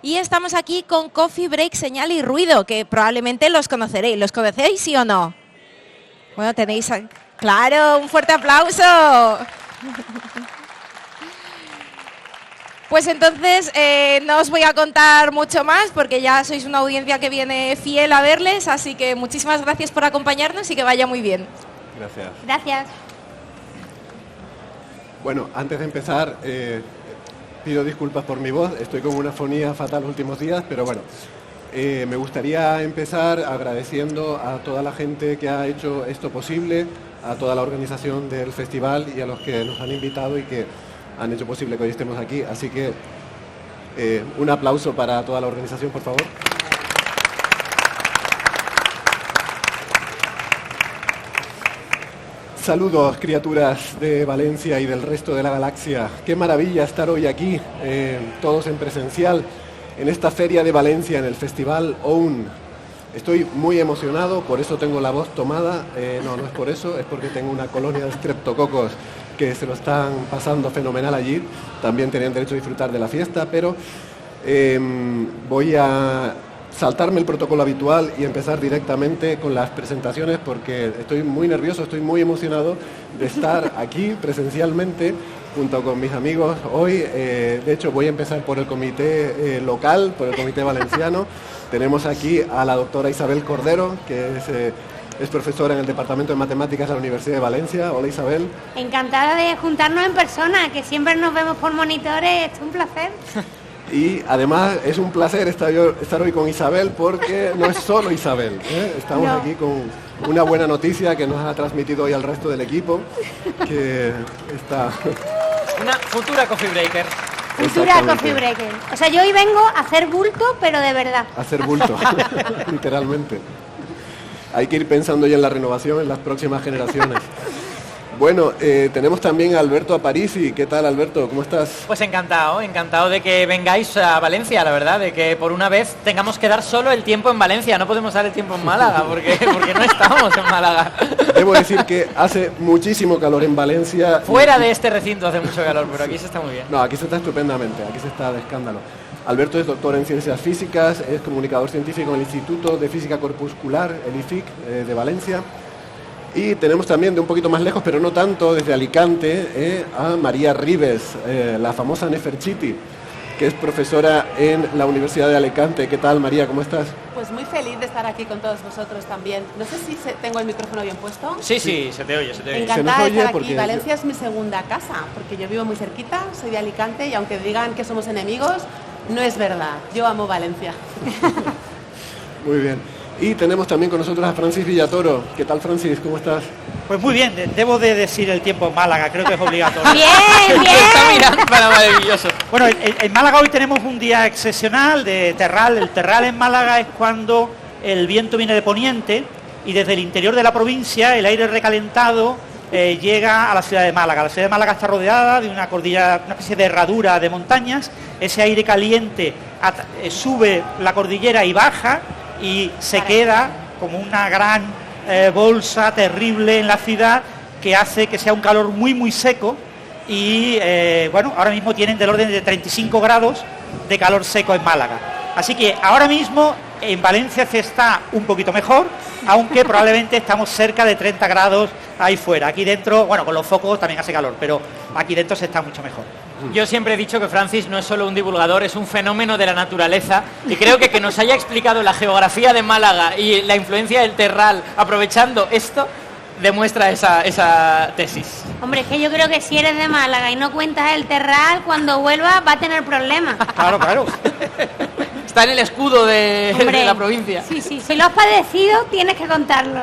Y estamos aquí con Coffee Break, Señal y Ruido, que probablemente los conoceréis. ¿Los conocéis, sí o no? Bueno, tenéis... ¡Claro! ¡Un fuerte aplauso! Pues entonces no os voy a contar mucho más porque ya sois una audiencia que viene fiel a verles, así que muchísimas gracias por acompañarnos y que vaya muy bien. Gracias. Gracias. Bueno, antes de empezar, pido disculpas por mi voz, estoy con una fonía fatal los últimos días, pero bueno, me gustaría empezar agradeciendo a toda la gente que ha hecho esto posible, a toda la organización del festival y a los que nos han invitado y que han hecho posible que hoy estemos aquí. Así que un aplauso para toda la organización, por favor. Saludos, criaturas de Valencia y del resto de la galaxia. Qué maravilla estar hoy aquí, todos en presencial, en esta feria de Valencia, en el Festival OWN. Estoy muy emocionado, por eso tengo la voz tomada. No es por eso, es porque tengo una colonia de streptococos que se lo están pasando fenomenal allí. También tenían derecho a disfrutar de la fiesta, pero voy a saltarme el protocolo habitual y empezar directamente con las presentaciones porque estoy muy nervioso, estoy muy emocionado de estar aquí presencialmente junto con mis amigos hoy. De hecho, voy a empezar por el comité local, por el comité valenciano. Tenemos aquí a la doctora Isabel Cordero, que es profesora en el Departamento de Matemáticas de la Universidad de Valencia. Hola, Isabel. Encantada de juntarnos en persona, que siempre nos vemos por monitores, es un placer. Y además es un placer estar hoy con Isabel porque no es solo Isabel, ¿eh? Estamos aquí con una buena noticia que nos ha transmitido hoy al resto del equipo, que está... Una futura Coffee Breaker. Futura Coffee Breaker. O sea, yo hoy vengo a hacer bulto, pero de verdad. A hacer bulto, literalmente. Hay que ir pensando ya en la renovación en las próximas generaciones. Bueno, tenemos también a Alberto Aparici. ¿Qué tal, Alberto? ¿Cómo estás? Pues encantado de que vengáis a Valencia, la verdad, de que por una vez tengamos que dar solo el tiempo en Valencia, no podemos dar el tiempo en Málaga, porque no estamos en Málaga. Debo decir que hace muchísimo calor en Valencia. Fuera de este recinto hace mucho calor, pero aquí se está muy bien. No, aquí se está estupendamente, aquí se está de escándalo. Alberto es doctor en Ciencias Físicas, es comunicador científico en el Instituto de Física Corpuscular, el IFIC, de Valencia. Y tenemos también de un poquito más lejos, pero no tanto, desde Alicante, a María Ribes, la famosa Neferchiti, que es profesora en la Universidad de Alicante. ¿Qué tal, María? ¿Cómo estás? Pues muy feliz de estar aquí con todos vosotros también. No sé si tengo el micrófono bien puesto. Sí, se te oye. Encantada de estar aquí. Valencia es mi segunda casa, porque yo vivo muy cerquita, soy de Alicante, y aunque digan que somos enemigos, no es verdad. Yo amo Valencia. Muy bien. Y tenemos también con nosotros a Francis Villatoro. ¿Qué tal, Francis? ¿Cómo estás? Pues muy bien, debo de decir el tiempo en Málaga, creo que es obligatorio. ¡Bien! Está mirando para maravilloso. Bueno, en Málaga hoy tenemos un día excepcional de terral. El terral en Málaga es cuando el viento viene de poniente y desde el interior de la provincia el aire recalentado llega a la ciudad de Málaga. La ciudad de Málaga está rodeada de una cordillera, una especie de herradura de montañas. Ese aire caliente sube la cordillera y baja y se queda como una gran bolsa terrible en la ciudad que hace que sea un calor muy seco y bueno, ahora mismo tienen del orden de 35 grados de calor seco en Málaga. Así que ahora mismo en Valencia se está un poquito mejor, aunque probablemente estamos cerca de 30 grados ahí fuera. Aquí dentro, bueno, con los focos también hace calor, pero aquí dentro se está mucho mejor. Yo siempre he dicho que Francis no es solo un divulgador, es un fenómeno de la naturaleza, y creo que nos haya explicado la geografía de Málaga y la influencia del terral aprovechando esto demuestra esa tesis. Hombre, es que yo creo que si eres de Málaga y no cuentas el terral, cuando vuelvas va a tener problemas. Claro. Está en el escudo de la provincia. Sí, si lo has padecido tienes que contarlo.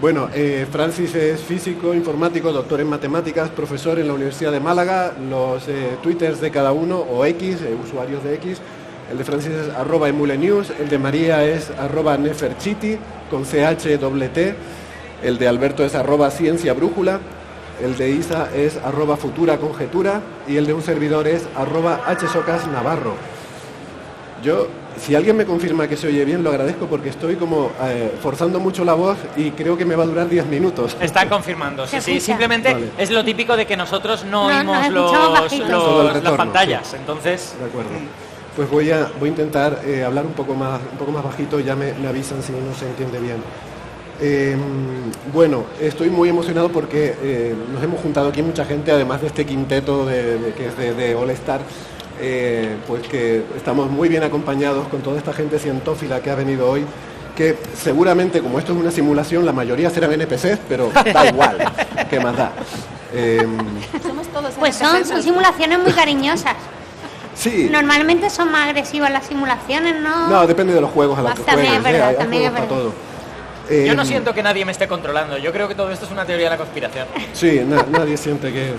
Bueno, Francis es físico, informático, doctor en matemáticas, profesor en la Universidad de Málaga. Los twitters de cada uno, o X, usuarios de X, el de Francis es @emulenews, el de María es @neferchiti, con CHT, el de Alberto es @cienciabrújula, el de Isa es @futuraconjetura y el de un servidor es @hsocasnavarro. Yo, si alguien me confirma que se oye bien, lo agradezco porque estoy como forzando mucho la voz y creo que me va a durar 10 minutos. Están confirmando, sí. Simplemente vale. Es lo típico de que nosotros no oímos las pantallas, entonces... De acuerdo. Pues voy a intentar hablar un poco más bajito, ya me avisan si no se entiende bien. Bueno, estoy muy emocionado porque nos hemos juntado aquí mucha gente, además de este quinteto que es de All Star, pues que estamos muy bien acompañados con toda esta gente cientófila que ha venido hoy, que seguramente, como esto es una simulación, la mayoría serán NPCs, pero da igual, ¿qué más da? Somos todos Pues son simulaciones muy cariñosas. Sí. Normalmente son más agresivas las simulaciones, ¿no? No, depende de los juegos a los que También juegues. es verdad, Hay también juegos es para verdad. todo. Yo no siento que nadie me esté controlando. Yo creo que todo esto es una teoría de la conspiración. Sí, nadie siente que...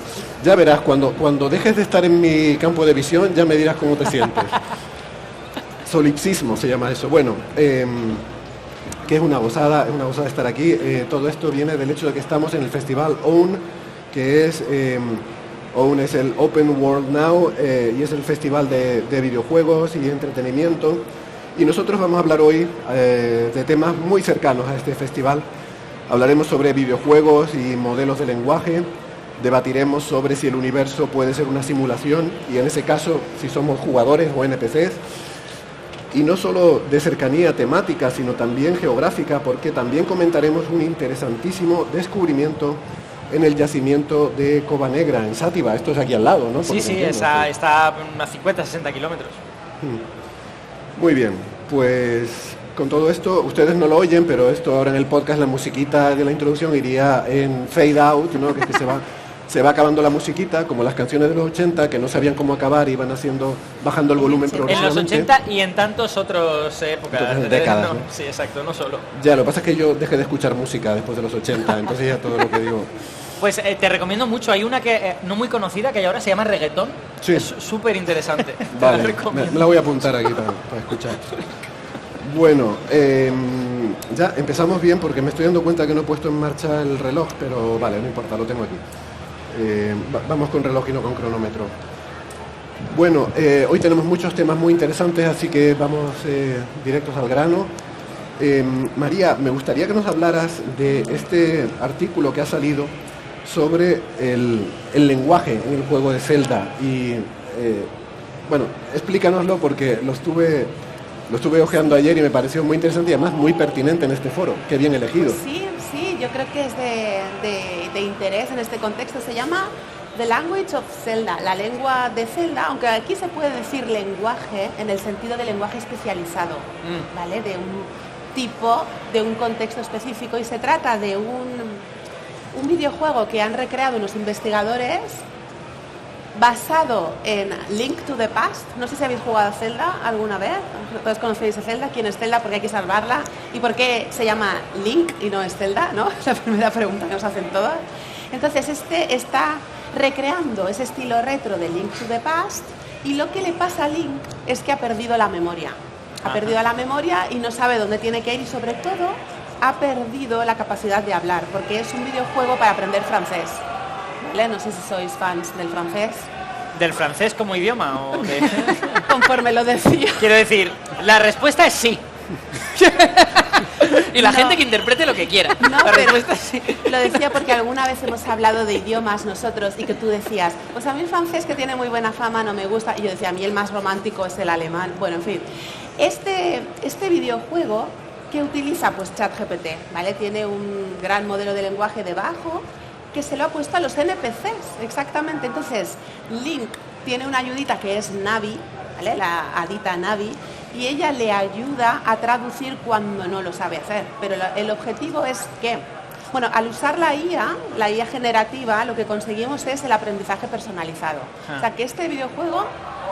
Ya verás, cuando dejes de estar en mi campo de visión, ya me dirás cómo te sientes. Solipsismo se llama eso. Bueno, que es una gozada estar aquí. Todo esto viene del hecho de que estamos en el festival OWN, que es... OWN es el Open World Now y es el festival de videojuegos y entretenimiento. Y nosotros vamos a hablar hoy de temas muy cercanos a este festival. Hablaremos sobre videojuegos y modelos de lenguaje, debatiremos sobre si el universo puede ser una simulación y en ese caso si somos jugadores o NPCs. Y no solo de cercanía temática, sino también geográfica, porque también comentaremos un interesantísimo descubrimiento en el yacimiento de Cova Negra, en Sátiva. Esto es aquí al lado, ¿no? Sí, está a unos 50-60 kilómetros. Muy bien, pues con todo esto, ustedes no lo oyen, pero esto ahora en el podcast, la musiquita de la introducción iría en fade out, ¿no? Que es que se va acabando la musiquita, como las canciones de los 80, que no sabían cómo acabar y iban bajando el volumen En progresivamente. los 80 y en tantas otras épocas. Entonces, décadas, ¿no? Sí, exacto, no solo. Ya, lo que pasa es que yo dejé de escuchar música después de los 80, entonces ya todo lo que digo... Pues te recomiendo mucho. Hay una que no muy conocida que hay ahora, se llama reggaetón. Sí. Es súper interesante. Vale, me la voy a apuntar aquí para escuchar. Bueno, ya empezamos bien porque me estoy dando cuenta que no he puesto en marcha el reloj, pero vale, no importa, lo tengo aquí. Vamos con reloj y no con cronómetro. Bueno, hoy tenemos muchos temas muy interesantes, así que vamos directos al grano. María, me gustaría que nos hablaras de este artículo que ha salido sobre el lenguaje en el juego de Zelda y bueno, explícanoslo porque lo estuve ojeando ayer y me pareció muy interesante y además muy pertinente en este foro. Qué bien elegido. Sí, yo creo que es de interés en este contexto. Se llama The Language of Zelda, la lengua de Zelda, aunque aquí se puede decir lenguaje en el sentido de lenguaje especializado, ¿vale? De un tipo, de un contexto específico, y se trata de un videojuego que han recreado unos investigadores basado en Link to the Past. No sé si habéis jugado a Zelda alguna vez. ¿Todos conocéis a Zelda? ¿Quién es Zelda? ¿Por qué hay que salvarla? ¿Y por qué se llama Link y no es Zelda? ¿No? Es la primera pregunta que nos hacen todas. Entonces, este está recreando ese estilo retro de Link to the Past y lo que le pasa a Link es que ha perdido la memoria. Ha perdido la memoria y no sabe dónde tiene que ir y sobre todo ha perdido la capacidad de hablar porque es un videojuego para aprender francés. ¿Vale? No sé si sois fans del francés. ¿Del francés como idioma o de...? Conforme lo decía. Quiero decir, la respuesta es sí. Y la gente que interprete lo que quiera. No, la pero respuesta es sí. lo decía porque alguna vez hemos hablado de idiomas nosotros y que tú decías, pues a mí el francés, que tiene muy buena fama, no me gusta. Y yo decía, a mí el más romántico es el alemán. Bueno, en fin. Este videojuego que utiliza pues ChatGPT, ¿vale? Tiene un gran modelo de lenguaje debajo que se lo ha puesto a los NPCs, exactamente. Entonces, Link tiene una ayudita que es Navi, ¿vale? La hadita Navi, y ella le ayuda a traducir cuando no lo sabe hacer. Pero el objetivo es que, bueno, al usar la IA generativa, lo que conseguimos es el aprendizaje personalizado. O sea, que este videojuego,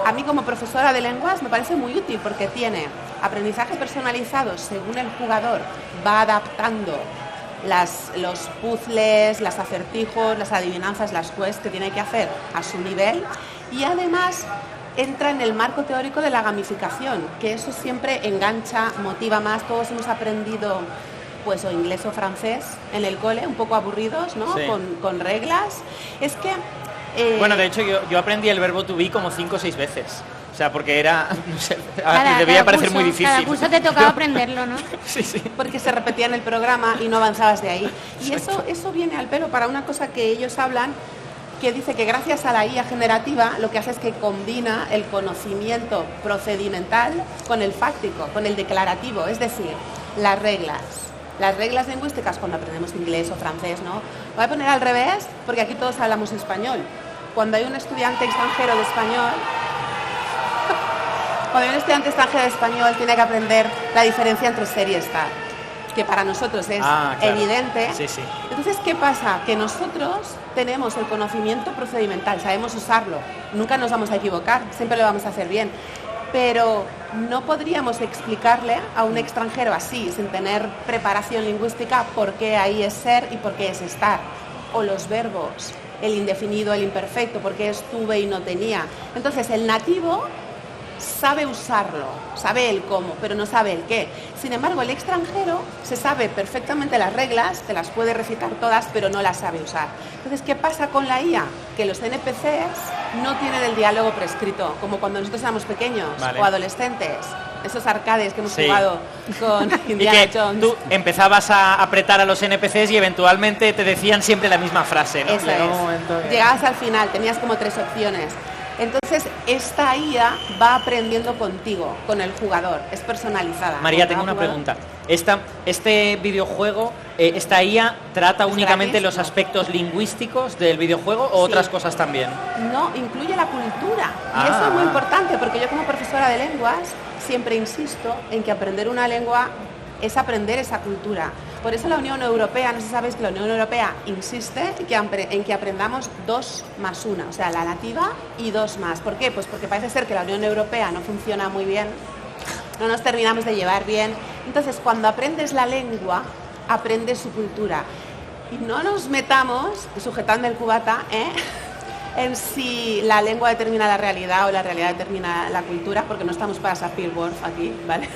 a mí como profesora de lenguas, me parece muy útil porque tiene aprendizaje personalizado según el jugador, va adaptando los puzzles, los acertijos, las adivinanzas, las quests que tiene que hacer a su nivel, y además entra en el marco teórico de la gamificación, que eso siempre engancha, motiva más. Todos hemos aprendido pues o inglés o francés en el cole, un poco aburridos, ¿no? Sí. Con reglas. Es que... Bueno, de hecho yo aprendí el verbo to be como 5 o 6 veces. O sea, porque era, no sé, Cada debía parecer curso, muy difícil. Cada curso te tocaba aprenderlo, ¿no? Sí, sí. Porque se repetía en el programa y no avanzabas de ahí. Y eso viene al pelo para una cosa que ellos hablan, que dice que gracias a la IA generativa lo que hace es que combina el conocimiento procedimental con el fáctico, con el declarativo, es decir, las reglas lingüísticas cuando aprendemos inglés o francés, ¿no? Voy a poner al revés porque aquí todos hablamos español. Cuando hay un estudiante extranjero de español, tiene que aprender la diferencia entre ser y estar, que para nosotros es evidente. Sí, sí. Entonces, ¿qué pasa? Que nosotros tenemos el conocimiento procedimental, sabemos usarlo, nunca nos vamos a equivocar, siempre lo vamos a hacer bien, pero no podríamos explicarle a un extranjero así, sin tener preparación lingüística, por qué ahí es ser y por qué es estar, o los verbos, el indefinido, el imperfecto, por qué es tuve y no tenía. Entonces, el nativo sabe usarlo, sabe el cómo, pero no sabe el qué. Sin embargo, el extranjero se sabe perfectamente las reglas, te las puede recitar todas, pero no las sabe usar. Entonces, ¿qué pasa con la IA? Que los NPCs no tienen el diálogo prescrito, como cuando nosotros éramos pequeños o adolescentes. Esos arcades que hemos jugado con Indiana y que Jones. tú empezabas a apretar a los NPCs y eventualmente te decían siempre la misma frase, ¿no? Eso es. Llegabas al final, tenías como 3 opciones. Entonces, esta IA va aprendiendo contigo, con el jugador, es personalizada. María, tengo una pregunta. Este videojuego, esta IA trata únicamente los aspectos lingüísticos del videojuego o otras cosas también? No, incluye la cultura. Y eso es muy importante, porque yo como profesora de lenguas siempre insisto en que aprender una lengua es aprender esa cultura. Por eso la Unión Europea, no sé si sabéis que la Unión Europea insiste en que aprendamos 2 más 1, o sea, la nativa y 2 más. ¿Por qué? Pues porque parece ser que la Unión Europea no funciona muy bien, no nos terminamos de llevar bien. Entonces, cuando aprendes la lengua, aprendes su cultura. Y no nos metamos, sujetadme el cubata, en si la lengua determina la realidad o la realidad determina la cultura, porque no estamos para Sapir-Whorf aquí, ¿vale?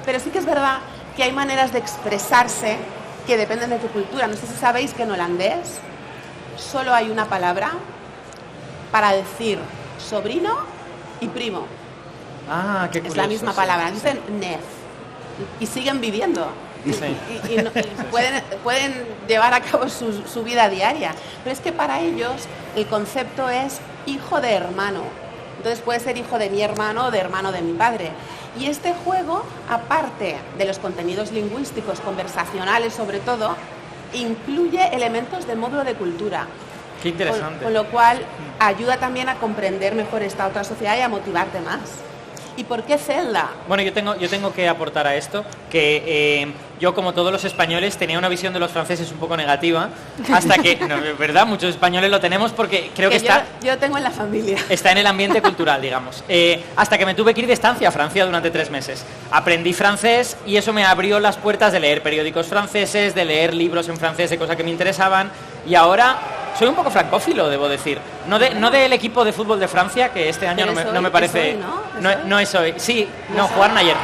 Pero sí que es verdad que hay maneras de expresarse que dependen de tu cultura. No sé si sabéis que en holandés solo hay una palabra para decir sobrino y primo. Ah, qué curioso. Es la misma palabra, dicen neef y siguen viviendo. Sí. Y pueden llevar a cabo su vida diaria. Pero es que para ellos el concepto es hijo de hermano. Entonces puede ser hijo de mi hermano o de hermano de mi padre. Y este juego, aparte de los contenidos lingüísticos, conversacionales sobre todo, incluye elementos del módulo de cultura. Qué interesante. Con lo cual ayuda también a comprender mejor esta otra sociedad y a motivarte más. ¿Y por qué Zelda? Bueno, yo tengo que aportar a esto que yo, como todos los españoles, tenía una visión de los franceses un poco negativa, hasta que, no, es verdad, muchos españoles lo tenemos porque creo que está... Yo tengo en la familia. Está en el ambiente cultural, digamos. Hasta que me tuve que ir de estancia a Francia durante 3 meses. Aprendí francés y eso me abrió las puertas de leer periódicos franceses, de leer libros en francés de cosas que me interesaban, y ahora soy un poco francófilo, debo decir. No del equipo de fútbol de Francia, que este año no me parece... No es hoy. Sí, no, jugaron ayer.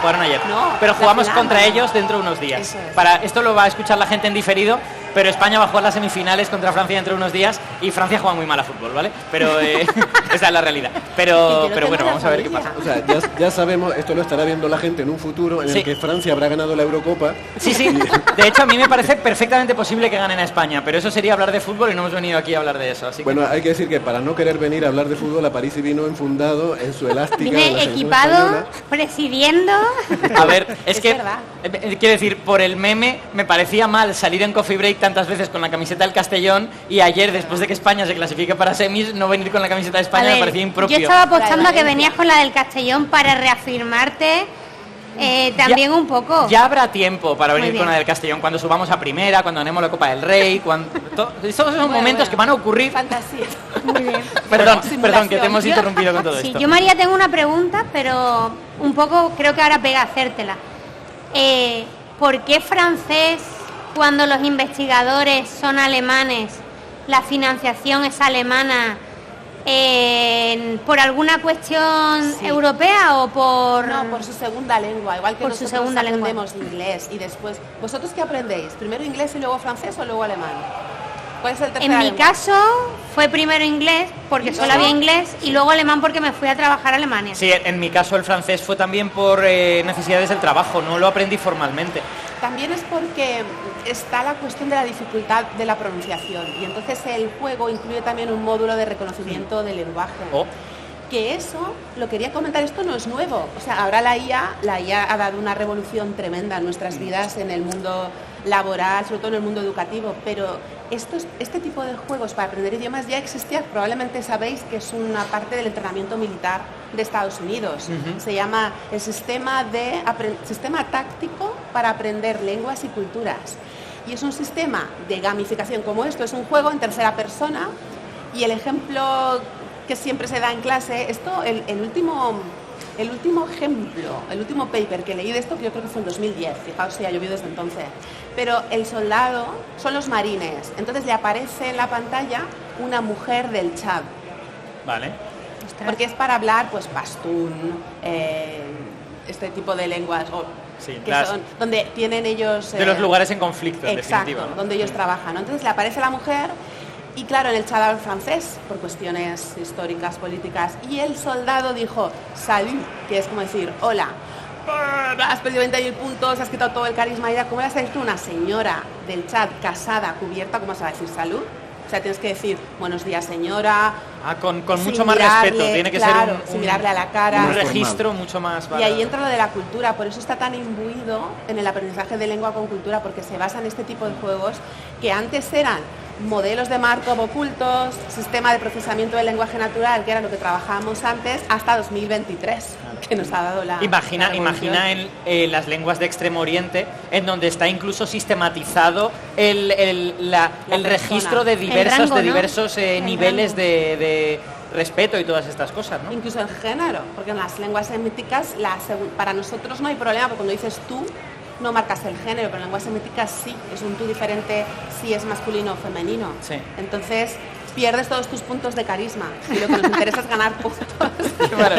No, pero jugamos final, contra ellos dentro de unos días. Esto lo va a escuchar la gente en diferido, pero España va a jugar las semifinales contra Francia dentro de unos días y Francia juega muy mal a fútbol, ¿vale? Pero esa es la realidad. Pero bueno, vamos a ver qué pasa. O sea, ya sabemos, esto lo estará viendo la gente en un futuro en el que Francia habrá ganado la Eurocopa. Sí. De hecho, a mí me parece perfectamente posible que ganen a España, pero eso sería hablar de fútbol y no hemos venido aquí a hablar de eso. Así bueno, hay que decir que para no querer venir a hablar de fútbol, a París y vino enfundado en su elástica. Vine equipado, presidiendo. A ver, es que, verdad. Quiero decir, por el meme me parecía mal salir en Coffee Break tantas veces con la camiseta del Castellón y ayer, después de que España se clasifique para semis, no venir con la camiseta de España me parecía impropio. Yo estaba apostando a que venías con la del Castellón para reafirmarte también un poco. Ya habrá tiempo para venir con la del Castellón cuando subamos a primera, cuando ganemos la Copa del Rey, todos esos momentos que van a ocurrir. Fantasía. Muy bien. Perdón, que te hemos interrumpido con todo esto. Yo, María, tengo una pregunta, pero un poco creo que ahora pega a hacértela. ¿Por qué francés, cuando los investigadores son alemanes, la financiación es alemana? ¿Por alguna cuestión europea o por...? No, por su segunda lengua, igual que por nosotros su segunda aprendemos inglés y después... ¿Vosotros qué aprendéis? ¿Primero inglés y luego francés o luego alemán? ¿Cuál es el tercer En mi lengua? caso fue primero inglés porque solo había inglés y luego alemán porque me fui a trabajar a Alemania. Sí, en mi caso el francés fue también por necesidades del trabajo, no lo aprendí formalmente. también es porque está la cuestión de la dificultad de la pronunciación y entonces el juego incluye también un módulo de reconocimiento del lenguaje. Que eso, lo quería comentar, esto no es nuevo. O sea, ahora la IA ha dado una revolución tremenda en nuestras vidas, en el mundo laboral, sobre todo en el mundo educativo, pero este tipo de juegos para aprender idiomas ya existía. Probablemente sabéis que es una parte del entrenamiento militar de Estados Unidos. Se llama el sistema táctico para aprender lenguas y culturas. Y es un sistema de gamificación como esto, es un juego en tercera persona y el ejemplo que siempre se da en clase, el último ejemplo, el último paper que leí de esto, que yo creo que fue en 2010, fijaos si ha llovido desde entonces, pero el soldado son los marines, entonces le aparece en la pantalla una mujer del Chad. Vale. Porque es para hablar, pues, pastún, este tipo de lenguas, sí, que son donde tienen ellos... de los lugares en conflicto, en exacto, definitiva, ¿no? donde ellos trabajan, ¿no? Entonces le aparece la mujer... Y claro, en el Chad habla francés, por cuestiones históricas, políticas. Y el soldado dijo, salut, que es como decir, hola. Has perdido 20.000 puntos, has quitado todo el carisma. ¿Cómo le has dicho una señora del Chad casada, cubierta, cómo se va a decir salud? O sea, tienes que decir, buenos días, señora. Con mucho más respeto. Tiene que ser sin mirarle a la cara. Un registro mucho más... Y ahí entra lo de la cultura. Por eso está tan imbuido en el aprendizaje de lengua con cultura, porque se basa en este tipo de juegos que antes eran modelos de Markov ocultos, sistema de procesamiento del lenguaje natural, que era lo que trabajábamos antes, hasta 2023, que nos ha dado la... Imagina en las lenguas de Extremo Oriente, en donde está incluso sistematizado el registro de diversos niveles de respeto y todas estas cosas, ¿no? Incluso el género, porque en las lenguas semíticas, para nosotros no hay problema, porque cuando dices tú, no marcas el género, pero en lenguas semíticas sí, es un tú diferente si es masculino o femenino. Sí. Entonces pierdes todos tus puntos de carisma y lo que nos interesa es ganar puntos.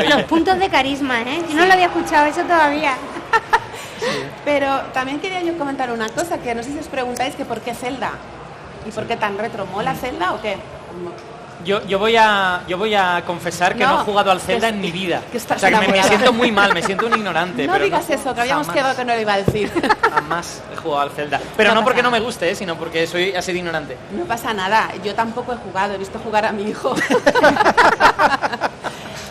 Los puntos de carisma, ¿eh? Yo no lo había escuchado eso todavía. Pero también quería yo comentar una cosa, que no sé si os preguntáis que por qué Zelda y por qué tan retro. ¿Mola Zelda o qué? Yo voy a confesar que no he jugado al Zelda en mi vida. O sea, que me siento muy mal, me siento un ignorante. No digas eso, que habíamos quedado que no lo iba a decir. Jamás he jugado al Zelda. Pero no porque no me guste, sino porque soy así de ignorante. No pasa nada, yo tampoco he jugado, he visto jugar a mi hijo.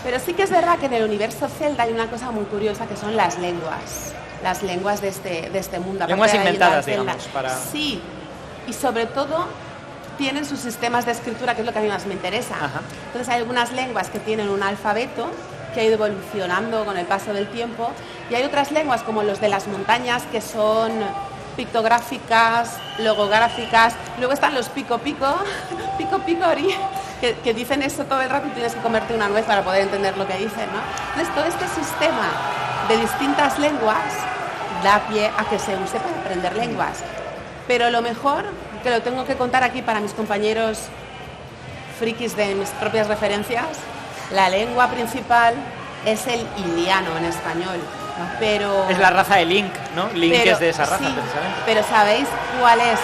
Pero sí que es verdad que en el universo Zelda hay una cosa muy curiosa, que son las lenguas de este mundo. Lenguas inventadas, digamos. Sí, y sobre todo tienen sus sistemas de escritura, que es lo que a mí más me interesa. Ajá. Entonces hay algunas lenguas que tienen un alfabeto que ha ido evolucionando con el paso del tiempo, y hay otras lenguas como los de las montañas que son pictográficas, logográficas. Luego están los pico-picori, que dicen eso todo el rato y tienes que comerte una nuez para poder entender lo que dicen, ¿no? Entonces todo este sistema de distintas lenguas da pie a que se use para aprender lenguas. Pero lo mejor, que lo tengo que contar aquí para mis compañeros frikis de mis propias referencias, la lengua principal es el iliano en español. Pero es la raza de Link, ¿no? Link es de esa raza, sí, precisamente. Pero ¿sabéis cuál es?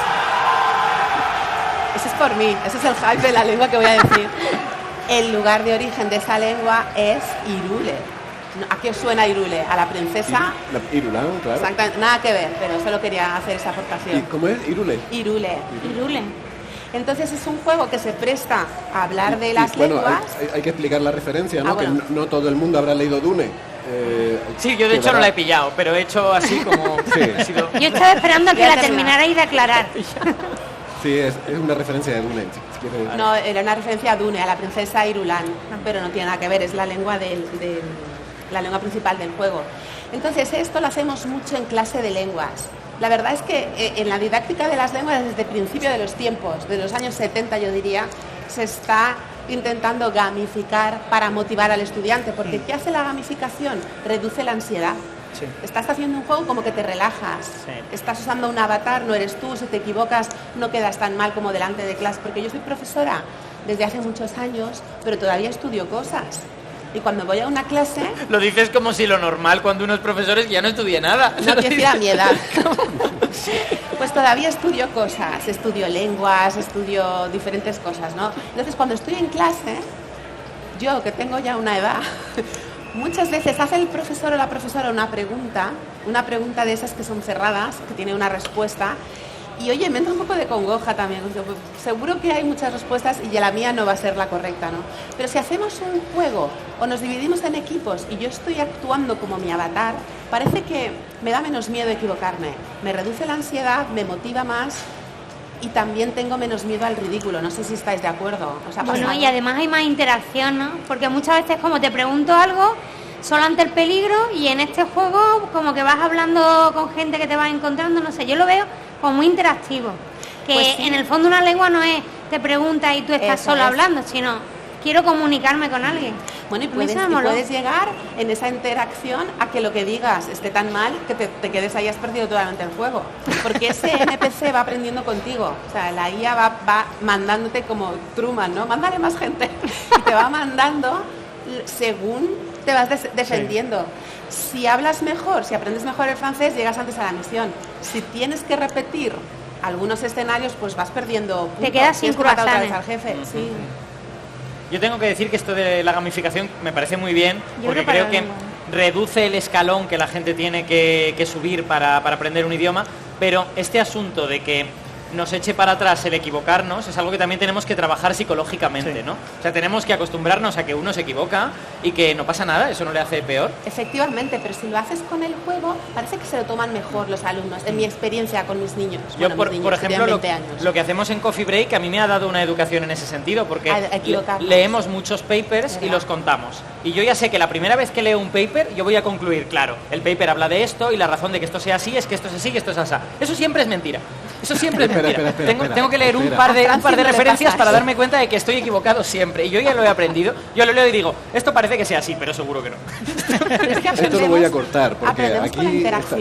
Ese es por mí, ese es el hype de la lengua que voy a decir. El lugar de origen de esa lengua es Irule. ¿A qué os suena Irule? ¿A la princesa? Irulán, claro. Exactamente, nada que ver, pero solo quería hacer esa aportación. ¿Y cómo es? Irule. Irule. Entonces es un juego que se presta a hablar de las lenguas. Hay que explicar la referencia, ¿no? Bueno. Que no todo el mundo habrá leído Dune. Sí, yo de hecho no la he pillado, pero he hecho así como... Sí. Yo estaba esperando a que la terminarais de aclarar. Sí, es una referencia de Dune. Si quieres. No, era una referencia a Dune, a la princesa Irulan, pero no tiene nada que ver, es la lengua la lengua principal del juego. Entonces esto lo hacemos mucho en clase de lenguas. La verdad es que en la didáctica de las lenguas desde el principio de los tiempos, de los años 70 yo diría, se está intentando gamificar para motivar al estudiante, porque ¿qué hace la gamificación? Reduce la ansiedad. Sí. Estás haciendo un juego como que te relajas, Sí. Estás usando un avatar, no eres tú, si te equivocas no quedas tan mal como delante de clase, porque yo soy profesora desde hace muchos años, pero todavía estudio cosas. Y cuando voy a una clase... Lo dices como si lo normal cuando uno es profesor es que ya no estudie nada. No quiero decir a mi edad. Pues todavía estudio cosas, estudio lenguas, estudio diferentes cosas, ¿no? Entonces cuando estoy en clase, yo que tengo ya una edad, Muchas veces hace el profesor o la profesora una pregunta de esas que son cerradas, que tiene una respuesta, y oye, me entra un poco de congoja también. Seguro que hay muchas respuestas y la mía no va a ser la correcta, ¿no? Pero si hacemos un juego o nos dividimos en equipos y yo estoy actuando como mi avatar, parece que me da menos miedo equivocarme, me reduce la ansiedad, me motiva más y también tengo menos miedo al ridículo. No sé si estáis de acuerdo. Bueno, y además hay más interacción, ¿no? Porque muchas veces como te pregunto algo solo ante el peligro y en este juego como que vas hablando con gente que te vas encontrando, no sé, yo lo veo como muy interactivo, que Pues sí. en el fondo una lengua no es te preguntas y tú estás Eso solo es. hablando, sino quiero comunicarme con alguien. Bueno, y A mí se puedes, me moló. llegar en esa interacción a que lo que digas esté tan mal que te quedes ahí, has perdido totalmente el juego. Porque ese NPC va aprendiendo contigo. O sea, la IA va mandándote como Truman, ¿no? Mándale más gente. Y te va mandando según te vas defendiendo. Si hablas mejor, si aprendes mejor el francés, llegas antes a la misión. Si tienes que repetir algunos escenarios, pues vas perdiendo puntos. Te quedas sin Tienes que matar otra vez croissants. al jefe. Sí. Yo tengo que decir que esto de la gamificación me parece muy bien, Yo porque creo para creo que la lengua. reduce el escalón que la gente tiene que subir para aprender un idioma, pero este asunto de que nos eche para atrás el equivocarnos es algo que también tenemos que trabajar psicológicamente, Sí. ¿no? O sea, tenemos que acostumbrarnos a que uno se equivoca y que no pasa nada, eso no le hace peor. Efectivamente, pero si lo haces con el juego, parece que se lo toman mejor los alumnos, en mi experiencia con mis niños. Yo, Bueno, por mis niños, que ejemplo, tienen 20 años. lo que hacemos en Coffee Break a mí me ha dado una educación en ese sentido, porque A equivocarnos. leemos muchos papers y ¿Verdad? los contamos. Y yo ya sé que la primera vez que leo un paper, yo voy a concluir, claro, el paper habla de esto y la razón de que esto sea así es que esto es así, que esto es así. Eso siempre es mentira. Eso siempre es Espera, mentira. espera, Tengo que leer un espera. par A de Francia no le referencias pasa para eso. darme cuenta de que estoy equivocado siempre. Y yo ya lo he aprendido. Yo lo leo y digo, esto parece que sea así, pero seguro que no. Es que Esto lo voy a aprendemos- cortar porque aprendemos con la aquí, interacción.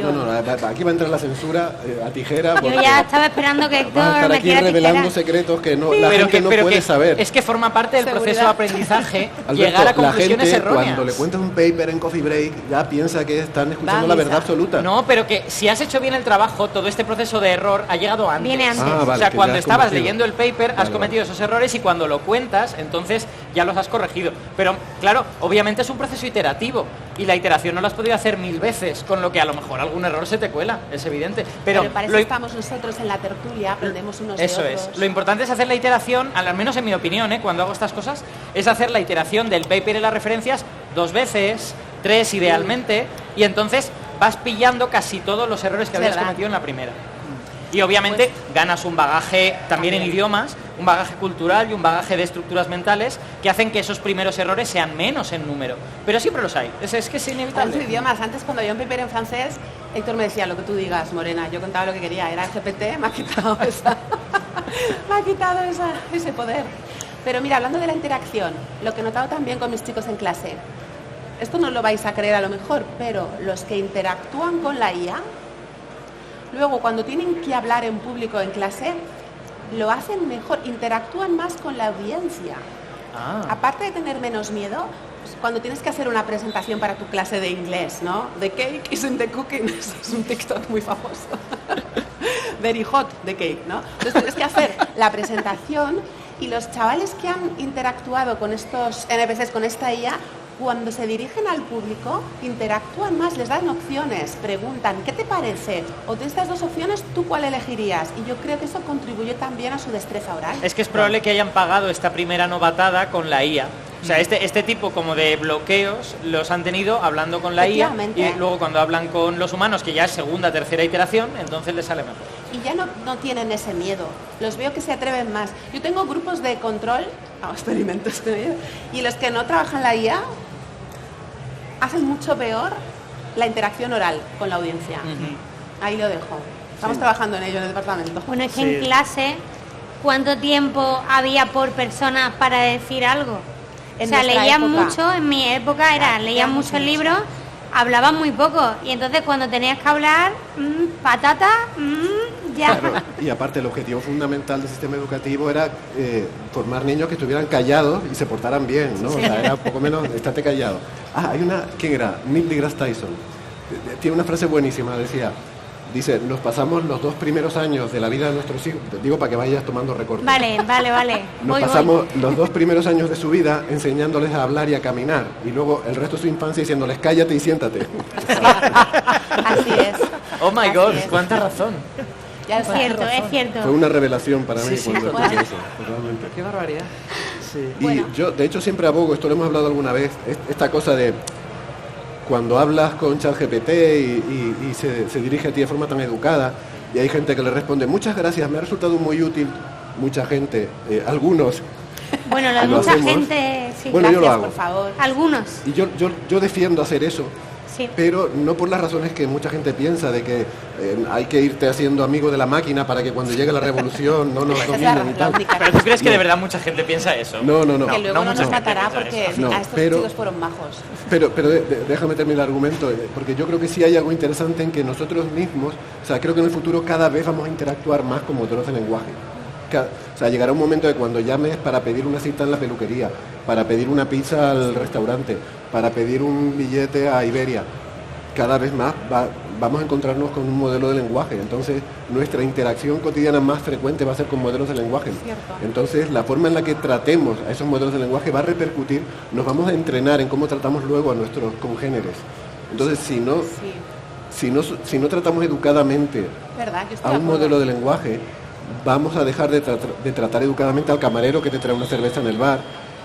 aquí va a entrar la censura a tijera. Yo porque ya estaba esperando que vas a Héctor estar me aquí quiera revelando tijera. secretos que no, la gente no pero puede saber. es que forma parte del proceso de Seguridad. aprendizaje Alberto, llegar a la conclusiones gente erróneas. cuando le cuentas un paper en Coffee Break ya piensa que están escuchando Va a la misa. verdad absoluta. No, pero que si has hecho bien el trabajo, todo este proceso de error ha llegado antes. Viene antes. Ah, vale, o sea, que cuando ya has estabas convertido. leyendo el paper, has Vale, cometido esos errores y cuando lo cuentas, entonces ya los has corregido. Pero claro, obviamente es un proceso iterativo y la iteración no la has podido hacer 1000 veces, con lo que a lo mejor algún error se te cuela, es evidente. Pero para eso lo- estamos nosotros en la tertulia, aprendemos unos de Eso otros. es. Lo importante es hacer la iteración, al menos en mi opinión, cuando hago estas cosas, es hacer la iteración del paper y las referencias 2 veces, 3 idealmente, y entonces vas pillando casi todos los errores que Es habías verdad. cometido en la primera. Y obviamente ganas un bagaje también en También. idiomas, un bagaje cultural y un bagaje de estructuras mentales que hacen que esos primeros errores sean menos en número. Pero siempre los hay. Es que es Hablando de inevitable. idiomas, antes cuando yo un paper en francés, Héctor me decía lo que tú digas, Morena, yo contaba lo que quería, era el GPT, me ha quitado ese poder. Pero mira, hablando de la interacción, lo que he notado también con mis chicos en clase, esto no lo vais a creer a lo mejor, pero los que interactúan con la IA, luego cuando tienen que hablar en público en clase, lo hacen mejor, interactúan más con la audiencia. Ah. Aparte de tener menos miedo, pues, cuando tienes que hacer una presentación para tu clase de inglés, ¿no? The cake isn't the cooking, eso es un TikTok muy famoso. Very hot, the cake, ¿no? Entonces tienes que hacer la presentación y los chavales que han interactuado con estos NPCs, con esta IA, cuando se dirigen al público, interactúan más, les dan opciones, preguntan, ¿qué te parece? O de estas dos opciones, ¿tú cuál elegirías? Y yo creo que eso contribuye también a su destreza oral. Es que es probable que hayan pagado esta primera novatada con la IA. O sea, este tipo como de bloqueos los han tenido hablando con la IA y Efectivamente. luego cuando hablan con los humanos, que ya es segunda, tercera iteración, entonces les sale mejor. Y ya no tienen ese miedo. Los veo que se atreven más. Yo tengo grupos de control, experimentos con ellos, y los que no trabajan la IA hacen mucho peor la interacción oral con la audiencia. Ahí lo dejo. Estamos trabajando en ello en el departamento. Bueno, es que Sí. en clase, ¿cuánto tiempo había por persona para decir algo? En o sea, nuestra leían época. mucho, en mi época leían leíamos muchos mucho. libros, hablaban muy poco. Y entonces cuando tenías que hablar, patata, ya. Claro, y aparte el objetivo fundamental del sistema educativo era formar niños que estuvieran callados y se portaran bien, ¿no? O sea, era un poco menos, estate callado. Ah, hay una, ¿quién era? Neil deGrasse Tyson. Tiene una frase buenísima, decía, Dice, nos pasamos los 2 primeros años de la vida de nuestros hijos, te digo para que vayas tomando recortes. Vale. Nos pasamos los 2 primeros años de su vida enseñándoles a hablar y a caminar, y luego el resto de su infancia diciéndoles cállate y siéntate. Así es. Oh my Así God, es. cuánta razón. Ya Es cierto, es cierto. Fue una revelación para mí Sí, cuando bueno. escuché eso, totalmente. Qué barbaridad. Sí. Y Bueno. yo, de hecho, siempre abogo, esto lo hemos hablado alguna vez, esta cosa de cuando hablas con ChatGPT y se dirige a ti de forma tan educada, y hay gente que le responde, muchas gracias, me ha resultado muy útil, mucha gente, algunos, Bueno, lo de Lo mucha hacemos. gente, sí. Bueno, yo lo Gracias, hago. por favor. Algunos, y yo defiendo hacer eso, sí. pero no por las razones que mucha gente piensa, de que hay que irte haciendo amigo de la máquina para que cuando llegue la revolución no nos Esa es la, dominen y la tal. única Pero tú crees que No. de verdad mucha gente piensa eso? No. que luego no mucha nos gente matará piensa porque eso. No, a estos pero- chicos fueron majos. Pero déjame terminar el argumento, porque yo creo que sí hay algo interesante en que nosotros mismos, o sea, creo que en el futuro cada vez vamos a interactuar más con modelos de lenguaje. O sea, llegará un momento de cuando llames para pedir una cita en la peluquería, para pedir una pizza al restaurante, para pedir un billete a Iberia, cada vez más vamos a encontrarnos con un modelo de lenguaje. Entonces, nuestra interacción cotidiana más frecuente va a ser con modelos de lenguaje. Cierto. Entonces, la forma en la que tratemos a esos modelos de lenguaje va a repercutir, nos vamos a entrenar en cómo tratamos luego a nuestros congéneres. Entonces, Sí, si no tratamos educadamente verdad, yo estoy a de un acuerdo. modelo de lenguaje, vamos a dejar de tratar educadamente al camarero que te trae una cerveza en el bar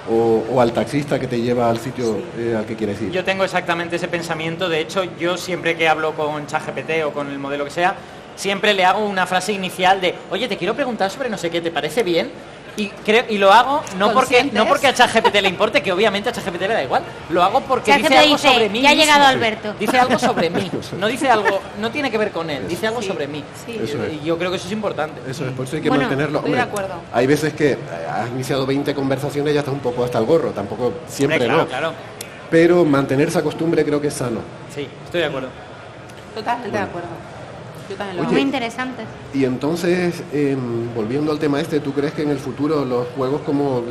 o al taxista que te lleva al sitio al que quieres ir. Yo tengo exactamente ese pensamiento. De hecho, yo siempre que hablo con ChatGPT o con el modelo que sea, siempre le hago una frase inicial de, oye, te quiero preguntar sobre no sé qué, ¿te parece bien? Y lo hago no ¿Conscientes? porque a ChatGPT le importe, que obviamente a ChatGPT le da igual. Lo hago porque ChatGPT dice algo dice, sobre mí "Ya ha mismo". llegado Alberto. Dice algo sobre mí. No dice algo, no tiene que ver con él, dice algo Sí, sobre mí. sí. Eso es. Y yo creo que eso es importante. Eso es, por eso hay que Bueno, mantenerlo. estoy de acuerdo. Hay veces que has iniciado 20 conversaciones y ya estás un poco hasta el gorro, tampoco siempre Hombre, claro, no. claro. Pero mantener esa costumbre creo que es sano. Sí, estoy de acuerdo. Totalmente de acuerdo. Yo también lo Oye, Muy hago. interesante. Y entonces, volviendo al tema este, ¿tú crees que en el futuro los juegos como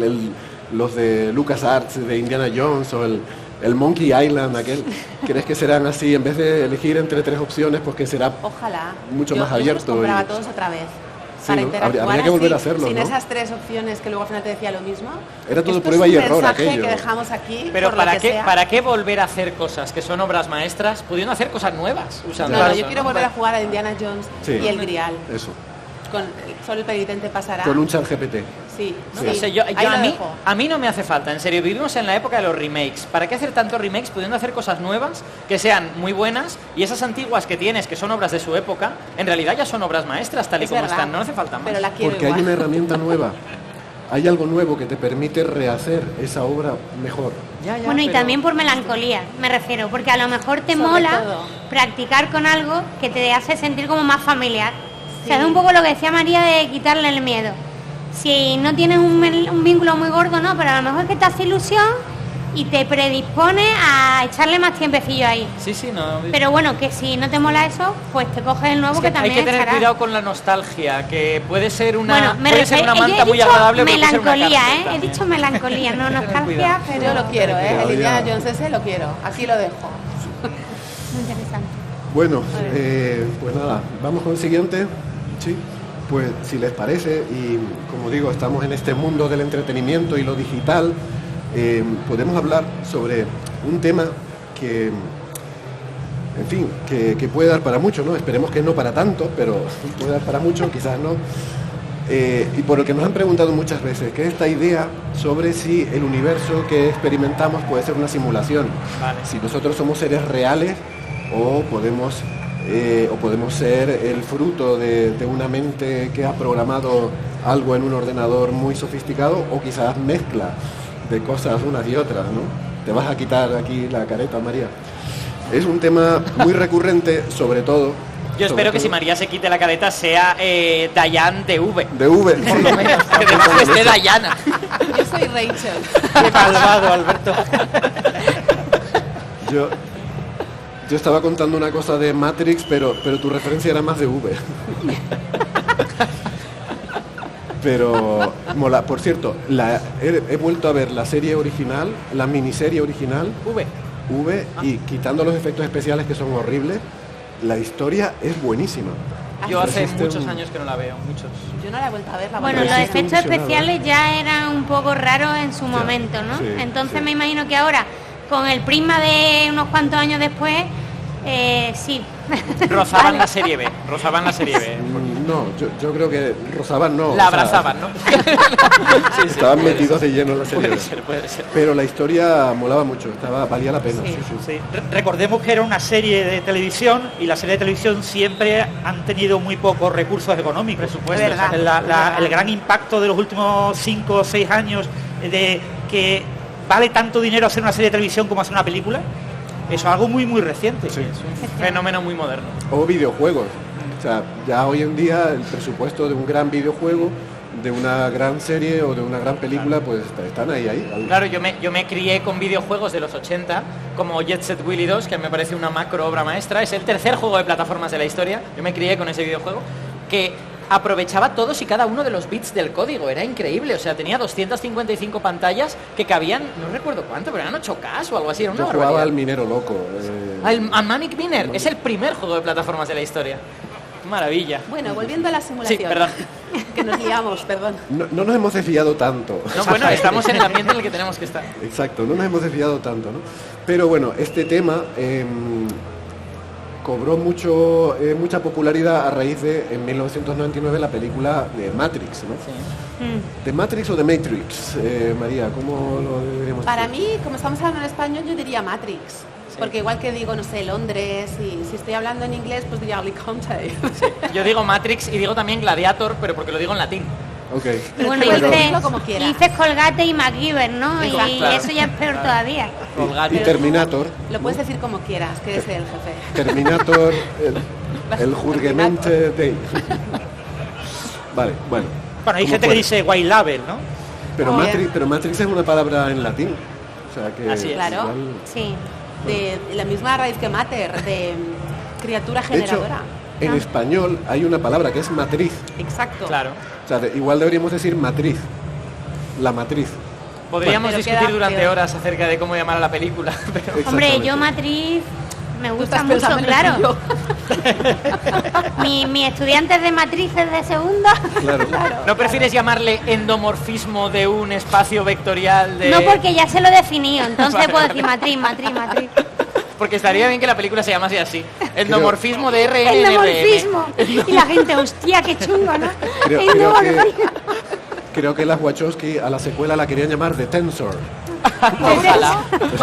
los de LucasArts, de Indiana Jones o el Monkey Island, crees que serán así, en vez de elegir entre 3 opciones, pues que será Ojalá. mucho Yo más los abierto compraba y- todos otra vez. Sí, Para ¿no? interactuar Habría que volver a así, hacerlo, sin ¿no? esas 3 opciones que luego al final te decía lo mismo. Era todo Esto prueba es y un error mensaje aquello. que dejamos aquí. Pero por lo que sea. ¿para qué volver a hacer cosas que son obras maestras, pudiendo hacer cosas nuevas usando No, eso, yo quiero volver a jugar a Indiana Jones Sí. y el Grial. eso, Con solo el penitente pasará. con un chat GPT. Sí, No sí. lo sé, yo Ahí a lo mí, dejo. a mí no me hace falta, en serio, vivimos en la época de los remakes. ¿Para qué hacer tantos remakes pudiendo hacer cosas nuevas que sean muy buenas y esas antiguas que tienes, que son obras de su época, en realidad ya son obras maestras tal y Es como verdad, están, no hace falta más. Pero la quiero Porque igual. hay una herramienta nueva, hay algo nuevo que te permite rehacer esa obra mejor. Ya, ya, Bueno, y pero- también por melancolía, me refiero, porque a lo mejor te Sobre mola todo. practicar con algo que te hace sentir como más familiar. Sí. O sea, es un poco lo que decía María de quitarle el miedo. Si no tienes un vínculo muy gordo, no, pero a lo mejor es que te hace ilusión y te predispone a echarle más tiempecillo ahí. Sí, sí, no. Pero bueno, que si no te mola eso, pues te coges el nuevo Es que, que hay también que tener estará. cuidado con la nostalgia, que puede ser una, Bueno, me puede ser una yo manta he muy dicho agradable, pero puede ser una melancolía, cárcel He también. dicho melancolía, no nostalgia, cuidado. pero Yo lo quiero, Cuidado, el Indiana ya. Jones ese lo quiero. Aquí lo dejo. muy interesante. Bueno, pues nada, vamos con el siguiente. Sí. Pues si les parece, y como digo, estamos en este mundo del entretenimiento y lo digital, podemos hablar sobre un tema que, en fin, que puede dar para mucho, ¿no? Esperemos que no para tanto, pero puede dar para mucho, quizás no. Y por el que nos han preguntado muchas veces, que es esta idea sobre si el universo que experimentamos puede ser una simulación. Vale. Si nosotros somos seres reales o podemos ser el fruto de una mente que ha programado algo en un ordenador muy sofisticado, o quizás mezcla de cosas unas y otras, ¿no? Te vas a quitar aquí la careta, María. Es un tema muy recurrente, sobre todo... Yo espero que si María se quite la careta sea Dayan de V. De V, sí. Por lo menos, que debajo esté Dayana. Yo soy Rachel. Qué malvado, Alberto. Yo estaba contando una cosa de Matrix, pero tu referencia era más de V. Pero mola. Por cierto, he vuelto a ver la serie original, la miniserie original, V. V, y quitando los efectos especiales que son horribles, la historia es buenísima. Yo hace Resiste muchos un- años que no la veo, muchos. Yo no la he vuelto a ver. La Bueno, voy a los ver. Resiste un efectos visionado, especiales ya eran un poco raros en su momento, ¿no? sí, Entonces sí. me imagino que ahora, con el prisma de unos cuantos años después, sí. Rozaban Vale. la serie B, rozaban la serie B. No, yo creo que rozaban no. La o sea, abrazaban, ¿no? Sí, Estaban puede metidos ser. de lleno en la serie. Puede ser, puede ser. Pero la historia molaba mucho, valía la pena. Sí, Sí, sí. sí. Recordemos que era una serie de televisión y las series de televisión siempre han tenido muy pocos recursos económicos. Presupuesto, Es verdad. exacto. El gran impacto de los últimos 5 o 6 años de que vale tanto dinero hacer una serie de televisión como hacer una película, eso es algo muy muy reciente. Sí. Es un fenómeno muy moderno. O videojuegos. O sea, ya hoy en día el presupuesto de un gran videojuego, de una gran serie o de una gran película, pues están ahí. Claro, yo me crié con videojuegos de los 80, como Jet Set Willy 2, que me parece una macro obra maestra. Es el tercer juego de plataformas de la historia. Yo me crié con ese videojuego, que aprovechaba todos y cada uno de los bits del código. Era increíble. O sea, tenía 255 pantallas que cabían, no recuerdo cuánto, pero eran 8K o algo así. Era una Yo jugaba barbaridad. al minero loco. Al Manic Miner. Es el primer juego de plataformas de la historia. Maravilla. Bueno, volviendo a la simulación. Sí, perdón. Que nos liamos, perdón. No nos hemos desviado tanto. No, bueno, estamos en el ambiente en el que tenemos que estar. Exacto, no nos hemos desviado tanto, ¿no? Pero bueno, este tema cobró mucha popularidad a raíz de, en 1999, la película de Matrix, ¿no? ¿De Matrix o de Matrix? María, ¿cómo lo deberíamos Para decir? mí, como estamos hablando en español, yo diría Matrix. Porque igual que digo, no sé, Londres, y si estoy hablando en inglés, pues diría Alicante. Yo digo Matrix y digo también Gladiator, pero porque lo digo en latín. Ok. Y bueno, Pero dices, dilo como quieras. dices Colgate y MacGyver, ¿no? Y Exacto. Claro. eso ya es peor todavía. Y Terminator. Lo puedes decir como quieras, que eres el jefe. Terminator, el Jurgemente Day. Vale, bueno. Bueno, hay como gente que fuera. dice white label, ¿no? Pero Matrix es una palabra en latín. O sea que Así es. Claro. igual- Sí. De la misma raíz que Mater, de criatura De hecho, generadora. en español hay una palabra que es matriz. Exacto. Claro. O sea, igual deberíamos decir matriz. La matriz. Podríamos Pero discutir queda durante peor. horas acerca de cómo llamar a la película. Pero... Hombre, Exactamente. yo Matriz me Tú gusta estás mucho, pensando en claro. el tuyo. Mi estudiantes de matrices de segunda. Claro. ¿No prefieres llamarle endomorfismo de un espacio vectorial de...? No, porque ya se lo he definido, entonces Vale, puedo vale. decir matriz. Porque estaría bien que la película se llamase así. Endomorfismo de RNRM. Endomorfismo. Y la gente, hostia, qué chungo, ¿no? Creo que las Wachowski a la secuela la querían llamar The Tensor. Ojalá,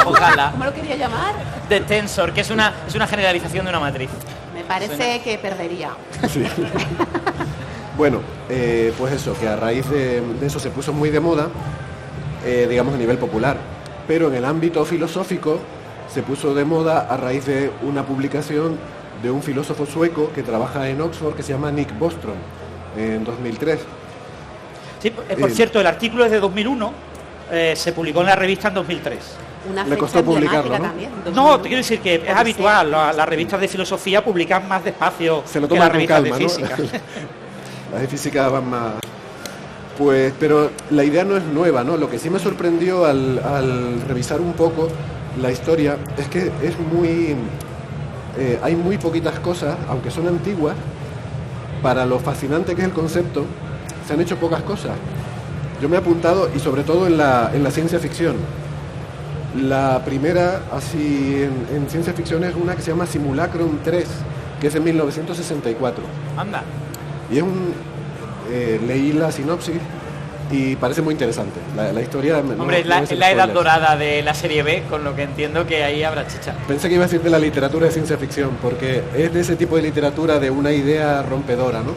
ojalá. ¿Cómo lo quería llamar? De tensor, que es una generalización de una matriz. Me parece que perdería. Sí. Bueno, pues eso, que a raíz de eso se puso muy de moda, digamos a nivel popular. Pero en el ámbito filosófico se puso de moda a raíz de una publicación de un filósofo sueco que trabaja en Oxford que se llama Nick Bostrom, en 2003. Sí, por cierto, el artículo es de 2001, se publicó en la revista en 2003. Una Le fecha costó publicarlo, emblemática ¿no? también. No, te quiero decir que es Odisea. habitual, las revistas de filosofía publican más despacio Se lo que toman las con revistas calma, de ¿no? física. Las de física van más... Pues, pero la idea no es nueva, ¿no? Lo que sí me sorprendió al revisar un poco la historia es que es muy... hay muy poquitas cosas, aunque son antiguas, para lo fascinante que es el concepto, se han hecho pocas cosas. Yo me he apuntado, y sobre todo en la ciencia ficción. La primera, así, en ciencia ficción es una que se llama Simulacrum 3, que es de 1964. Anda. Y es leí la sinopsis y parece muy interesante. La historia... Hombre, es no es la edad spoilers. dorada de la serie B, con lo que entiendo que ahí habrá chicha. Pensé que iba a decir de la literatura de ciencia ficción, porque es de ese tipo de literatura de una idea rompedora, ¿no?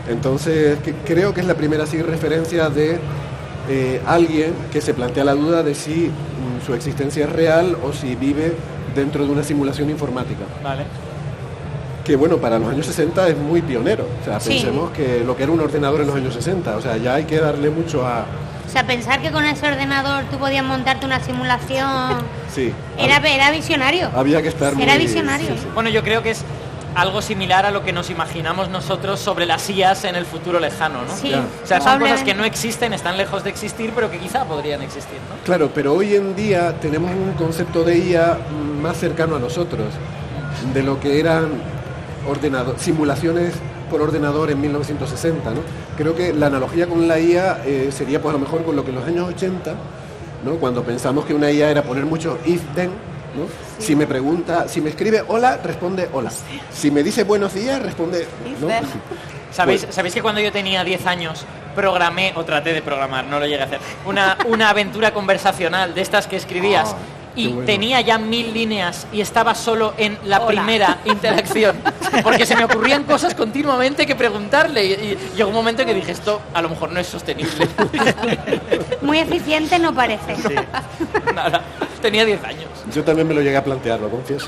Entonces, creo que es la primera así referencia de alguien que se plantea la duda de si su existencia es real o si vive dentro de una simulación informática. Vale. Que bueno, para los años 60 es muy pionero. O sea, Sí. pensemos que lo que era un ordenador en los años 60, o sea, ya hay que darle mucho a... O sea, pensar que con ese ordenador tú podías montarte una simulación Sí. era visionario. Había que estar muy... Era visionario. sí, sí. Bueno, yo creo que es algo similar a lo que nos imaginamos nosotros sobre las IAs en el futuro lejano, ¿no? Sí, Ya. O sea, son cosas que probablemente. no existen, están lejos de existir, pero que quizá podrían existir, ¿no? Claro, pero hoy en día tenemos un concepto de IA más cercano a nosotros. O de lo que eran simulaciones por ordenador en 1960, ¿no? Creo que la analogía con la IA sería pues a lo mejor con lo que en los años 80, ¿no? Cuando pensamos que una IA era poner mucho if-then, ¿no? Sí. Si me pregunta, si me escribe hola, responde hola. Sí. Si me dice buenos días, responde ¿no? ¿Sabéis que cuando yo tenía 10 años programé, o traté de programar, no lo llegué a hacer, una aventura conversacional de estas que escribías? Y bueno, tenía ya 1000 líneas y estaba solo en la primera interacción, porque se me ocurrían cosas continuamente que preguntarle y llegó un momento en que dije, esto a lo mejor no es sostenible. Muy eficiente no parece. Sí. Nada, tenía 10 años. Yo también me lo llegué a plantear, lo confieso.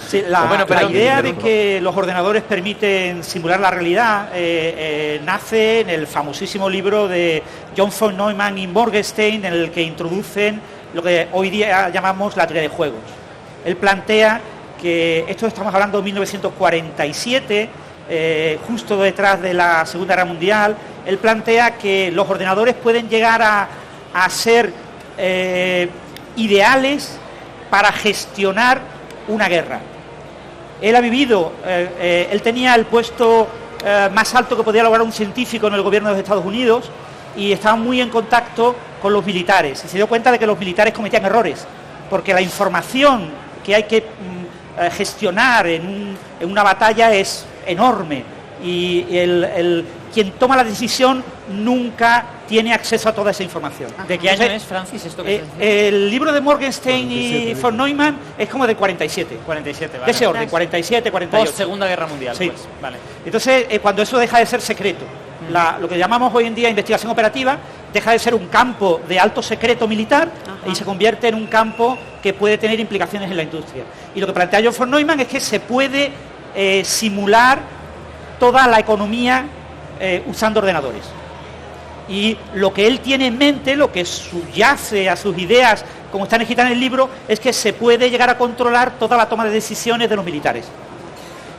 Sí, la idea de que los ordenadores permiten simular la realidad nace en el famosísimo libro de John von Neumann y Morgenstern, en el que introducen lo que hoy día llamamos la teoría de juegos. Él plantea que, esto estamos hablando de 1947, justo detrás de la Segunda Guerra Mundial, él plantea que los ordenadores pueden llegar a ser ideales para gestionar una guerra. Él ha vivido, él tenía el puesto más alto que podía lograr un científico en el gobierno de los Estados Unidos y estaba muy en contacto con los militares y se dio cuenta de que los militares cometían errores, porque la información que hay que gestionar en una batalla es enorme y quien toma la decisión nunca tiene acceso a toda esa información. ¿De qué año es, Francis, esto que el libro de Morgenstern y von Neumann es como de 47. 47, vale. De ese orden, 47, 48. Post Segunda Guerra Mundial, sí. Pues, vale. Entonces, cuando eso deja de ser secreto, lo que llamamos hoy en día investigación operativa, deja de ser un campo de alto secreto militar. Ajá. Y se convierte en un campo que puede tener implicaciones en la industria. Y lo que plantea John von Neumann es que se puede simular toda la economía usando ordenadores. Y lo que él tiene en mente, lo que subyace a sus ideas, como están escritas en el libro, es que se puede llegar a controlar toda la toma de decisiones de los militares.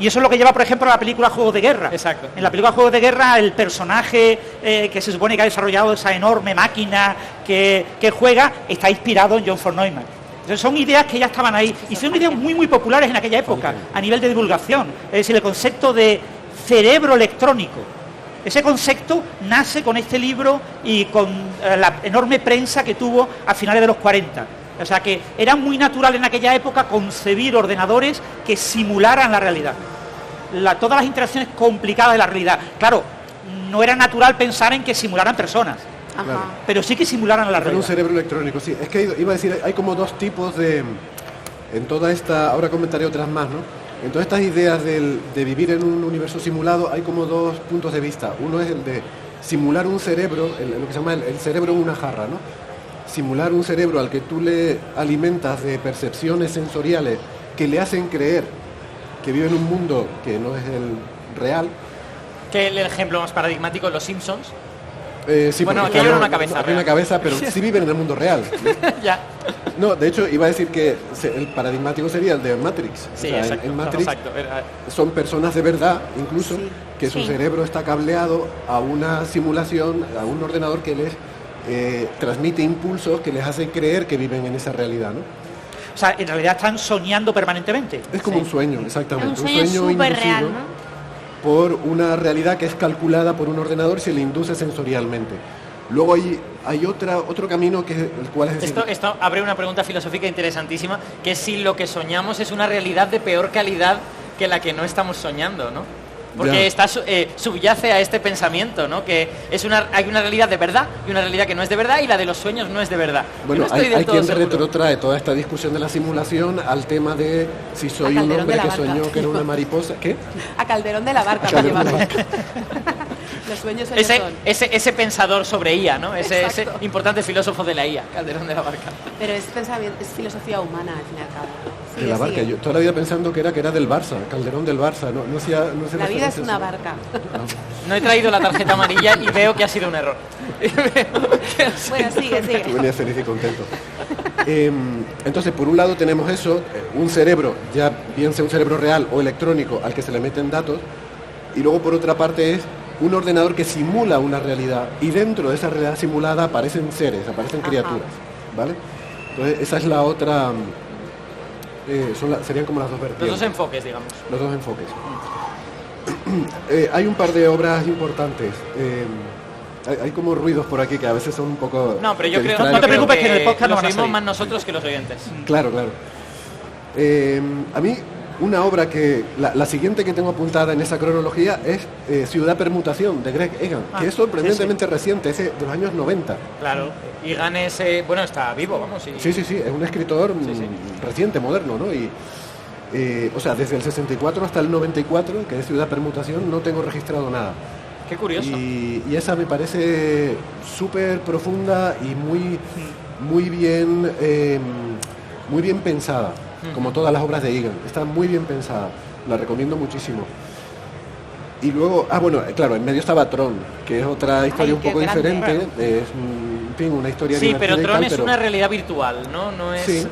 Y eso es lo que lleva, por ejemplo, a la película Juegos de Guerra. Exacto. En la película Juegos de Guerra, el personaje que se supone que ha desarrollado esa enorme máquina que juega, está inspirado en John von Neumann. Entonces son ideas que ya estaban ahí. Y son ideas muy, muy populares en aquella época, a nivel de divulgación. Es decir, el concepto de cerebro electrónico. Ese concepto nace con este libro y con la enorme prensa que tuvo a finales de los 40. O sea que era muy natural en aquella época concebir ordenadores que simularan la realidad. Todas las interacciones complicadas de la realidad. Claro, no era natural pensar en que simularan personas. Claro. Pero sí que simularan la realidad. Un cerebro electrónico, sí. Es que iba a decir, hay como dos tipos de... En toda esta... Ahora comentaré otras más, ¿no? En todas estas ideas de vivir en un universo simulado hay como dos puntos de vista. Uno es el de simular un cerebro, lo que se llama el cerebro en una jarra, ¿no? Simular un cerebro al que tú le alimentas de percepciones sensoriales que le hacen creer que vive en un mundo que no es el real. Que el ejemplo más paradigmático, Los Simpsons. Sí, bueno, aquí hay una cabeza. Hay una cabeza, pero sí viven en el mundo real. Ya. No, de hecho, iba a decir que el paradigmático sería el de Matrix. Sí, o sea, exacto. En Matrix exacto. son personas de verdad, incluso, sí, que su cerebro está cableado a una simulación, a un ordenador que les transmite impulsos que les hacen creer que viven en esa realidad, ¿no? O sea, en realidad están soñando permanentemente. Es como un sueño, exactamente. Un sueño súper real, ¿no? Por una realidad que es calculada por un ordenador y se le induce sensorialmente. Luego hay otro camino que el cual es decir... Esto abre una pregunta filosófica interesantísima, que es si lo que soñamos es una realidad de peor calidad que la que no estamos soñando, ¿no? Porque subyace a este pensamiento, ¿no? Que hay una realidad de verdad y una realidad que no es de verdad, y la de los sueños no es de verdad. Bueno, hay quien retrotrae toda esta discusión de la simulación al tema de si soy un hombre que soñó que era una mariposa. ¿Qué? A Calderón de la Barca. Los sueños son. Ese pensador sobre IA, ¿no? Ese importante filósofo de la IA, Calderón de la Barca. Pero es filosofía humana, al fin y al cabo. De la Barca, yo toda la vida pensando que era del Barça, Calderón del Barça, no sé. La vida es una barca. No he traído la tarjeta amarilla y veo que ha sido un error. Bueno, sigue. Tú venías feliz y contento. Entonces, por un lado tenemos eso, un cerebro, ya bien sea un cerebro real o electrónico, al que se le meten datos, y luego por otra parte es un ordenador que simula una realidad, y dentro de esa realidad simulada aparecen seres, aparecen criaturas, ¿vale? Entonces, esa es la otra serían como las dos vertientes. Los dos enfoques, digamos. Los dos enfoques. Hay un par de obras importantes. Hay como ruidos por aquí que a veces son un poco... No, pero yo creo... No te preocupes, que en el podcast no los van a oímos salir. más nosotros que los oyentes. Claro. A mí, una obra que... La siguiente que tengo apuntada en esa cronología es Ciudad Permutación, de Greg Egan, que es sorprendentemente reciente, es de los años 90. Claro. Egan es... bueno, está vivo, vamos. Sí, es un escritor reciente, moderno, ¿no? O sea, desde el 64 hasta el 94, que es Ciudad Permutación, no tengo registrado nada. Qué curioso. Y esa me parece súper profunda y muy bien pensada, como todas las obras de Egan. Está muy bien pensada, la recomiendo muchísimo. Y luego, bueno, claro, en medio estaba Tron, que es otra historia un poco grande. diferente. Es, en fin, una historia Sí, divertida pero y Tron tal, es una realidad virtual, ¿no? No es... Sí.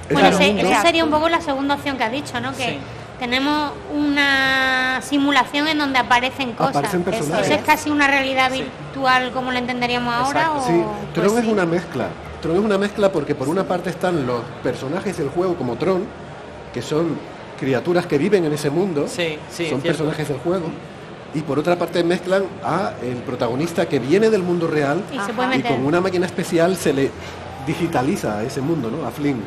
Bueno, Claro, esa sería un poco la segunda opción que has dicho, ¿no? Que Sí. tenemos una simulación en donde aparecen cosas. Aparecen personajes. ¿Eso es casi una realidad Sí. virtual como la entenderíamos ahora? Exacto. O... Sí, Tron Pues es una mezcla. Tron es una mezcla porque por una parte están los personajes del juego como Tron, que son criaturas que viven en ese mundo, Sí, son cierto. personajes del juego, y por otra parte mezclan a el protagonista que viene del mundo real Y se puede y meter. con una máquina especial se le digitaliza a ese mundo, ¿no? A Flynn.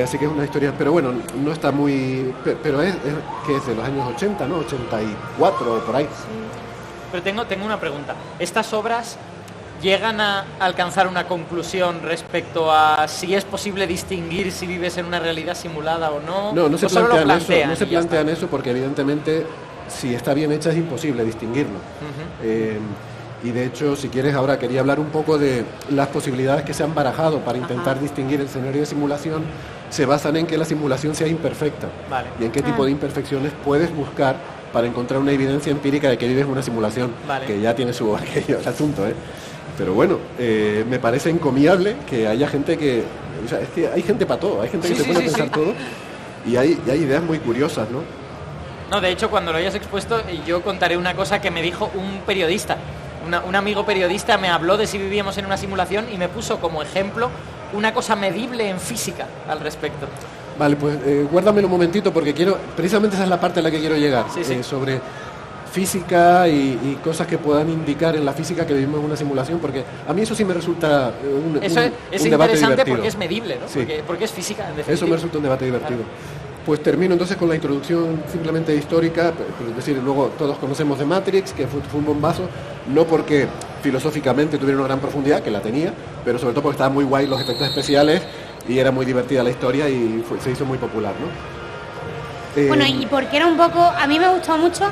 Así que es una historia, pero bueno, no está muy... Pero es que es de los años 80, ¿no? 84 o por ahí. Pero tengo una pregunta. ¿Estas obras llegan a alcanzar una conclusión respecto a si es posible distinguir si vives en una realidad simulada o no? No se ¿O solo lo plantean eso, no se y ya está? plantean eso porque evidentemente si está bien hecha es imposible distinguirlo. Y de hecho, si quieres, ahora quería hablar un poco de las posibilidades que se han barajado para intentar distinguir el escenario de simulación. Se basan en que la simulación sea imperfecta. Vale. Y en qué tipo de imperfecciones puedes buscar para encontrar una evidencia empírica de que vives una simulación. Vale. Que ya tiene su aquello, el asunto, ¿eh? Pero bueno, me parece encomiable que haya gente que... O sea, es que hay gente para todo, hay gente que Sí, se pone a sí, pensar sí. todo. Y hay ideas muy curiosas, ¿no? No, de hecho, cuando lo hayas expuesto, yo contaré una cosa que me dijo un periodista. Un amigo periodista me habló de si vivíamos en una simulación y me puso como ejemplo una cosa medible en física al respecto. Vale, pues guárdamelo un momentito porque precisamente esa es la parte a la que quiero llegar, Sí, sí. sobre física y cosas que puedan indicar en la física que vivimos en una simulación, porque a mí eso sí me resulta un Es debate interesante divertido. porque es medible, ¿no? Sí. Porque es física, en Eso definitiva. me resulta un debate divertido. Claro. Pues termino entonces con la introducción simplemente histórica, es decir, luego todos conocemos de Matrix, que fue un bombazo, no porque filosóficamente tuviera una gran profundidad, que la tenía, pero sobre todo porque estaban muy guay los efectos especiales y era muy divertida la historia y se hizo muy popular, ¿no? Bueno, y porque era un poco... A mí me gustó mucho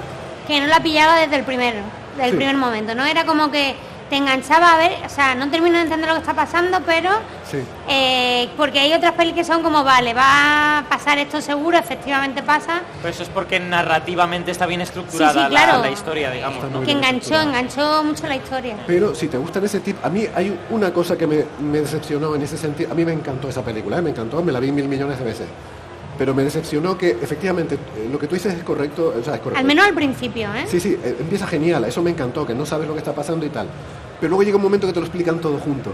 que no la pillaba desde el primer momento, ¿no? Era como que te enganchaba a ver... O sea, no termino de entender lo que está pasando, pero... Sí. Porque hay otras pelis que son como, vale, va a pasar esto seguro, efectivamente pasa... Pero eso es porque narrativamente está bien estructurada Sí, claro. la historia, digamos, Está ¿no? muy Que bien enganchó mucho la historia. Pero si te gustan ese tipo, a mí hay una cosa que me decepcionó en ese sentido. A mí me encantó esa película, me encantó, me la vi 1000 millones de veces. Pero me decepcionó que efectivamente lo que tú dices es correcto, o sea, es correcto. Al menos al principio, ¿eh? Sí, empieza genial, eso me encantó, que no sabes lo que está pasando y tal. Pero luego llega un momento que te lo explican todo junto,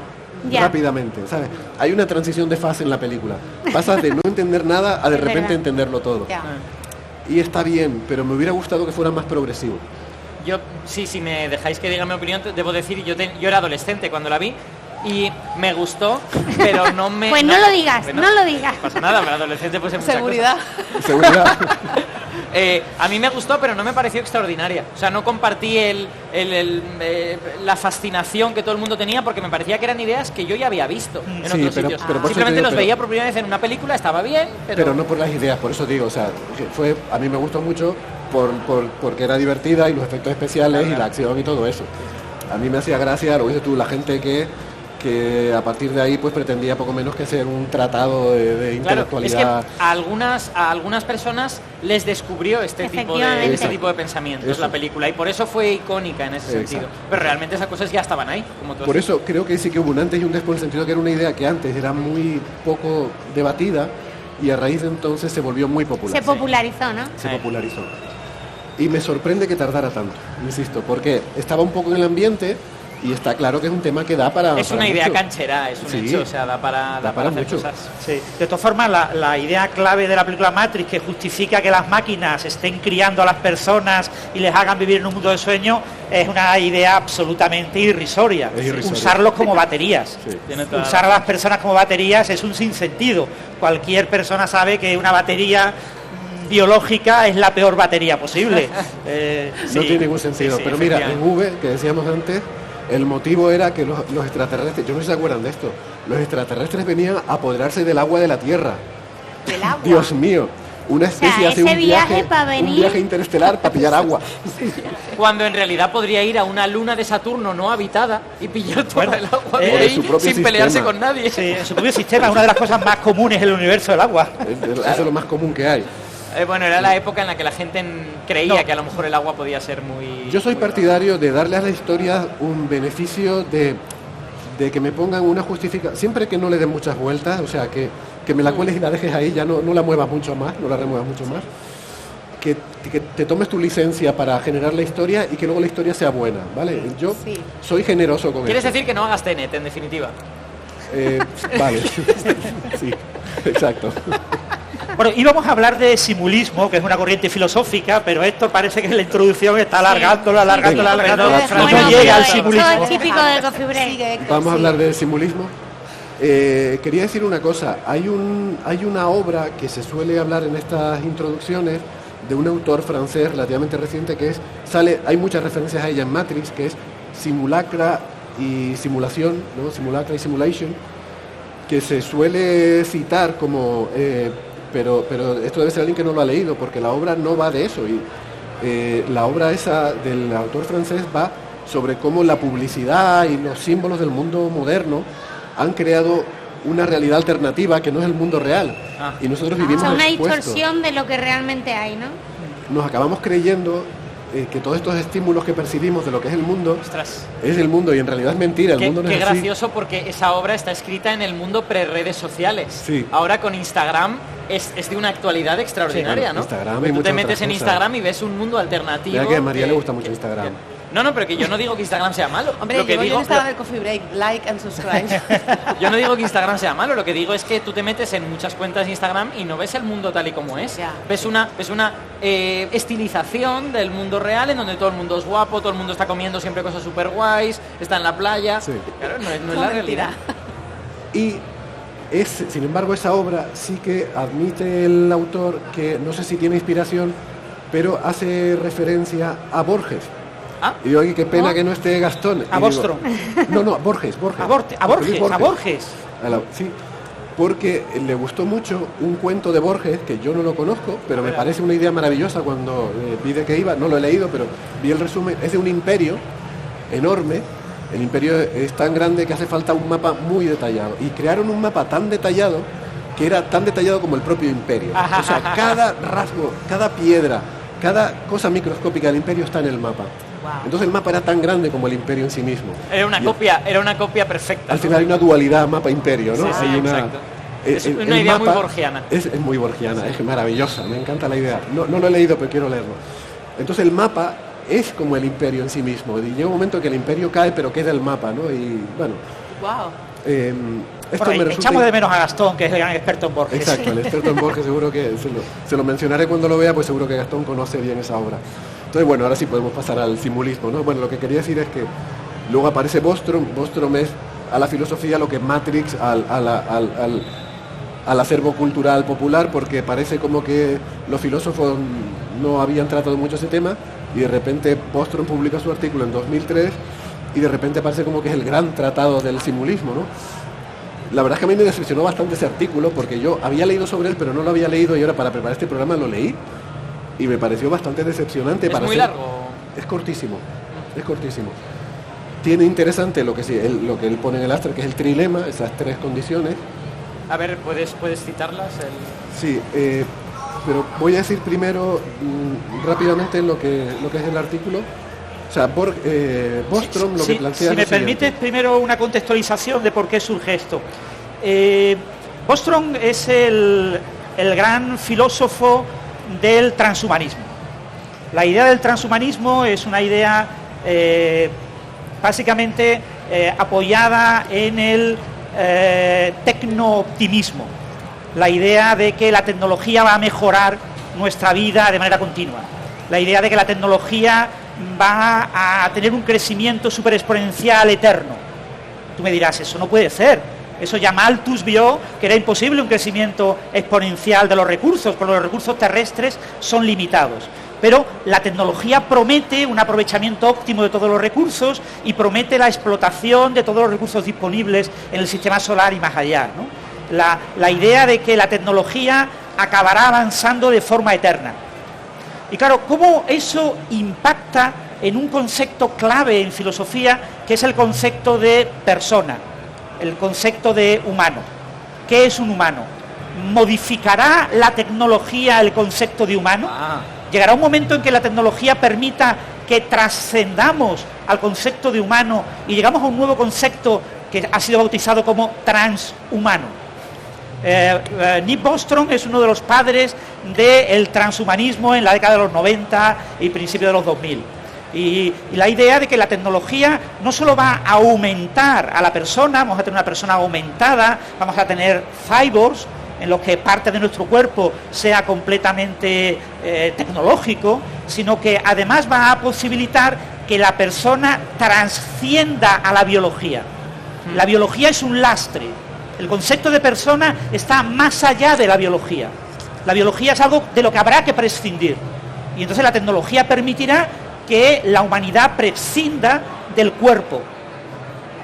Ya. rápidamente, ¿sabes? Hay una transición de fase en la película. Pasas de no entender nada a de Es repente verdad. entenderlo todo. Ya. Y está bien, pero me hubiera gustado que fuera más progresivo. Yo, sí, si me dejáis que diga mi opinión, debo decir, yo era adolescente cuando la vi y me gustó, pero no me... Pues no lo digas, bueno, no lo digas. No pasa nada, pero adolescente pues en muchas Seguridad. Seguridad. A mí me gustó, pero no me pareció extraordinaria. O sea, no compartí la fascinación que todo el mundo tenía porque me parecía que eran ideas que yo ya había visto en Sí, otros pero- sitios. pero por eso te Simplemente digo, los pero- veía por primera vez en una película, estaba bien, Pero no por las ideas, por eso digo, o sea, que a mí me gustó mucho porque era divertida y los efectos especiales y la acción y todo eso. A mí me hacía gracia, lo dices tú, la gente que a partir de ahí pues pretendía poco menos que ser un tratado de Claro, es que intelectualidad. a algunas personas les descubrió este Efectivamente. tipo de pensamientos Eso. la película y por eso fue icónica en ese Exacto. sentido. Pero realmente esas cosas ya estaban ahí, como tú has Por dicho. eso creo que sí que hubo un antes y un después, en el sentido que era una idea que antes era muy poco debatida y a raíz de entonces se volvió muy popular. Se popularizó, ¿no? Se popularizó. Y me sorprende que tardara tanto, insisto, porque estaba un poco en el ambiente, y está claro que es un tema que da para... Es para una idea mucho. canchera, es un Sí, hecho, o sea, da para hacer mucho. cosas. Sí. De todas formas, la idea clave de la película Matrix, que justifica que las máquinas estén criando a las personas y les hagan vivir en un mundo de sueño, es una idea absolutamente irrisoria. Es irrisoria. Usarlos como baterías. Sí. Tiene toda la Usar a las personas como baterías es un sinsentido. Cualquier persona sabe que una batería biológica es la peor batería posible. No tiene ningún sentido. sí, Pero mira, en efectivamente. V, que decíamos antes, el motivo era que los extraterrestres, yo no sé si se acuerdan de esto, los extraterrestres venían a apoderarse del agua de la Tierra. Del agua. Dios mío, una especie hace ese un viaje pa' un venir. viaje interestelar para pillar agua. Cuando en realidad podría ir a una luna de Saturno no habitada y pillar toda Bueno, el agua de por ahí su propio sin sistema. pelearse con nadie. Sí, en su propio sistema es una de las cosas más comunes en el universo del agua. Eso es lo más común que hay. Bueno, era la época en la que la gente creía No. que a lo mejor el agua podía ser muy... Yo soy muy partidario de darle a la historia un beneficio de que me pongan una justificación, siempre que no le den muchas vueltas, o sea, que me la cueles y la dejes ahí, ya no la muevas mucho más, no la remuevas mucho más, que te tomes tu licencia para generar la historia y que luego la historia sea buena, ¿vale? Yo Sí. soy generoso con ¿Quieres eso. decir que no hagas Tenet, en definitiva? Vale, sí, exacto. Bueno, íbamos a hablar de simulismo, que es una corriente filosófica, pero esto parece que en la introducción está alargándolo, Venga, y bueno, no llega al pero simulismo. eso es típico del Coffee Break. Sigue, Héctor, Vamos a sigue. hablar de simbolismo. Quería decir una cosa, hay una obra que se suele hablar en estas introducciones de un autor francés relativamente reciente que hay muchas referencias a ella en Matrix, que es Simulacra y Simulación, ¿no? Simulacra y Simulation, que se suele citar como... pero esto debe ser alguien que no lo ha leído, porque la obra no va de eso. Y la obra esa del autor francés va sobre cómo la publicidad y los símbolos del mundo moderno han creado una realidad alternativa que no es el mundo real. Ah. Y nosotros O vivimos sea, una expuestos. distorsión de lo que realmente hay, ¿no? Nos acabamos creyendo que todos estos estímulos que percibimos de lo que es el mundo Ostras. es el mundo, y en realidad es mentira. El Qué, mundo no qué es así. gracioso, porque esa obra está escrita en el mundo pre-redes sociales. Sí. Ahora con Instagram es de una actualidad extraordinaria, Sí, ¿no? Instagram y Porque tú muchas te metes otras en cosas. Instagram y ves un mundo alternativo. Mira que a María le gusta mucho Instagram. No, pero que yo no digo que Instagram sea malo. Hombre, lo que yo digo, estaba en el Coffee Break. Like and subscribe. yo no digo que Instagram sea malo, lo que digo es que tú te metes en muchas cuentas de Instagram y no ves el mundo tal y como es. Ya. Ves una estilización del mundo real en donde todo el mundo es guapo, todo el mundo está comiendo siempre cosas súper guays, está en la playa. Sí. Claro, no es No, la mentira. realidad. Y sin embargo, esa obra sí que admite el autor que no sé si tiene inspiración, pero hace referencia a Borges. Ah. Y digo, oye, qué pena que no esté Gastón. A Y Bostrom. digo, no, Borges. A Borges. Sí, porque le gustó mucho un cuento de Borges, que yo no lo conozco, pero me parece una idea maravillosa cuando vi de qué iba, no lo he leído, pero vi el resumen, es de un imperio enorme. El imperio es tan grande que hace falta un mapa muy detallado. Y crearon un mapa tan detallado que era tan detallado como el propio imperio. O sea, cada rasgo, cada piedra, cada cosa microscópica del imperio está en el mapa. Entonces el mapa era tan grande como el imperio en sí mismo. Era una copia perfecta. Al ¿no? final hay una dualidad mapa-imperio, ¿no? Sí, sí, Hay exacto. Es el una idea muy mapa borgiana. Es muy borgiana, es maravillosa, me encanta la idea. No lo he leído, pero quiero leerlo. Entonces el mapa es como el imperio en sí mismo. Y llega un momento que el imperio cae, pero queda el mapa, ¿no? Y bueno, Wow. esto Bueno, me resulta... echamos de menos a Gastón, que es el gran experto en Borges. Exacto, el experto en Borges seguro que se lo mencionaré cuando lo vea, pues seguro que Gastón conoce bien esa obra. Entonces, bueno, ahora sí podemos pasar al simulismo, ¿no? Bueno, lo que quería decir es que luego aparece Bostrom. Bostrom es a la filosofía lo que Matrix al acervo cultural popular, porque parece como que los filósofos no habían tratado mucho ese tema, y de repente Bostrom publica su artículo en 2003 y de repente parece como que es el gran tratado del simulismo, ¿no? La verdad es que a mí me decepcionó bastante ese artículo, porque yo había leído sobre él, pero no lo había leído, y ahora para preparar este programa lo leí y me pareció bastante decepcionante. Es para muy ser- largo. Es cortísimo, es cortísimo. Tiene interesante lo que él pone en el Astra, que es el trilema, esas tres condiciones. A ver, ¿puedes citarlas? Sí, pero voy a decir primero rápidamente lo que es el artículo. O sea, Bostrom lo que plantea si es me lo siguiente. permites primero una contextualización de por qué surge esto. Bostrom es el gran filósofo del transhumanismo. La idea del transhumanismo es una idea básicamente apoyada en el tecno-optimismo, la idea de que la tecnología va a mejorar nuestra vida de manera continua, la idea de que la tecnología va a tener un crecimiento súper exponencial eterno. Tú me dirás, eso no puede ser. Eso ya Malthus vio que era imposible un crecimiento exponencial de los recursos, porque los recursos terrestres son limitados. Pero la tecnología promete un aprovechamiento óptimo de todos los recursos y promete la explotación de todos los recursos disponibles en el sistema solar y más allá, ¿no? La idea de que la tecnología acabará avanzando de forma eterna. Y claro, ¿cómo eso impacta en un concepto clave en filosofía, que es el concepto de persona, el concepto de humano? ¿Qué es un humano? ¿Modificará la tecnología el concepto de humano? ¿Llegará un momento en que la tecnología permita que trascendamos al concepto de humano y llegamos a un nuevo concepto que ha sido bautizado como transhumano? Nick Bostrom es uno de los padres del transhumanismo en la década de los 90 y principios de los 2000. Y la idea de que la tecnología no solo va a aumentar a la persona, vamos a tener una persona aumentada, vamos a tener cyborgs en los que parte de nuestro cuerpo sea completamente tecnológico, sino que además va a posibilitar que la persona trascienda a la biología. La biología es un lastre. El concepto de persona está más allá de la biología. La biología es algo de lo que habrá que prescindir. Y entonces la tecnología permitirá que la humanidad prescinda del cuerpo.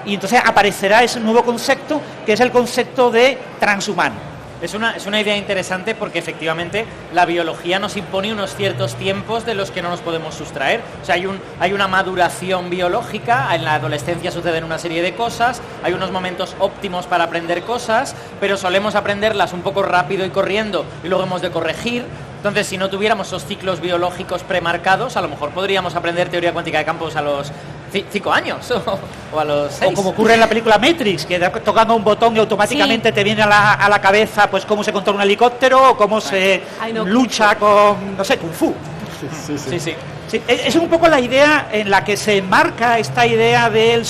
Y entonces aparecerá ese nuevo concepto, que es el concepto de transhumano. Es una idea interesante porque efectivamente la biología nos impone unos ciertos tiempos de los que no nos podemos sustraer. O sea, hay una maduración biológica, en la adolescencia suceden una serie de cosas, hay unos momentos óptimos para aprender cosas, pero solemos aprenderlas un poco rápido y corriendo y luego hemos de corregir. Entonces, si no tuviéramos esos ciclos biológicos premarcados, a lo mejor podríamos aprender teoría cuántica de campos a los 5 años o a los 6. O como ocurre en la película Matrix, que tocando un botón y automáticamente te viene a la cabeza pues cómo se controla un helicóptero o cómo se lucha con, no sé, Kung Fu. Sí. Sí, es un poco la idea en la que se enmarca esta idea del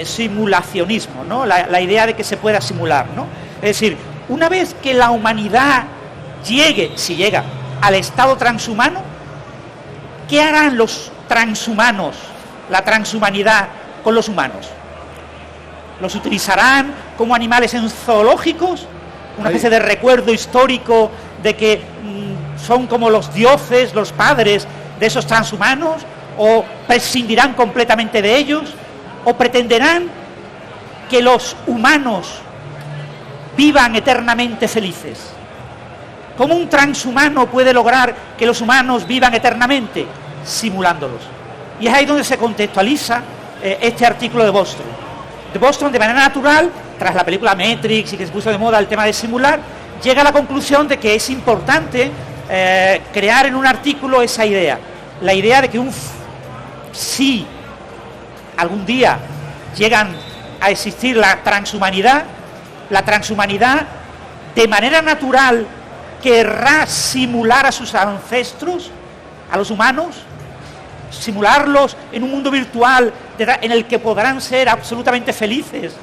simulacionismo, ¿no? La idea de que se pueda simular, ¿no? Es decir, una vez que la humanidad llegue, si llega, al estado transhumano, ¿qué harán los transhumanos, la transhumanidad, con los humanos? ¿Los utilizarán como animales en zoológicos? ¿Una especie de recuerdo histórico de que son como los dioses, los padres de esos transhumanos? ¿O prescindirán completamente de ellos? ¿O pretenderán que los humanos vivan eternamente felices? ¿Cómo un transhumano puede lograr que los humanos vivan eternamente? Simulándolos. Y es ahí donde se contextualiza este artículo de Bostrom. De Bostrom, de manera natural, tras la película Matrix y que se puso de moda el tema de simular, llega a la conclusión de que es importante crear en un artículo esa idea. La idea de que si algún día llegan a existir la transhumanidad de manera natural querrá simular a sus ancestros, a los humanos, simularlos en un mundo virtual en el que podrán ser absolutamente felices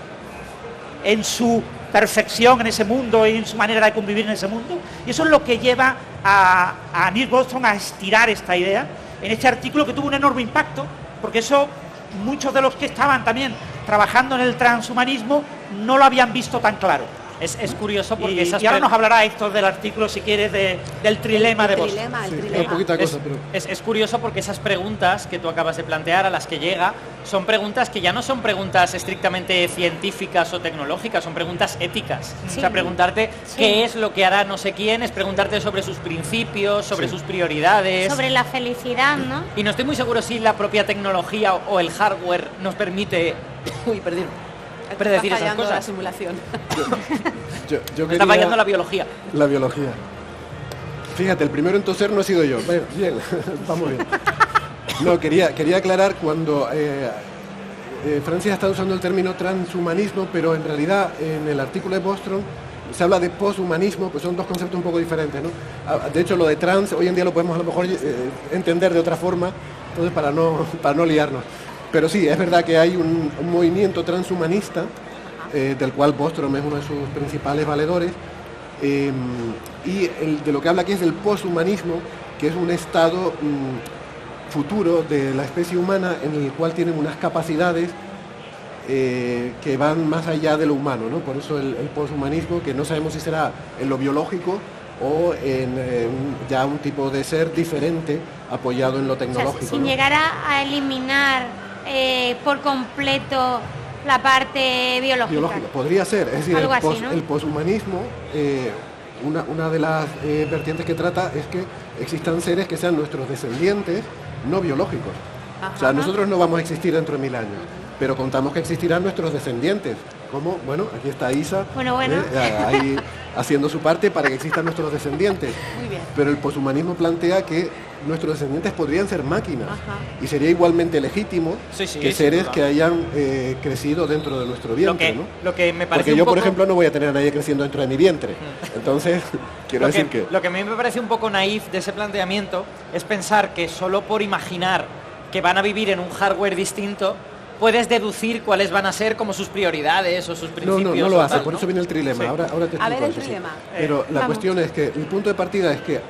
en su perfección en ese mundo y en su manera de convivir en ese mundo. Y eso es lo que lleva a Nick Bostrom a estirar esta idea en este artículo, que tuvo un enorme impacto, porque eso muchos de los que estaban también trabajando en el transhumanismo no lo habían visto tan claro. Es curioso porque y ahora nos hablará Héctor del artículo, si quieres, del trilema de Bostrom. Es curioso porque esas preguntas que tú acabas de plantear, a las que llega, son preguntas que ya no son preguntas estrictamente científicas o tecnológicas, son preguntas éticas. Sí. O sea, preguntarte qué es lo que hará no sé quién, es preguntarte sobre sus principios, sobre sus prioridades. Sobre la felicidad, ¿no? Y no estoy muy seguro si la propia tecnología o el hardware nos permite... Uy, perdí. Predecir esas cosas. La simulación. Yo está fallando la biología. La biología. Fíjate, el primero en toser no he sido yo. Bueno, bien, vamos bien. No, quería aclarar cuando Francis está usando el término transhumanismo, pero en realidad en el artículo de Bostrom se habla de poshumanismo, pues son dos conceptos un poco diferentes, ¿no? De hecho, lo de trans hoy en día lo podemos a lo mejor entender de otra forma, entonces para no liarnos. Pero sí, es verdad que hay un movimiento transhumanista, del cual Bostrom es uno de sus principales valedores, y de lo que habla aquí es del poshumanismo, que es un estado futuro de la especie humana en el cual tienen unas capacidades que van más allá de lo humano, ¿no? Por eso el poshumanismo, que no sabemos si será en lo biológico o en ya un tipo de ser diferente apoyado en lo tecnológico. Sin ¿no? llegar a eliminar por completo la parte biológica. Podría ser, es decir, Algo así, ¿no? el poshumanismo, una de las vertientes que trata es que existan seres que sean nuestros descendientes no biológicos. O sea, nosotros no vamos a existir dentro de 1000 años, pero contamos que existirán nuestros descendientes. Como, bueno, aquí está Isa, Bueno. ahí haciendo su parte para que existan nuestros descendientes. Muy bien. Pero el poshumanismo plantea que nuestros descendientes podrían ser máquinas y sería igualmente legítimo Sí, sí, que sin seres duda. que hayan crecido dentro de nuestro vientre, ¿no? Lo que me parece Porque yo, un poco... por ejemplo, no voy a tener a nadie creciendo dentro de mi vientre. Entonces, quiero decir que... Lo que a mí me parece un poco naif de ese planteamiento es pensar que solo por imaginar que van a vivir en un hardware distinto puedes deducir cuáles van a ser como sus prioridades o sus principios. No lo o hace, tal, por ¿no? eso viene el trilema. Sí. Ahora te explico A ver el eso, sí. trilema. Pero la Vamos. cuestión es que el punto de partida es que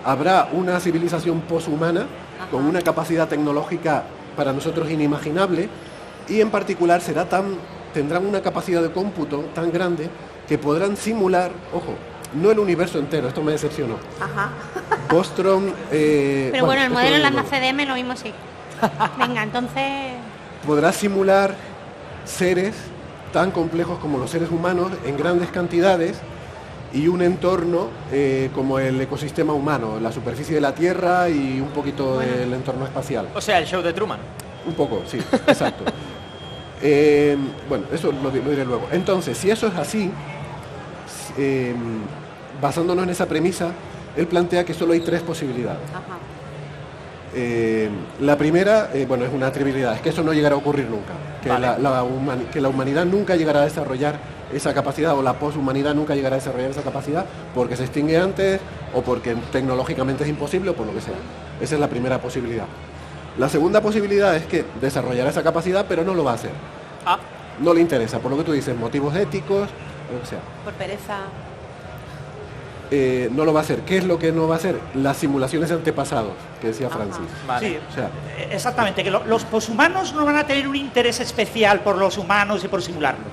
habrá una civilización poshumana con una capacidad tecnológica para nosotros inimaginable y en particular tendrán una capacidad de cómputo tan grande que podrán simular, ojo, no el universo entero, esto me decepcionó. Ajá. Bostrom... Pero bueno, el esto modelo lo en digo la luego. CDM lo mismo sí. Venga, entonces... Podrá simular seres tan complejos como los seres humanos en grandes cantidades y un entorno como el ecosistema humano, la superficie de la Tierra y un poquito del entorno espacial. O sea, el show de Truman. Un poco, sí, exacto. Bueno, eso lo diré luego. Entonces, si eso es así, basándonos en esa premisa, él plantea que solo hay 3 posibilidades. Ajá. La primera, bueno, es una trivialidad, es que eso no llegará a ocurrir nunca, que, Vale. que la humanidad nunca llegará a desarrollar esa capacidad o la poshumanidad nunca llegará a desarrollar esa capacidad porque se extingue antes o porque tecnológicamente es imposible o por lo que sea. Esa es la primera posibilidad. La segunda posibilidad es que desarrollará esa capacidad pero no lo va a hacer. Ah, No le interesa, por lo que tú dices, motivos éticos, lo que sea. Por pereza. No lo va a hacer. ¿Qué es lo que no va a hacer? Las simulaciones de antepasados, que decía Francis. vale. Sí, O sea, exactamente, que los poshumanos no van a tener un interés especial por los humanos y por simularlos.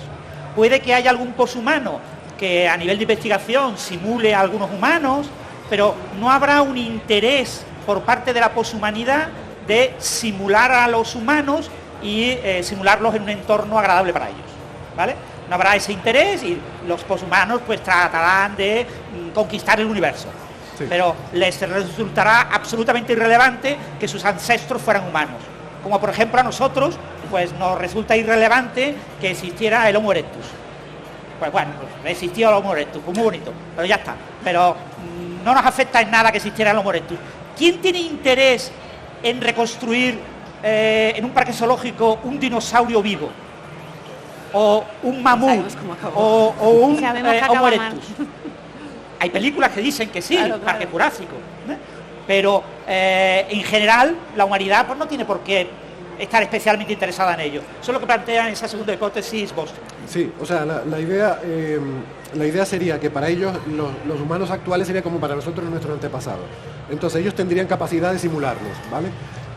Puede que haya algún poshumano que a nivel de investigación simule a algunos humanos, pero no habrá un interés por parte de la poshumanidad de simular a los humanos y simularlos en un entorno agradable para ellos, ¿vale? No habrá ese interés y los poshumanos pues tratarán de conquistar el universo. Sí. Pero les resultará absolutamente irrelevante que sus ancestros fueran humanos. Como por ejemplo a nosotros, pues nos resulta irrelevante que existiera el Homo erectus. Pues bueno, pues existió el Homo erectus, pues muy bonito, pero ya está. Pero no nos afecta en nada que existiera el Homo erectus. ¿Quién tiene interés en reconstruir en un parque zoológico un dinosaurio vivo? O un mamut, Sabemos cómo acabó. o un Sabemos que Homo acaba erectus. Hay películas que dicen que sí, Claro, claro. Parque Jurásico, ¿eh? Pero en general la humanidad pues, no tiene por qué estar especialmente interesada en ello. Eso es lo que plantea en esa segunda hipótesis Bostrom. sí, o sea, la idea sería que para ellos los humanos actuales sería como para nosotros nuestros antepasados. Entonces ellos tendrían capacidad de simularnos, ¿vale?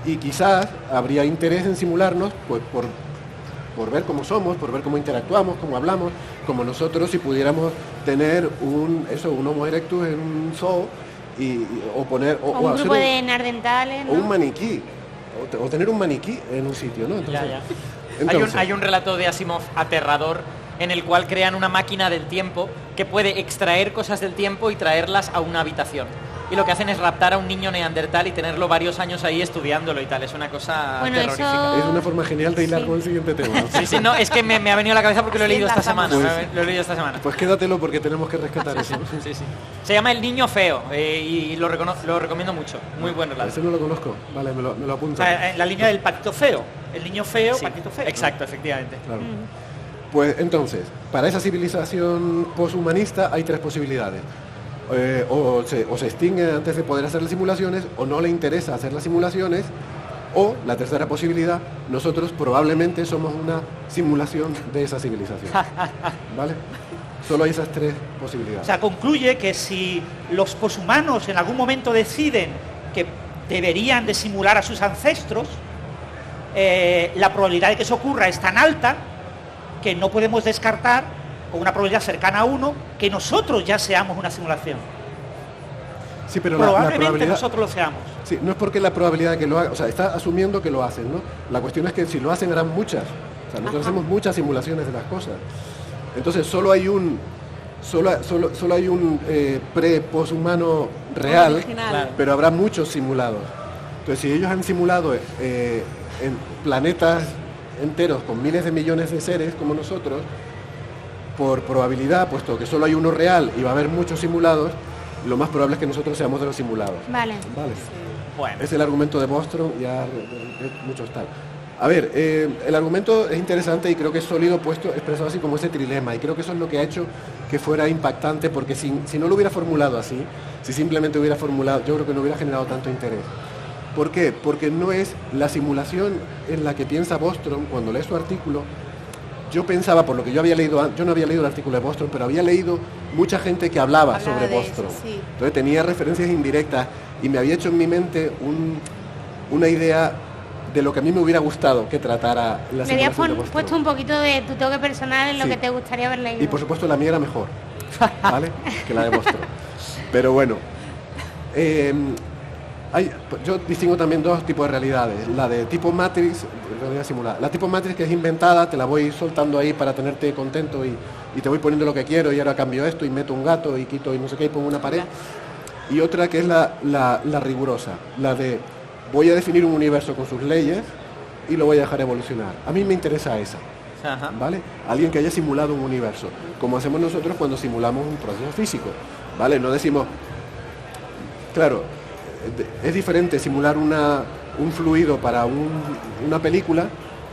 Y quizás habría interés en simularnos pues por ver cómo somos, por ver cómo interactuamos, cómo hablamos, como nosotros si pudiéramos tener un Homo erectus en un zoo o poner O un hacer grupo de neandertales, o un ¿no? maniquí o tener un maniquí en un sitio, ¿no? Entonces, Ya. entonces, Hay un relato de Asimov aterrador en el cual crean una máquina del tiempo que puede extraer cosas del tiempo y traerlas a una habitación. Y lo que hacen es raptar a un niño neandertal y tenerlo varios años ahí estudiándolo y tal. Es una cosa Bueno, terrorífica. es una forma genial de hilar Sí. con el siguiente tema, ¿no? Sí, sí, no, es que me ha venido a la cabeza porque lo he Así leído esta semana. enlazamos. Lo he leído esta semana. Pues quédatelo porque tenemos que rescatar eso. Sí, sí. Se llama El Niño Feo y lo recomiendo mucho. Muy buen relato. Ese no lo conozco. Vale, me lo O apunto. sea, en la línea del patito feo. El niño feo, Sí, patito feo. exacto, efectivamente. Claro. Pues entonces, para esa civilización poshumanista hay 3 posibilidades. O se extingue antes de poder hacer las simulaciones, o no le interesa hacer las simulaciones, O, la tercera posibilidad, nosotros probablemente somos una simulación de esa civilización. ¿Vale? Solo hay esas tres O posibilidades. sea, concluye que si los poshumanos en algún momento deciden que deberían de simular a sus ancestros, la probabilidad de que eso ocurra es tan alta que no podemos descartar, con una probabilidad cercana a 1, que nosotros ya seamos una simulación. Sí, pero Probablemente la probabilidad, nosotros lo seamos. sí, no es porque la probabilidad de que lo hagan, o sea, está asumiendo que lo hacen, ¿no? La cuestión es que si lo hacen harán muchas. O sea, nosotros hacemos muchas simulaciones de las cosas. Entonces solo hay un pre-poshumano real, Original. Claro. pero habrá muchos simulados. Entonces, si ellos han simulado en planetas enteros con miles de millones de seres como nosotros, por probabilidad, puesto que solo hay uno real y va a haber muchos simulados, lo más probable es que nosotros seamos de los simulados. Vale. Vale. Bueno, Es el argumento de Bostrom, ya muchos tal. A ver, el argumento es interesante y creo que es sólido puesto, expresado así como ese trilema, y creo que eso es lo que ha hecho que fuera impactante, porque si no lo hubiera formulado así, si simplemente hubiera formulado, yo creo que no hubiera generado tanto interés. ¿Por qué? Porque no es la simulación en la que piensa Bostrom cuando lee su artículo. Yo pensaba, por lo que yo había leído, yo no había leído el artículo de Bostrom, pero había leído mucha gente que hablaba sobre de Bostrom. eso, sí. Entonces tenía referencias indirectas y me había hecho en mi mente una idea de lo que a mí me hubiera gustado que tratara la Le habías simulación de Bostrom. puesto un poquito de tu toque personal en lo Sí. que te gustaría haber leído. Y por supuesto la mía era mejor, ¿vale? Que la de Bostrom. Pero bueno, yo distingo también dos tipos de realidades. La de tipo Matrix, realidad simulada. La tipo Matrix, que es inventada, te la voy soltando ahí para tenerte contento y te voy poniendo lo que quiero y ahora cambio esto y meto un gato y quito y no sé qué y pongo una pared. Y otra que es la rigurosa, la de voy a definir un universo con sus leyes y lo voy a dejar evolucionar. A mí me interesa esa. ajá. ¿Vale? Alguien que haya simulado un universo, como hacemos nosotros cuando simulamos un proceso físico, ¿vale? No decimos, claro, es diferente simular un fluido para una película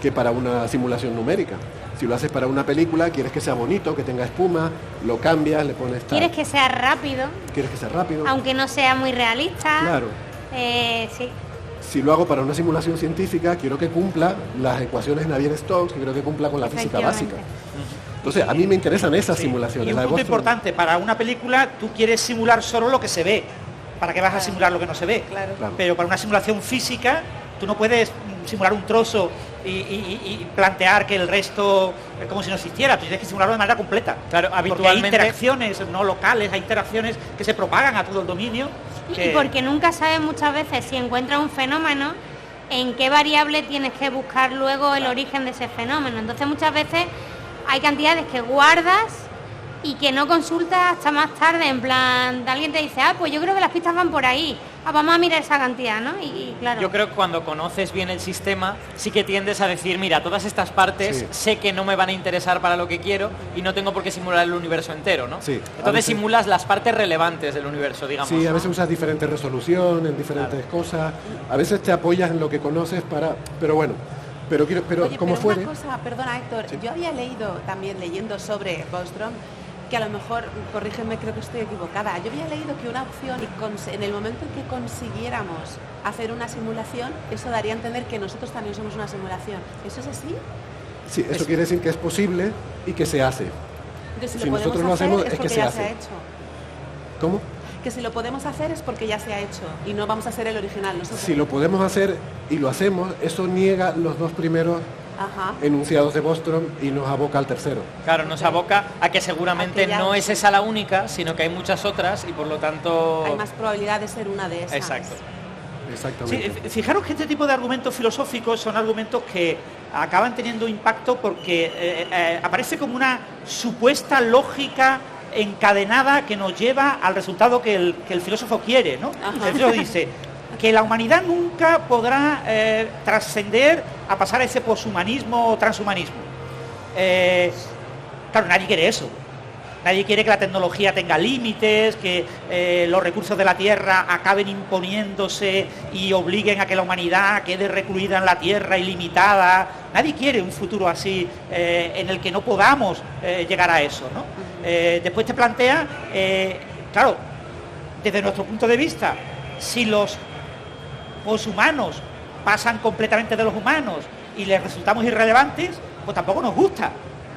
que para una simulación numérica. Si lo haces para una película, quieres que sea bonito, que tenga espuma, lo cambias, le pones tal. Quieres que sea rápido, Quieres que sea rápido. aunque no sea muy realista. Claro. Sí. Si lo hago para una simulación científica, quiero que cumpla las ecuaciones Navier-Stokes, quiero que cumpla con la física básica. Entonces, a mí me interesan esas simulaciones. Y un la de punto Bostrom. importante, para una película tú quieres simular solo lo que se ve. ¿Para qué vas a simular lo que no se ve? Claro. Claro. Pero para una simulación física, tú no puedes simular un trozo y plantear que el resto es como si no existiera. Tú tienes que simularlo de manera completa. Claro, Porque hay habitualmente- interacciones no locales, hay interacciones que se propagan a todo el dominio. Y porque nunca sabes muchas veces si encuentras un fenómeno, en qué variable tienes que buscar luego el origen de ese fenómeno. Entonces muchas veces hay cantidades que guardas y que no consultas hasta más tarde, en plan, alguien te dice, pues yo creo que las pistas van por ahí, vamos a mirar esa cantidad, ¿no? Y claro, Yo creo que cuando conoces bien el sistema, sí que tiendes a decir, mira, todas estas partes Sí. sé que no me van a interesar para lo que quiero y no tengo por qué simular el universo entero, ¿no? Sí, a Entonces veces- simulas las partes relevantes del universo, digamos. Sí, a veces usas diferentes resoluciones, diferentes cosas. A veces te apoyas en lo que conoces para... Pero bueno, pero Oye, como pero fuere... una cosa, perdona Héctor, yo había leído también leyendo sobre Bostrom, que a lo mejor, corrígeme, creo que estoy equivocada, yo había leído que una opción, en el momento en que consiguiéramos hacer una simulación, eso daría a entender que nosotros también somos una simulación. ¿Eso es así? Sí, eso quiere decir que es posible y que se hace. Entonces, Si lo nosotros podemos lo hacer hacemos, es es que porque se ya hace. se ha hecho. ¿Cómo? Que si lo podemos hacer es porque ya se ha hecho y no vamos a hacer el original nosotros. Si lo podemos hacer y lo hacemos, eso niega los dos primeros Ajá. enunciados de Bostrom y nos aboca al tercero. Claro, nos aboca a que seguramente A que ya- no es esa la única, sino que hay muchas otras y por lo tanto... Hay más probabilidad de ser una de esas. Exacto. Sí, Exactamente. fijaros que este tipo de argumentos filosóficos son argumentos que acaban teniendo impacto porque aparece como una supuesta lógica encadenada que nos lleva al resultado que el filósofo quiere, ¿no? Ajá. El filósofo dice que la humanidad nunca podrá trascender a pasar a ese poshumanismo o transhumanismo. Claro, nadie quiere eso. Nadie quiere que la tecnología tenga límites, que los recursos de la Tierra acaben imponiéndose y obliguen a que la humanidad quede recluida en la Tierra ilimitada. Nadie quiere un futuro así en el que no podamos llegar a eso, ¿no? Después te plantea, claro, desde nuestro punto de vista, si los poshumanos pasan completamente de los humanos y les resultamos irrelevantes, pues tampoco nos gusta.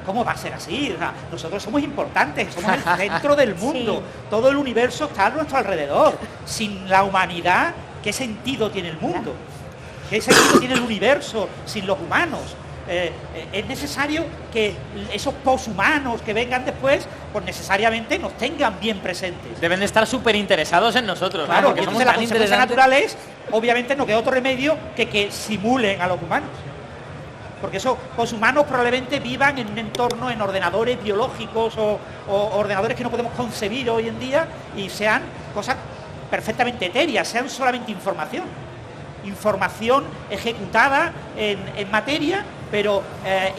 ¿Cómo va a ser así? O sea, nosotros somos importantes, somos el centro del mundo, Sí. todo el universo está a nuestro alrededor. Sin la humanidad, ¿qué sentido tiene el mundo? ¿Qué sentido tiene el universo sin los humanos? Es necesario que esos poshumanos que vengan después, pues necesariamente nos tengan bien presentes. Deben de estar súper interesados en nosotros, ¿no? Claro, Porque y somos entonces la tan consecuencia interesantes. natural es, obviamente, no queda otro remedio que simulen a los humanos. Porque esos poshumanos probablemente vivan en un entorno, en ordenadores biológicos o ordenadores que no podemos concebir hoy en día y sean cosas perfectamente etéreas, sean solamente información. Información ejecutada en materia, pero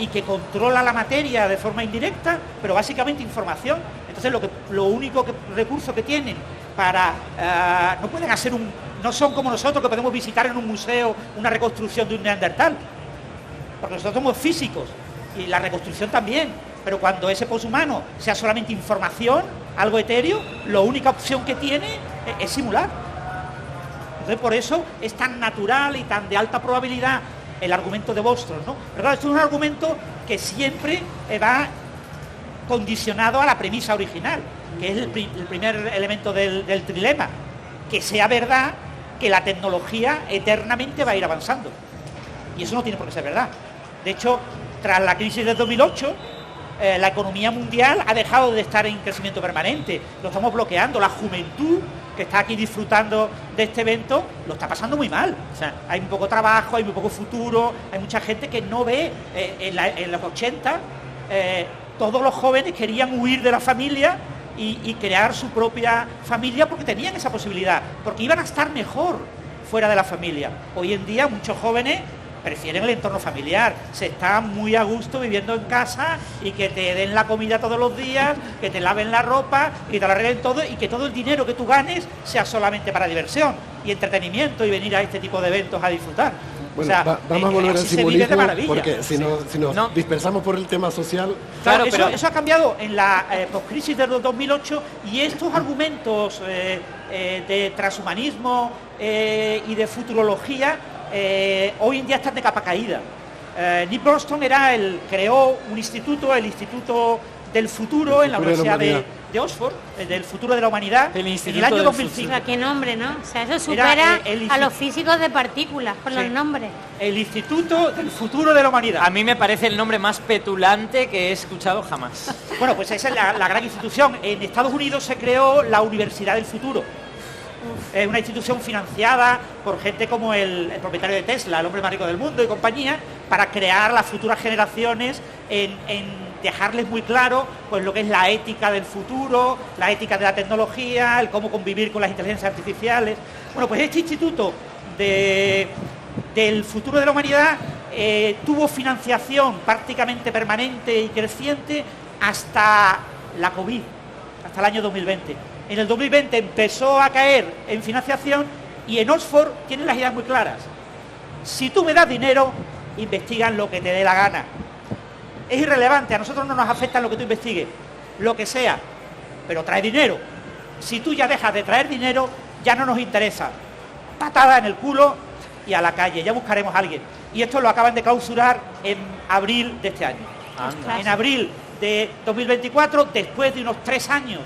y que controla la materia de forma indirecta, pero básicamente información. Entonces lo único recurso que tienen para no pueden hacer no son como nosotros que podemos visitar en un museo una reconstrucción de un neandertal, porque nosotros somos físicos y la reconstrucción también, pero cuando ese poshumano sea solamente información, algo etéreo, la única opción que tiene es simular. Entonces por eso es tan natural y tan de alta probabilidad el argumento de Bostrom, ¿no? Pero claro, esto es un argumento que siempre va condicionado a la premisa original, que es el primer elemento del trilema, que sea verdad que la tecnología eternamente va a ir avanzando. Y eso no tiene por qué ser verdad. De hecho, tras la crisis del 2008, la economía mundial ha dejado de estar en crecimiento permanente. Lo estamos bloqueando. La juventud que está aquí disfrutando de este evento lo está pasando muy mal. O sea, hay muy poco trabajo, hay muy poco futuro, hay mucha gente que no ve. En los 80, todos los jóvenes querían huir de la familia y crear su propia familia porque tenían esa posibilidad, porque iban a estar mejor fuera de la familia. Hoy en día muchos jóvenes prefieren el entorno familiar, se está muy a gusto viviendo en casa y que te den la comida todos los días, que te laven la ropa, que te la arreglen todo y que todo el dinero que tú ganes sea solamente para diversión y entretenimiento y venir a este tipo de eventos a disfrutar. Bueno, O sea, vamos a volver al así se vive de simbolismo, maravilla. porque si nos No. dispersamos por el tema social, Claro, Claro, pero- eso ha cambiado en la postcrisis del 2008 y estos argumentos de transhumanismo y de futurología hoy en día están de capa caída. Nick Bostrom creó un instituto, el Instituto del Futuro, en la Futuro de la Universidad Humanidad. de Oxford, del futuro de la humanidad, El en el Instituto año del 2005. O sea, qué nombre, ¿no? O sea, eso Era, supera el a los físicos de partículas con Sí. los nombres. El Instituto del Futuro de la Humanidad. A mí me parece el nombre más petulante que he escuchado jamás. Bueno, pues esa es la gran institución. En Estados Unidos se creó la Universidad del Futuro. Es una institución financiada por gente como el propietario de Tesla, el hombre más rico del mundo y compañía, para crear las futuras generaciones en dejarles muy claro pues lo que es la ética del futuro, la ética de la tecnología, el cómo convivir con las inteligencias artificiales. Bueno, pues este instituto del futuro de la humanidad tuvo financiación prácticamente permanente y creciente hasta la COVID, hasta el año 2020. En el 2020 empezó a caer en financiación y en Oxford tienen las ideas muy claras. Si tú me das dinero, investigan lo que te dé la gana. Es irrelevante, a nosotros no nos afecta lo que tú investigues, lo que sea, pero trae dinero. Si tú ya dejas de traer dinero, ya no nos interesa. Patada en el culo y a la calle, ya buscaremos a alguien. Y esto lo acaban de clausurar en abril de este año. Anda. En abril de 2024, después de unos 3 años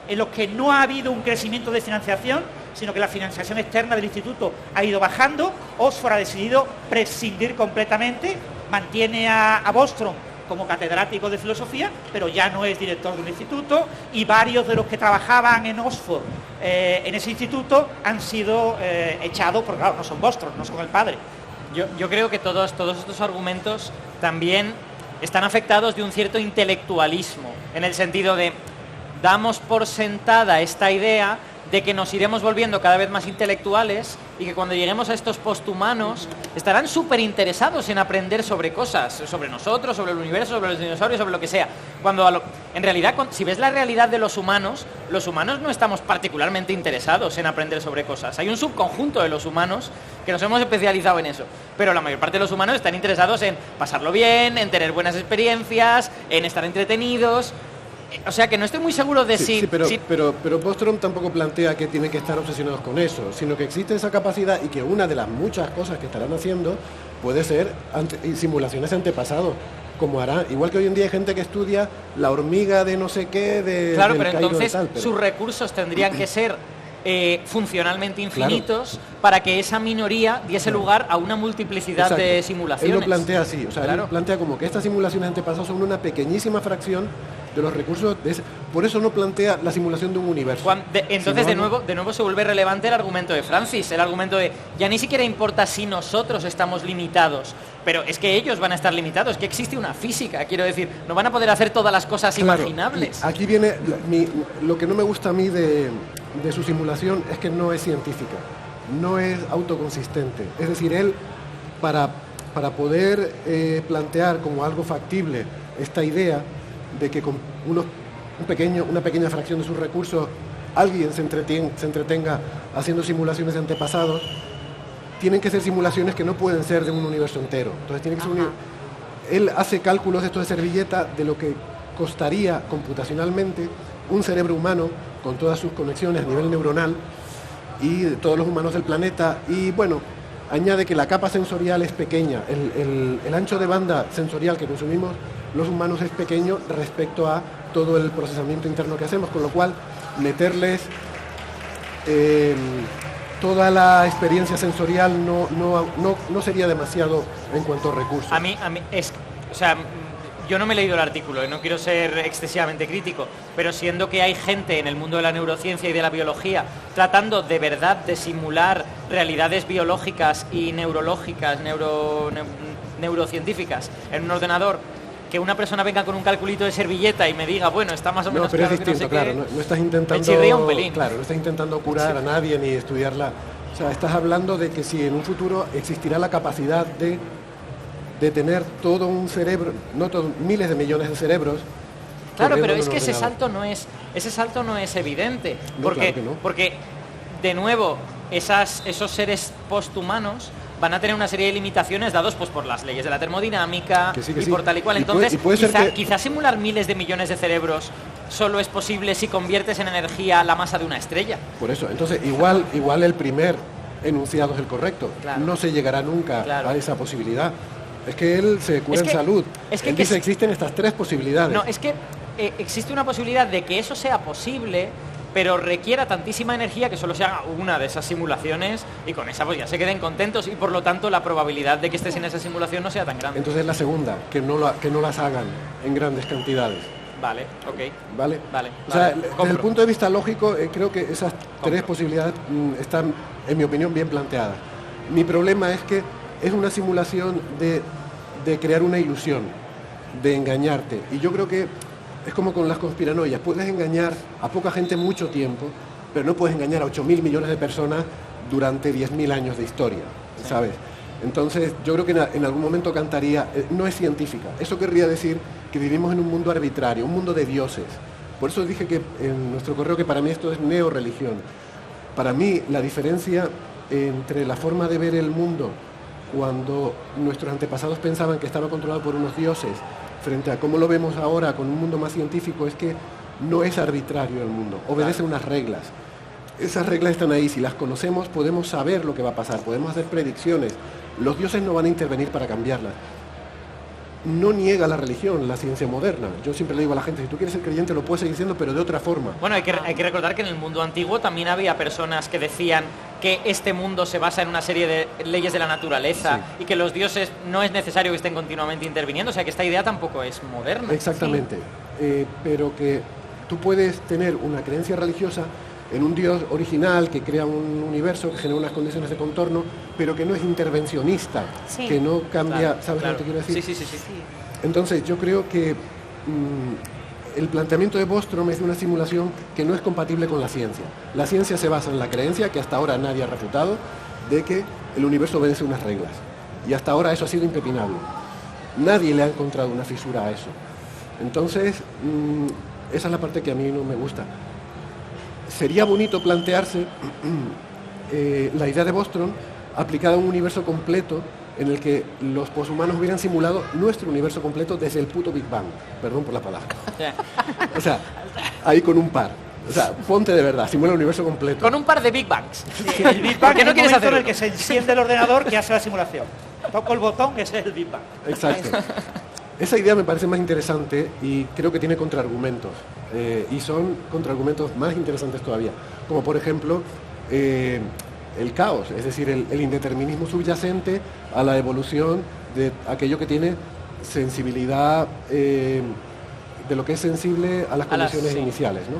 en los que no ha habido un crecimiento de financiación, sino que la financiación externa del instituto ha ido bajando, Oxford ha decidido prescindir completamente, mantiene a Bostrom como catedrático de filosofía, pero ya no es director de un instituto, y varios de los que trabajaban en Oxford en ese instituto han sido echados, porque claro, no son Bostrom, no son el padre. Yo creo que todos estos argumentos también están afectados de un cierto intelectualismo, en el sentido de damos por sentada esta idea de que nos iremos volviendo cada vez más intelectuales y que cuando lleguemos a estos posthumanos estarán súper interesados en aprender sobre cosas, sobre nosotros, sobre el universo, sobre los dinosaurios, sobre lo que sea. En realidad, si ves la realidad de los humanos no estamos particularmente interesados en aprender sobre cosas. Hay un subconjunto de los humanos que nos hemos especializado en eso, pero la mayor parte de los humanos están interesados en pasarlo bien, en tener buenas experiencias, en estar entretenidos. O sea, que no estoy muy seguro de Sí, si... pero Bostrom tampoco plantea que tienen que estar obsesionados con eso, sino que existe esa capacidad y que una de las muchas cosas que estarán haciendo puede ser simulaciones de antepasados, como hará, igual que hoy en día hay gente que estudia la hormiga de no sé qué, Claro, del pero Cairo entonces de tal, pero- sus recursos tendrían que ser funcionalmente infinitos para que esa minoría diese lugar a una multiplicidad Exacto. de simulaciones. Él lo plantea así, o sea, Claro. él plantea como que estas simulaciones de antepasados son una pequeñísima fracción de los recursos de ese. Por eso no plantea la simulación de un universo. Entonces, Sino- de nuevo se vuelve relevante el argumento de Francis, el argumento de ya ni siquiera importa si nosotros estamos limitados, pero es que ellos van a estar limitados, que existe una física, quiero decir, no van a poder hacer todas las cosas Claro, imaginables. y aquí viene lo que no me gusta a mí de su simulación es que no es científica, no es autoconsistente. Es decir, él para poder plantear como algo factible esta idea de que con una pequeña fracción de sus recursos alguien se entretenga haciendo simulaciones de antepasados, tienen que ser simulaciones que no pueden ser de un universo entero. Entonces tiene que ser él hace cálculos de esto de servilleta de lo que costaría computacionalmente un cerebro humano con todas sus conexiones a nivel neuronal y de todos los humanos del planeta, y bueno, añade que la capa sensorial es pequeña, el ancho de banda sensorial que consumimos los humanos es pequeño respecto a todo el procesamiento interno que hacemos, con lo cual meterles toda la experiencia sensorial no sería demasiado en cuanto a recursos. A mí o sea, yo no me he leído el artículo y no quiero ser excesivamente crítico, pero siendo que hay gente en el mundo de la neurociencia y de la biología tratando de verdad de simular realidades biológicas y neurológicas, neurocientíficas en un ordenador, que una persona venga con un calculito de servilleta y me diga, bueno, está más o menos No, pero claro es que no distinto, sé claro, qué, no estás me intentando, chirría un pelín. claro, no estás intentando curar a nadie ni estudiarla. O sea, estás hablando de que si en un futuro existirá la capacidad de tener todo un cerebro, no todo, miles de millones de cerebros. Claro, corriendo pero en es un que ese ordenador. salto no es evidente, No, porque, claro que no. porque de nuevo esos seres posthumanos van a tener una serie de limitaciones dados pues por las leyes de la termodinámica Que sí, que y sí. por tal y cual. Y puede- Entonces, y puede ser que- quizá simular miles de millones de cerebros solo es posible si conviertes en energía la masa de una estrella. Por eso, entonces igual el primer enunciado es el correcto. Claro. No se llegará nunca Claro. a esa posibilidad. Es que él se cura Es en que- salud. es que- Él que dice es- existen estas tres posibilidades. No, es que existe una posibilidad de que eso sea posible, pero requiera tantísima energía que solo se haga una de esas simulaciones y con esa pues ya se queden contentos y por lo tanto la probabilidad de que estés en esa simulación no sea tan grande. Entonces la segunda, que no las hagan en grandes cantidades. Vale, ok. ¿Vale? Vale, O sea, vale, desde compro. el punto de vista lógico, creo que esas tres posibilidades están, en mi opinión, bien planteadas. Mi problema es que es una simulación de crear una ilusión, de engañarte. Y yo creo que es como con las conspiranoias. Puedes engañar a poca gente mucho tiempo, pero no puedes engañar a 8.000 millones de personas durante 10.000 años de historia, ¿sabes? Entonces, yo creo que en algún momento cantaría, no es científica. Eso querría decir que vivimos en un mundo arbitrario, un mundo de dioses. Por eso dije que en nuestro correo que para mí esto es neorreligión. Para mí, la diferencia entre la forma de ver el mundo cuando nuestros antepasados pensaban que estaba controlado por unos dioses frente a cómo lo vemos ahora con un mundo más científico es que no es arbitrario el mundo, obedece unas reglas. Esas reglas están ahí, si las conocemos podemos saber lo que va a pasar, podemos hacer predicciones. Los dioses no van a intervenir para cambiarlas. No niega la religión, la ciencia moderna. Yo siempre le digo a la gente, si tú quieres ser creyente lo puedes seguir siendo, pero de otra forma. Bueno, hay que recordar que en el mundo antiguo también había personas que decían que este mundo se basa en una serie de leyes de la naturaleza y que los dioses no es necesario que estén continuamente interviniendo, o sea que esta idea tampoco es moderna. Exactamente. Pero que tú puedes tener una creencia religiosa en un Dios original que crea un universo, que genera unas condiciones de contorno, pero que no es intervencionista, Sí. que no cambia, Claro, ¿sabes claro. lo que quiero decir? Sí. Entonces yo creo que el planteamiento de Bostrom es de una simulación que no es compatible con la ciencia. La ciencia se basa en la creencia, que hasta ahora nadie ha refutado, de que el universo obedece unas reglas. Y hasta ahora eso ha sido impepinable. Nadie le ha encontrado una fisura a eso. Entonces, esa es la parte que a mí no me gusta. Sería bonito plantearse la idea de Bostrom aplicada a un universo completo en el que los poshumanos hubieran simulado nuestro universo completo desde el puto Big Bang. Perdón por la palabra. O sea, ahí con un par. O sea, ponte de verdad, simula el universo completo. Con un par de Big Bangs. Sí, el Big Bang ¿Por qué no es el quieres momento hacerlo? en el que se enciende el ordenador que hace la simulación. Toco el botón, que ese es el Big Bang. Exacto. Esa idea me parece más interesante y creo que tiene contraargumentos. Y son contraargumentos más interesantes todavía. Como por ejemplo, el caos, es decir, el indeterminismo subyacente a la evolución de aquello que tiene sensibilidad, de lo que es sensible a las condiciones iniciales, ¿no?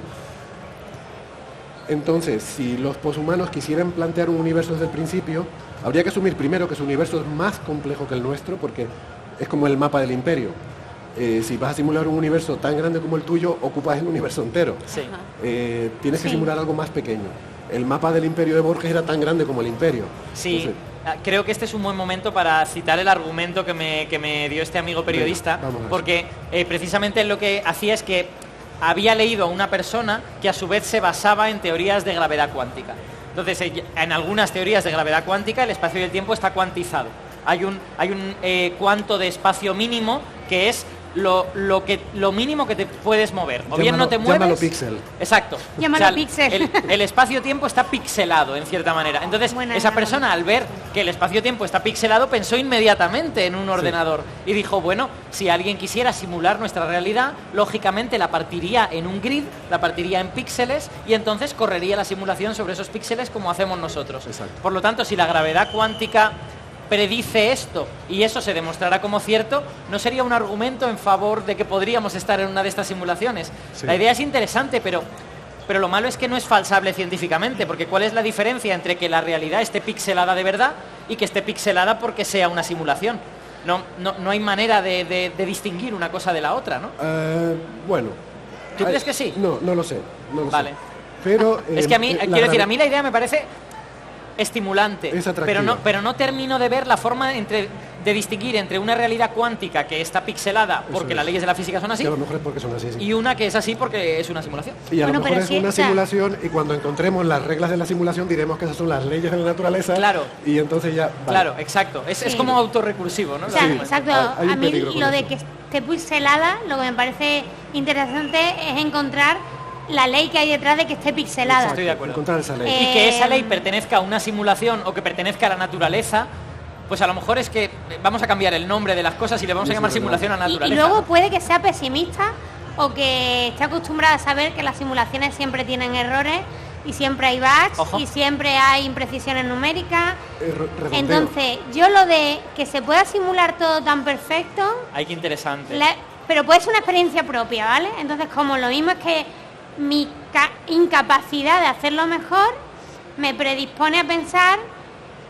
Entonces, si los poshumanos quisieran plantear un universo desde el principio, habría que asumir primero que su universo es más complejo que el nuestro, porque es como el mapa del imperio. Si vas a simular un universo tan grande como el tuyo, ocupas el universo entero. Sí. Tienes que simular algo más pequeño. El mapa del imperio de Borges era tan grande como el imperio. Sí, Entonces, creo que este es un buen momento para citar el argumento que me dio este amigo periodista, Venga, vamos a eso. porque precisamente lo que hacía es que había leído a una persona que a su vez se basaba en teorías de gravedad cuántica. Entonces, en algunas teorías de gravedad cuántica el espacio y el tiempo está cuantizado. Hay un cuanto de espacio mínimo que es lo mínimo que te puedes mover. O bien no te mueves. Llámalo píxel. Exacto. Llámalo píxel. El espacio-tiempo está pixelado en cierta manera. Entonces, Buena esa analogía. persona al ver que el espacio-tiempo está pixelado pensó inmediatamente en un ordenador y dijo, bueno, si alguien quisiera simular nuestra realidad, lógicamente la partiría en un grid, la partiría en píxeles y entonces correría la simulación sobre esos píxeles como hacemos nosotros. Exacto. Por lo tanto, si la gravedad cuántica predice esto y eso se demostrará como cierto, ¿no sería un argumento en favor de que podríamos estar en una de estas simulaciones? Sí. La idea es interesante, pero lo malo es que no es falsable científicamente, porque ¿cuál es la diferencia entre que la realidad esté pixelada de verdad y que esté pixelada porque sea una simulación? No hay manera de distinguir una cosa de la otra, ¿no? Bueno. ¿Tú crees que sí? No lo sé. No lo Vale. sé. Pero, Es que a mí, la quiero decir, gravedad- a mí la idea me parece estimulante, Es atractiva. pero no termino de ver la forma de distinguir entre una realidad cuántica que está pixelada porque es. las leyes de la física son así Y a lo mejor es porque son así, sí. y una que es así porque es una simulación. Y a Bueno, lo pero mejor es sí, una o sea- simulación y cuando encontremos las reglas de la simulación diremos que esas son las leyes de la naturaleza. Claro. Y entonces ya... vale. Claro, exacto. Es Sí. como autorrecursivo, ¿no? O sea, Sí, exacto. hay un A mí peligro con lo de eso. que esté pixelada, lo que me parece interesante es encontrar la ley que hay detrás de que esté pixelada. Estoy de acuerdo. Encontrar esa ley. Y que esa ley pertenezca a una simulación o que pertenezca a la naturaleza, pues a lo mejor es que vamos a cambiar el nombre de las cosas y le vamos a Eso llamar es verdad. simulación a Y naturaleza. luego ¿no? puede que sea pesimista o que esté acostumbrada a saber que las simulaciones siempre tienen errores y siempre hay bugs Ojo. y siempre hay imprecisiones numéricas. Redondeo. Entonces, yo lo de que se pueda simular todo tan perfecto, Ay, qué interesante. pero puede ser una experiencia propia, ¿vale? Entonces, como lo mismo es que mi incapacidad de hacerlo mejor me predispone a pensar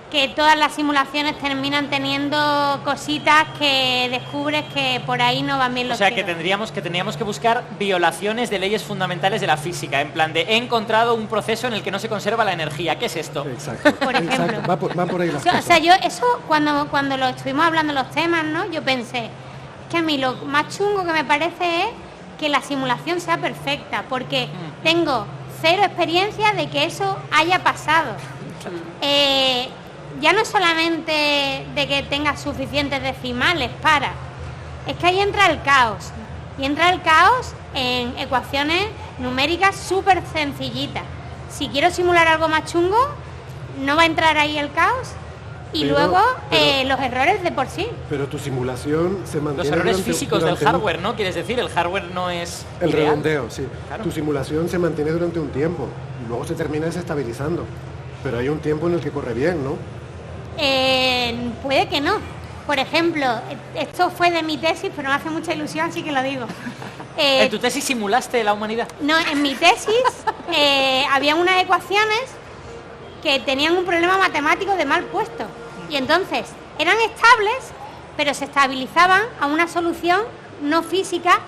que todas las simulaciones terminan teniendo cositas que descubres que por ahí no van bien O los sea, que tiros. tendríamos que buscar violaciones de leyes fundamentales de la física, en plan de he encontrado un proceso en el que no se conserva la energía. ¿Qué es esto? Exacto. Por ejemplo. Exacto. Van por ahí las O cosas. sea, yo eso cuando lo estuvimos hablando los temas, ¿no? Yo pensé que a mí lo más chungo que me parece es que la simulación sea perfecta, porque tengo cero experiencia de que eso haya pasado. Ya no solamente de que tengas suficientes decimales para, es que ahí entra el caos. Y entra el caos en ecuaciones numéricas súper sencillitas. Si quiero simular algo más chungo, no va a entrar ahí el caos. Y Pero- luego pero- los errores de por sí. Pero tu simulación se mantiene... Los errores durante- físicos del durante hardware, ¿no? Quieres decir, el hardware no es El real. redondeo, sí. Claro. Tu simulación se mantiene durante un tiempo y luego se termina desestabilizando. Pero hay un tiempo en el que corre bien, ¿no? Puede que no. Por ejemplo, esto fue de mi tesis, pero me hace mucha ilusión, así que lo digo. ¿En tu tesis simulaste la humanidad? No, en mi tesis había unas ecuaciones que tenían un problema matemático de mal puesto. Y entonces eran estables, pero se estabilizaban a una solución no física.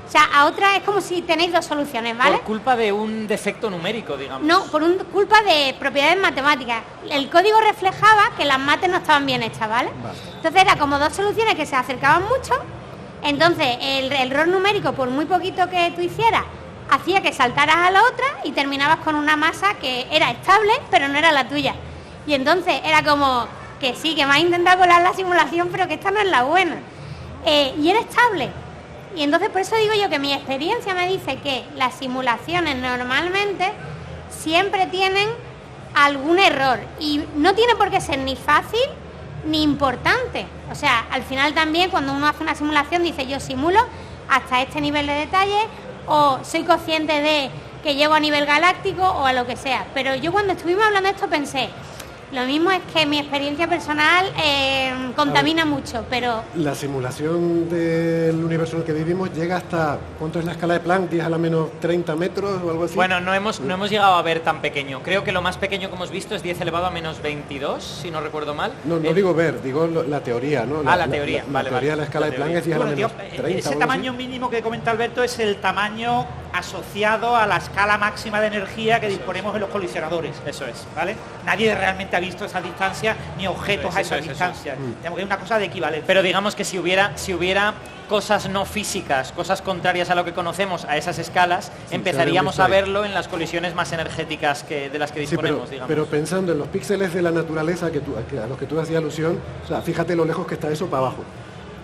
O sea, a otra es como si tenéis dos soluciones, ¿vale? Por culpa de un defecto numérico, digamos. No, por culpa de propiedades matemáticas. El código reflejaba que las mates no estaban bien hechas, ¿vale? Vale. Entonces era como dos soluciones que se acercaban mucho. Entonces el error numérico, por muy poquito que tú hicieras, hacía que saltaras a la otra y terminabas con una masa que era estable, pero no era la tuya. Y entonces era como que sí, que me ha intentado colar la simulación, pero que esta no es la buena. Y era estable. Y entonces por eso digo yo que mi experiencia me dice que las simulaciones normalmente siempre tienen algún error. Y no tiene por qué ser ni fácil ni importante. O sea, al final también cuando uno hace una simulación dice yo simulo hasta este nivel de detalle o soy consciente de que llego a nivel galáctico o a lo que sea. Pero yo cuando estuvimos hablando de esto pensé, lo mismo es que mi experiencia personal contamina mucho, pero... La simulación del universo en el que vivimos llega hasta, ¿cuánto es la escala de Planck? ¿10 a la menos 30 metros o algo así? Bueno, no hemos llegado a ver tan pequeño. Creo que lo más pequeño que hemos visto es 10 elevado a menos 22, si no recuerdo mal. No digo ver, digo la teoría, ¿no? La teoría, la teoría de la escala de Planck es 10 a la menos 30. Ese tamaño mínimo que comenta Alberto es el tamaño asociado a la escala máxima de energía que disponemos en los colisionadores. Eso es. ¿Vale? Nadie realmente ha visto esa distancia ni objetos a esa distancia. Digamos que es una cosa de equivalencia. Pero digamos que si hubiera cosas no físicas, cosas contrarias a lo que conocemos a esas escalas, empezaríamos a verlo en las colisiones más energéticas de las que disponemos, digamos. Pero pensando en los píxeles de la naturaleza a los que tú hacías alusión, o sea, fíjate lo lejos que está eso para abajo.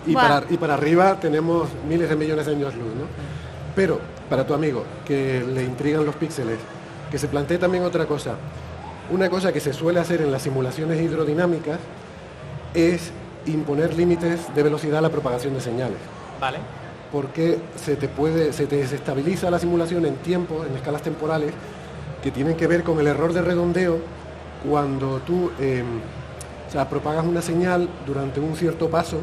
Y para arriba tenemos miles de millones de años luz, ¿no? Pero para tu amigo, que le intrigan los píxeles, que se plantee también otra cosa. Una cosa que se suele hacer en las simulaciones hidrodinámicas es imponer límites de velocidad a la propagación de señales. Vale. Porque se te desestabiliza la simulación en tiempo, en escalas temporales, que tienen que ver con el error de redondeo cuando tú propagas una señal durante un cierto paso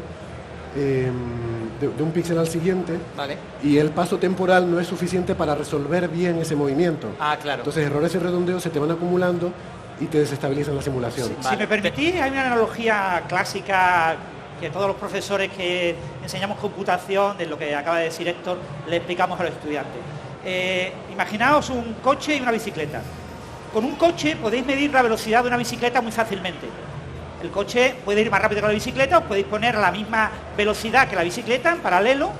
de un píxel al siguiente, vale, y el paso temporal no es suficiente para resolver bien ese movimiento. Claro. Entonces errores de redondeo se te van acumulando y te desestabilizan la simulación. Si me permitís, hay una analogía clásica que todos los profesores que enseñamos computación, de lo que acaba de decir Héctor, le explicamos a los estudiantes. Imaginaos un coche y una bicicleta. Con un coche podéis medir la velocidad de una bicicleta muy fácilmente. El coche puede ir más rápido que la bicicleta, os podéis poner a la misma velocidad que la bicicleta en paralelo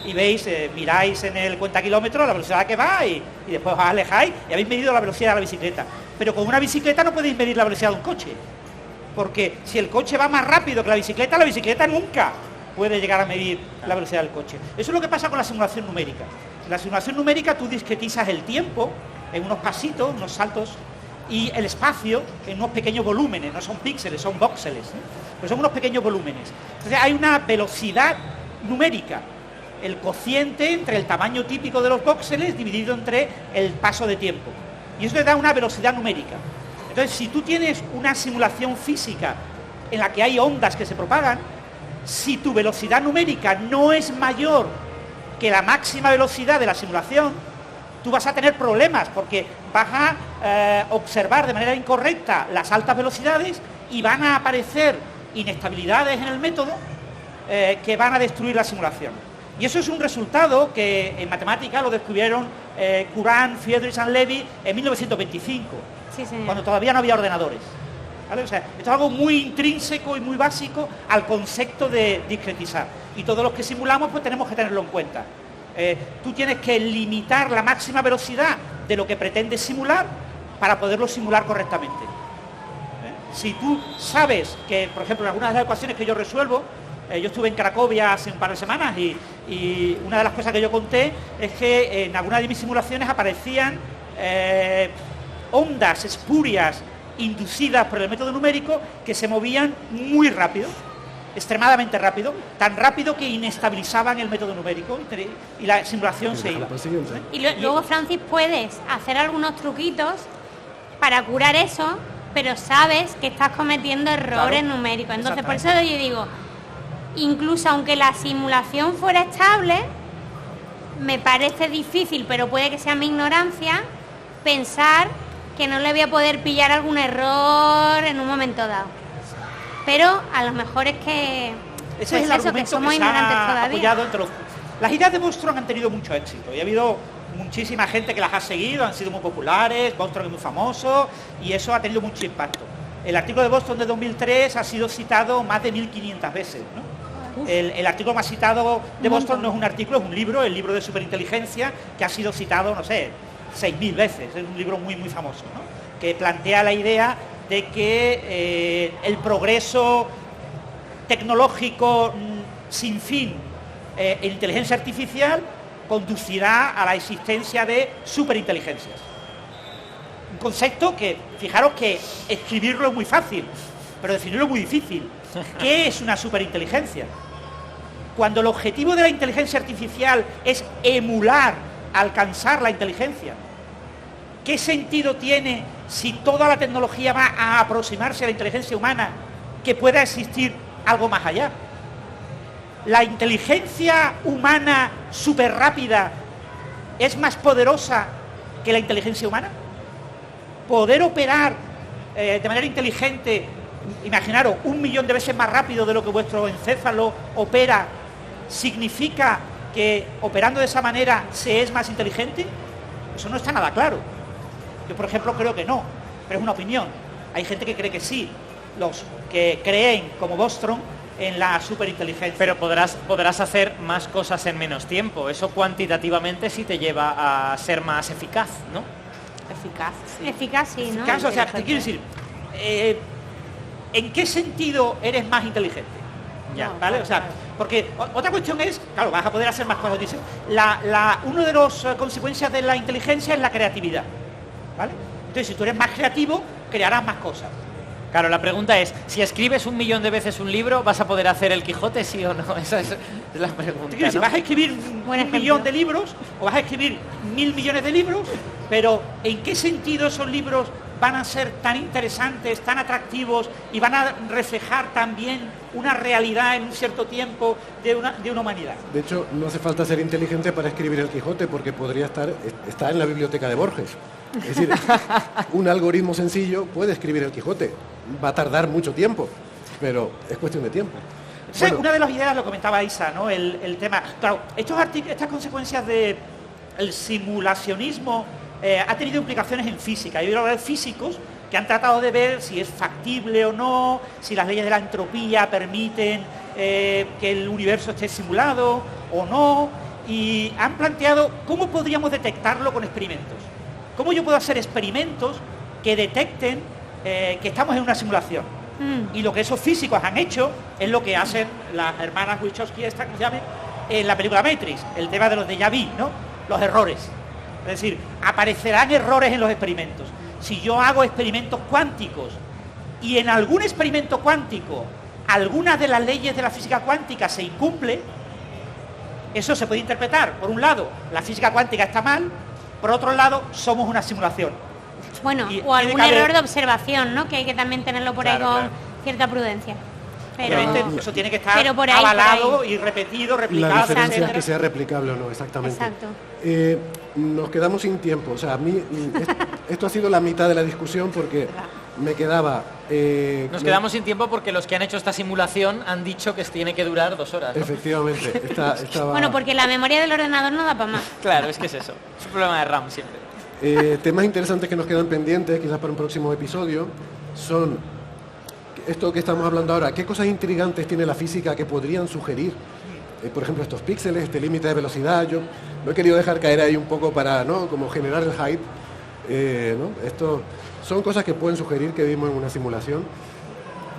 y veis, miráis en el cuentakilómetros la velocidad que va y después os alejáis y habéis medido la velocidad de la bicicleta. Pero con una bicicleta no podéis medir la velocidad de un coche, porque si el coche va más rápido que la bicicleta nunca puede llegar a medir la velocidad del coche. Eso es lo que pasa con la simulación numérica. En la simulación numérica tú discretizas el tiempo en unos pasitos, unos saltos, y el espacio en unos pequeños volúmenes, no son píxeles, son voxeles, pues son unos pequeños volúmenes. Entonces hay una velocidad numérica, el cociente entre el tamaño típico de los voxeles dividido entre el paso de tiempo. Y eso te da una velocidad numérica. Entonces, si tú tienes una simulación física en la que hay ondas que se propagan, si tu velocidad numérica no es mayor que la máxima velocidad de la simulación, tú vas a tener problemas porque vas a observar de manera incorrecta las altas velocidades y van a aparecer inestabilidades en el método que van a destruir la simulación. Y eso es un resultado que en matemática lo descubrieron Courant, Friedrich and Levy en 1925, sí, cuando todavía no había ordenadores. ¿Vale? O sea, esto es algo muy intrínseco y muy básico al concepto de discretizar. Y todos los que simulamos pues tenemos que tenerlo en cuenta. Tú tienes que limitar la máxima velocidad de lo que pretendes simular para poderlo simular correctamente. Si tú sabes que, por ejemplo, en algunas de las ecuaciones que yo resuelvo, yo estuve en Cracovia hace un par de semanas y una de las cosas que yo conté es que en algunas de mis simulaciones aparecían ondas espurias inducidas por el método numérico que se movían muy rápido, extremadamente rápido, tan rápido que inestabilizaban el método numérico y la simulación se iba. Y luego, Francis, puedes hacer algunos truquitos para curar eso, pero sabes que estás cometiendo errores numéricos. Entonces, por eso yo digo, incluso aunque la simulación fuera estable, me parece difícil, pero puede que sea mi ignorancia, pensar que no le voy a poder pillar algún error en un momento dado. Pero a lo mejor es que ese es el argumento que somos ignorantes todavía. Las ideas de Bostrom han tenido mucho éxito y ha habido muchísima gente que las ha seguido, han sido muy populares, Bostrom es muy famoso y eso ha tenido mucho impacto. El artículo de Bostrom de 2003 ha sido citado más de 1500 veces, ¿no? El artículo más citado de Bostrom no es un artículo, es un libro, el libro de superinteligencia, que ha sido citado, no sé, 6000 veces. Es un libro muy, muy famoso, ¿no? Que plantea la idea de que el progreso tecnológico sin fin en inteligencia artificial conducirá a la existencia de superinteligencias. Un concepto que, fijaros que escribirlo es muy fácil, pero definirlo es muy difícil. ¿Qué es una superinteligencia? Cuando el objetivo de la inteligencia artificial es emular, alcanzar la inteligencia, ¿qué sentido tiene si toda la tecnología va a aproximarse a la inteligencia humana que pueda existir algo más allá? ¿La inteligencia humana súper rápida es más poderosa que la inteligencia humana? Poder operar de manera inteligente, imaginaros, 1.000.000 de veces más rápido de lo que vuestro encéfalo opera, ¿significa que operando de esa manera se es más inteligente? Eso no está nada claro. Yo, por ejemplo, creo que no, pero es una opinión. Hay gente que cree que sí, los que creen, como Bostrom, en la superinteligencia. Pero podrás hacer más cosas en menos tiempo. Eso cuantitativamente sí te lleva a ser más eficaz, ¿no? Eficaz, sí. Eficaz, sí, ¿no? Eficaz, o sea, te quiero decir, ¿en qué sentido eres más inteligente? Ya, No, ¿vale? O sea, porque otra cuestión es, claro, vas a poder hacer más cosas, dice. Una de las consecuencias de la inteligencia es la creatividad, ¿vale? Entonces, si tú eres más creativo, crearás más cosas. Claro, la pregunta es, si escribes 1.000.000 de veces un libro, ¿vas a poder hacer el Quijote, sí o no? Esa es la pregunta, Si ¿no? vas a escribir Buen 1.000.000 de libros, o vas a escribir 1.000.000.000 de libros, pero ¿en qué sentido esos libros van a ser tan interesantes, tan atractivos y van a reflejar también una realidad en un cierto tiempo de una humanidad? De hecho, no hace falta ser inteligente para escribir el Quijote, porque podría está en la biblioteca de Borges. Es decir, un algoritmo sencillo puede escribir el Quijote. Va a tardar mucho tiempo, pero es cuestión de tiempo. Sí, Bueno, una de las ideas lo comentaba Isa, ¿no? El tema. Claro, estas consecuencias del simulacionismo ha tenido implicaciones en física. Hay físicos que han tratado de ver si es factible o no, si las leyes de la entropía permiten que el universo esté simulado o no, y han planteado cómo podríamos detectarlo con experimentos. ¿Cómo yo puedo hacer experimentos que detecten que estamos en una simulación? Y lo que esos físicos han hecho es lo que hacen las hermanas Wachowski, esta que se llame, en la película Matrix, el tema de los déjà vu, ¿no? Los errores. Es decir, aparecerán errores en los experimentos. Si yo hago experimentos cuánticos y en algún experimento cuántico algunas de las leyes de la física cuántica se incumple, eso se puede interpretar. Por un lado, la física cuántica está mal, por otro lado, somos una simulación. Bueno, Y o algún tiene que haber- error de observación, ¿no? Que hay que también tenerlo por Claro, ahí con claro. cierta prudencia. Pero, Obviamente, eso tiene que estar pero por ahí, avalado por ahí. y repetido, la replicado. diferencia es etcétera. que sea replicable o no, exactamente. Exacto. Nos quedamos sin tiempo. O sea, a mí esto ha sido la mitad de la discusión porque me quedaba... Nos quedamos sin tiempo porque los que han hecho esta simulación han dicho que tiene que durar 2 horas, ¿no? Efectivamente. Estaba... Bueno, porque la memoria del ordenador no da para más. Claro, es que es eso. Es un problema de RAM siempre. Temas interesantes que nos quedan pendientes, quizás para un próximo episodio, son esto que estamos hablando ahora. ¿Qué cosas intrigantes tiene la física que podrían sugerir? Por ejemplo, estos píxeles, este límite de velocidad. Yo lo he querido dejar caer ahí un poco para, ¿no?, como generar el hype. ¿No? Esto son cosas que pueden sugerir que vimos en una simulación.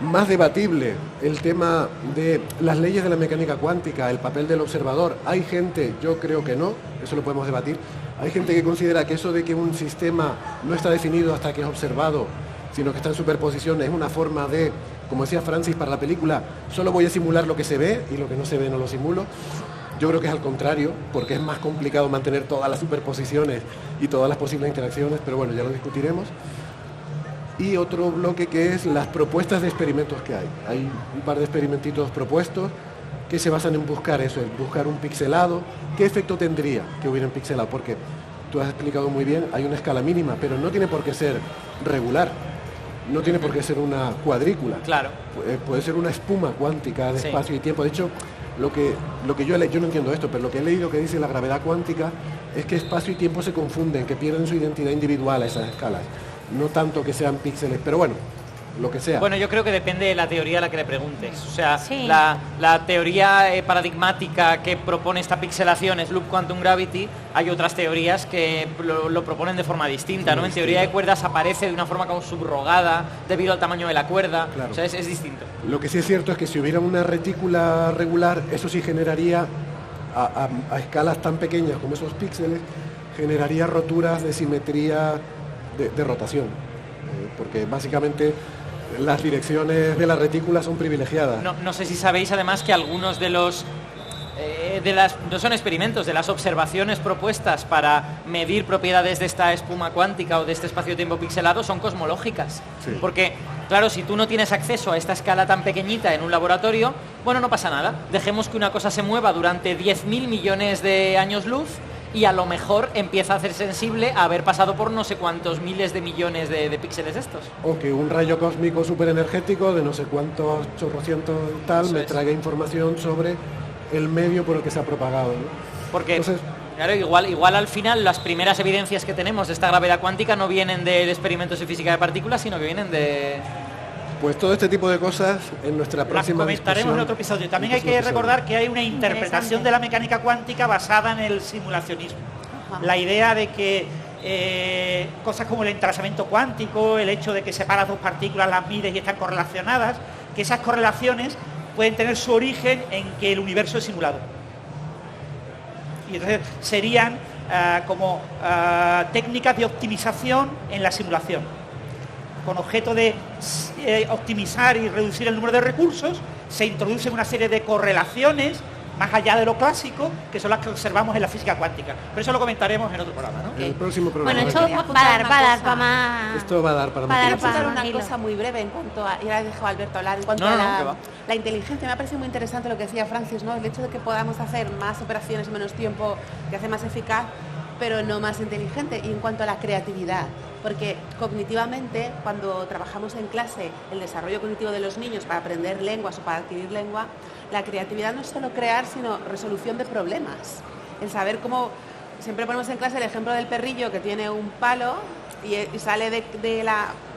Más debatible el tema de las leyes de la mecánica cuántica, el papel del observador. Hay gente, yo creo que no, eso lo podemos debatir. Hay gente que considera que eso de que un sistema no está definido hasta que es observado, sino que está en superposición, es una forma de, como decía Francis para la película, solo voy a simular lo que se ve y lo que no se ve no lo simulo. Yo creo que es al contrario, porque es más complicado mantener todas las superposiciones y todas las posibles interacciones, pero bueno, ya lo discutiremos. Y otro bloque que es las propuestas de experimentos que hay. Hay un par de experimentitos propuestos que se basan en buscar eso, en buscar un pixelado. ¿Qué efecto tendría que hubiera un pixelado? Porque tú has explicado muy bien, hay una escala mínima, pero no tiene por qué ser regular. No tiene por qué ser una cuadrícula. Claro. Puede ser una espuma cuántica de Sí. espacio y tiempo. De hecho, lo que yo he leído, yo no entiendo esto, pero lo que he leído que dice la gravedad cuántica es que espacio y tiempo se confunden, que pierden su identidad individual a esas escalas. No tanto que sean píxeles, pero bueno, lo que sea. Bueno, yo creo que depende de la teoría a la que le preguntes. O sea, Sí. la teoría paradigmática que propone esta pixelación es Loop Quantum Gravity. Hay otras teorías que lo proponen de forma distinta, ¿no? En teoría de cuerdas aparece de una forma como subrogada debido al tamaño de la cuerda. Claro. O sea, es distinto. Lo que sí es cierto es que si hubiera una retícula regular, eso sí generaría, a escalas tan pequeñas como esos píxeles, generaría roturas de simetría de rotación. Porque básicamente las direcciones de la retícula son privilegiadas. No sé si sabéis además que algunos de los no son experimentos, de las observaciones propuestas para medir propiedades de esta espuma cuántica o de este espacio-tiempo pixelado son cosmológicas. Sí. Porque, claro, si tú no tienes acceso a esta escala tan pequeñita en un laboratorio, bueno, no pasa nada. Dejemos que una cosa se mueva durante 10.000 millones de años luz y a lo mejor empieza a ser sensible a haber pasado por no sé cuántos miles de millones de píxeles estos. O que un rayo cósmico superenergético de no sé cuántos chorrocientos tal Eso me es. traiga información sobre el medio por el que se ha propagado, ¿no? Porque, Entonces, claro, igual al final las primeras evidencias que tenemos de esta gravedad cuántica no vienen de experimentos en física de partículas, sino que vienen de... pues todo este tipo de cosas en nuestra Las próxima comentaremos discusión. en otro episodio. También en hay el que próximo episodio. recordar que hay una interpretación Interesante. de la mecánica cuántica basada en el simulacionismo. Ajá. La idea de que cosas como el entrelazamiento cuántico, el hecho de que separas dos partículas, las mides y están correlacionadas, que esas correlaciones pueden tener su origen en que el universo es simulado. Y entonces serían como técnicas de optimización en la simulación, con objeto de optimizar y reducir el número de recursos. Se introducen una serie de correlaciones más allá de lo clásico, que son las que observamos en la física cuántica. Pero eso lo comentaremos en otro programa, ¿no? En el próximo programa. Bueno, esto Quería va a apuntar dar, una va a dar cosa. para más... Esto va a dar para Va a más dar Quiero cosas. contar para una más hilo. cosa muy breve en cuanto a, ya dejo a Alberto hablar, en cuanto No, a no, que va. la inteligencia. Me ha parecido muy interesante lo que decía Francis, ¿no? El hecho de que podamos hacer más operaciones en menos tiempo, que hace más eficaz, pero no más inteligente. Y en cuanto a la creatividad, porque cognitivamente, cuando trabajamos en clase el desarrollo cognitivo de los niños para aprender lenguas o para adquirir lengua, la creatividad no es solo crear, sino resolución de problemas. El saber cómo, siempre ponemos en clase el ejemplo del perrillo que tiene un palo y sale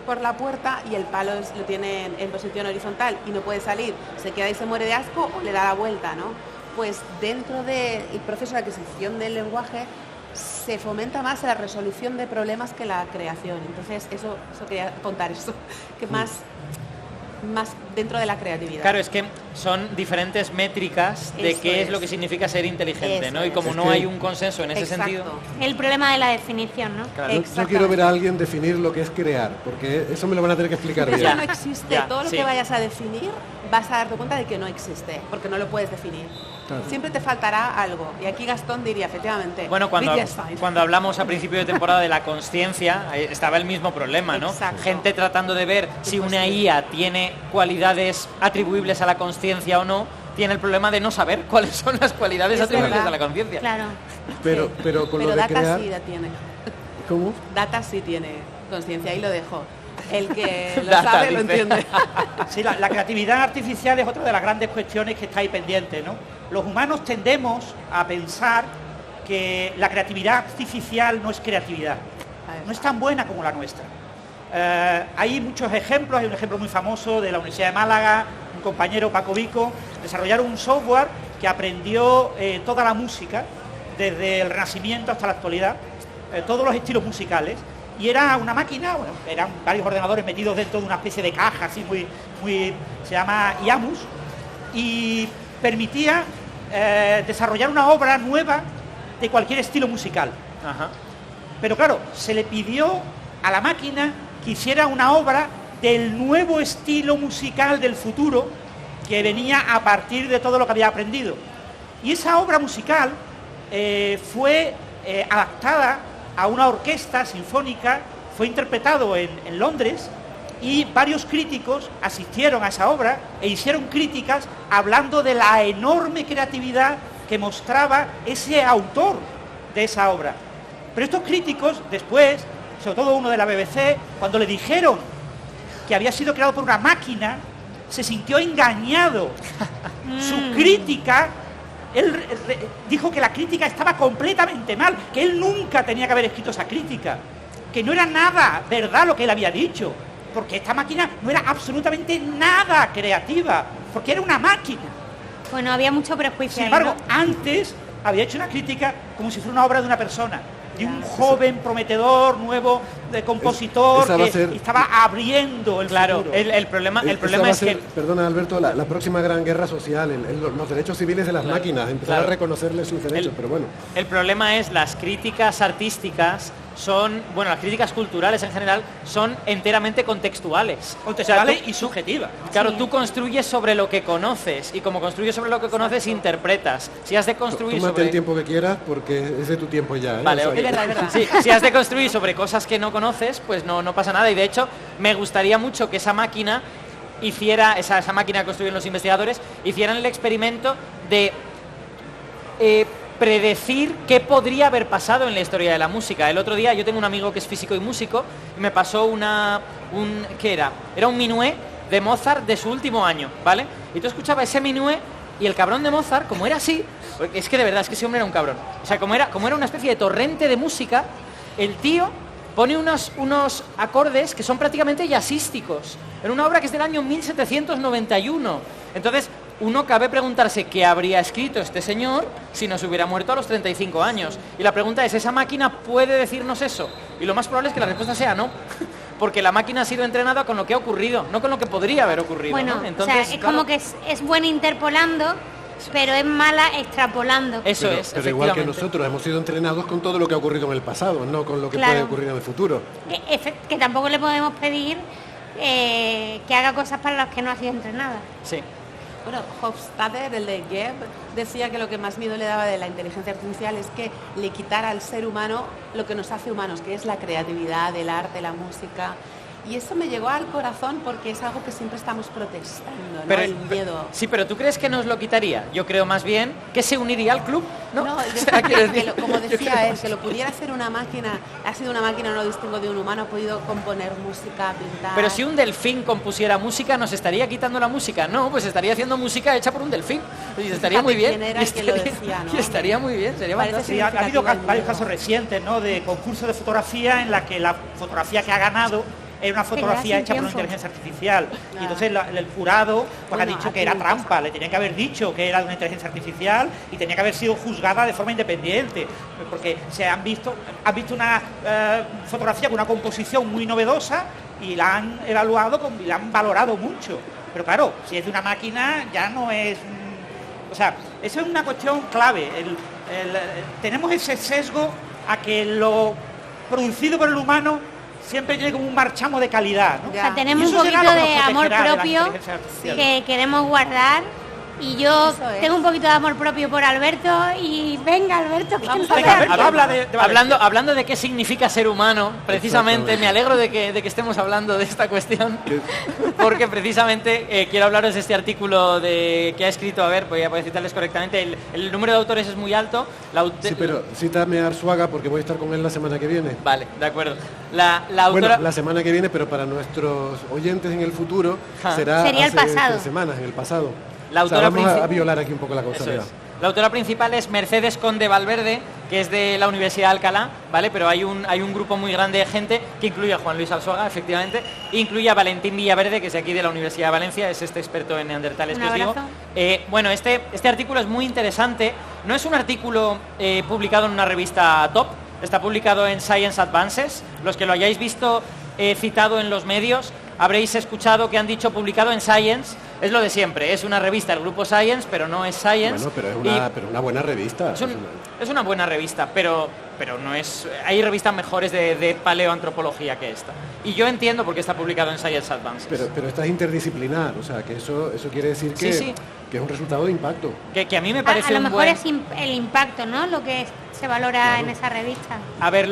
por la puerta y el palo lo tiene en posición horizontal y no puede salir, se queda y se muere de asco o le da la vuelta, ¿no? Pues dentro del proceso de adquisición del lenguaje se fomenta más la resolución de problemas que la creación. Entonces, eso quería contar eso, que más dentro de la creatividad. Claro, es que son diferentes métricas de Eso qué es es. lo que significa ser inteligente, Eso ¿no? Y es. como Es no que- hay un consenso en ese Exacto. sentido... El problema de la definición, ¿no? Claro. Yo quiero ver a alguien definir lo que es crear, porque eso me lo van a tener que explicar Eso bien. no existe. Ya, Todo lo sí. que vayas a definir vas a darte cuenta de que no existe, porque no lo puedes definir. Claro. Siempre te faltará algo. Y aquí Gastón diría, efectivamente, Bueno, Wittgenstein. cuando hablamos a principio de temporada de la consciencia, estaba el mismo problema, ¿no? Exacto. Gente tratando de ver si una Imposible. IA tiene cualidades atribuibles a la consciencia o no, tiene el problema de no saber cuáles son las cualidades Es atribuibles verdad. a la conciencia. Claro. Pero con lo de Data crear... sí la tiene. ¿Cómo? Data sí tiene conciencia, ahí lo dejo. El que lo Data, sabe lo dice. entiende. Sí, la creatividad artificial es otra de las grandes cuestiones que está ahí pendiente, ¿no? Los humanos tendemos a pensar que la creatividad artificial no es creatividad, no es tan buena como la nuestra. Hay muchos ejemplos, hay un ejemplo muy famoso de la Universidad de Málaga, un compañero, Paco Vico, desarrollaron un software que aprendió toda la música, desde el Renacimiento hasta la actualidad, todos los estilos musicales, y era una máquina, bueno, eran varios ordenadores metidos dentro de una especie de caja, así se llama IAMUS, y permitía desarrollar una obra nueva de cualquier estilo musical. Ajá. Pero claro, se le pidió a la máquina que hiciera una obra del nuevo estilo musical del futuro que venía a partir de todo lo que había aprendido. Y esa obra musical fue adaptada a una orquesta sinfónica, fue interpretado en Londres, y varios críticos asistieron a esa obra e hicieron críticas hablando de la enorme creatividad que mostraba ese autor de esa obra. Pero estos críticos después, sobre todo uno de la BBC, cuando le dijeron que había sido creado por una máquina, se sintió engañado. Su crítica, él dijo que la crítica estaba completamente mal, que él nunca tenía que haber escrito esa crítica, que no era nada verdad lo que él había dicho, porque esta máquina no era absolutamente nada creativa, porque era una máquina. Bueno, había mucho prejuicio. Sin ahí, embargo, ¿no? antes había hecho una crítica como si fuera una obra de una persona, de un joven prometedor, nuevo, de compositor, Esa va a que ser- estaba abriendo el Claro, futuro. el problema Esa va a es ser, que... perdona Alberto, la próxima gran guerra social, los derechos civiles de las Claro, máquinas, empezar claro. a reconocerles sus derechos, El- pero bueno. El problema es las críticas artísticas son, bueno, las críticas culturales en general son enteramente contextuales. Contextuales O sea, tú- y subjetiva. Claro, Sí. tú construyes sobre lo que conoces y como construyes sobre lo que conoces, interpretas. Si has de construir Tómate sobre... el tiempo que quieras porque es de tu tiempo ya. ¿eh? Vale, O sea ok. que- Es verdad. Sí, si has de construir sobre cosas que no conoces, pues no pasa nada. Y de hecho, me gustaría mucho que esa máquina hiciera, esa máquina que construyen los investigadores, hicieran el experimento de predecir qué podría haber pasado en la historia de la música. El otro día yo tengo un amigo que es físico y músico y me pasó ¿qué era? Era un minué de Mozart de su último año, ¿vale? Y tú escuchabas ese minué y el cabrón de Mozart, como era así, es que de verdad, es que ese hombre era un cabrón. O sea, como era una especie de torrente de música, el tío pone unos acordes que son prácticamente jazzísticos, en una obra que es del año 1791. Entonces, uno cabe preguntarse qué habría escrito este señor si no se hubiera muerto a los 35 años. Y la pregunta es, ¿esa máquina puede decirnos eso? Y lo más probable es que la respuesta sea no. Porque la máquina ha sido entrenada con lo que ha ocurrido, no con lo que podría haber ocurrido. Bueno, ¿no? o Entonces, sea, es claro, como que es buena interpolando, pero es mala extrapolando. eso Pero, es, pero igual que efectivamente. nosotros hemos sido entrenados con todo lo que ha ocurrido en el pasado, no con lo que Claro. puede ocurrir en el futuro. Que tampoco le podemos pedir que haga cosas para las que no ha sido entrenada. Sí. Bueno, Hofstadter, el de Geb, decía que lo que más miedo le daba de la inteligencia artificial es que le quitara al ser humano lo que nos hace humanos, que es la creatividad, el arte, la música. Y eso me llegó al corazón porque es algo que siempre estamos protestando, ¿no? El miedo. Sí, pero ¿tú crees que nos lo quitaría? Yo creo más bien que se uniría al club, ¿no? No, O yo sea, creo quiero que decir, como yo decía creo él, más- que lo pudiera hacer una máquina, ha sido una máquina, no lo distingo de un humano, ha podido componer música, pintar. Pero si un delfín compusiera música, ¿nos estaría quitando la música? No, pues estaría haciendo música hecha por un delfín. Y estaría Fíjate muy bien. quién era y el que lo estaría- decía, ¿no? y estaría muy bien, sería Parece fantástico. Sí, ha habido significativa el varios miedo. casos recientes, ¿no?, de concursos de fotografía en la que la fotografía que ha ganado es una fotografía sin hecha por una tiempo. inteligencia artificial. Y entonces el jurado pues, ha Bueno, dicho que aquí era en trampa, le tenía que haber dicho que era de una inteligencia artificial y tenía que haber sido juzgada de forma independiente. Porque han visto una fotografía con una composición muy novedosa y la han evaluado y la han valorado mucho. Pero claro, si es de una máquina ya no es... O sea, eso es una cuestión clave. Tenemos ese sesgo a que lo producido por el humano siempre llegue como un marchamo de calidad, ¿no? O sea, Ya. tenemos Y un eso será poquito lo que de nos amor protegerá de la propio inteligencia artificial. que queremos guardar. Y yo Eso es. tengo un poquito de amor propio por Alberto. Y venga, Alberto, que Vamos lo a Venga, veas. ver. habla de Hablando de qué significa ser humano, precisamente Exactamente. me alegro de que estemos hablando de esta cuestión, porque precisamente quiero hablaros de este artículo que ha escrito, a ver, voy a citarles correctamente, el número de autores es muy alto. Sí, pero cítame a Arzuaga porque voy a estar con él la semana que viene. Vale, de acuerdo. La autora... Bueno, la semana que viene, pero para nuestros oyentes en el futuro Ja. será Sería el hace pasado. 3 semanas, en el pasado. La O sea, autora vamos a principal- violar aquí un poco la Eso causalidad. es. La autora principal es Mercedes Conde Valverde, que es de la Universidad de Alcalá, ¿vale? Pero hay un grupo muy grande de gente que incluye a Juan Luis Arzuaga, efectivamente, e incluye a Valentín Villaverde, que es de aquí de la Universidad de Valencia, es este experto en neandertales Un que os digo. abrazo. Bueno, este artículo es muy interesante. No es un artículo publicado en una revista top, está publicado en Science Advances. Los que lo hayáis visto citado en los medios, habréis escuchado que han dicho publicado en Science. Es lo de siempre, es una revista del grupo Science, pero no es Science. Bueno, pero es Y una buena revista. es una buena revista, pero no es... Hay revistas mejores de paleoantropología que esta. Y yo entiendo por qué está publicado en Science Advances. Pero esta es interdisciplinar, o sea, que eso quiere decir que, Sí, sí. que es un resultado de impacto. Que a mí me A parece lo un mejor buen... es el impacto, ¿no? Lo que se valora en esa revista. A ver,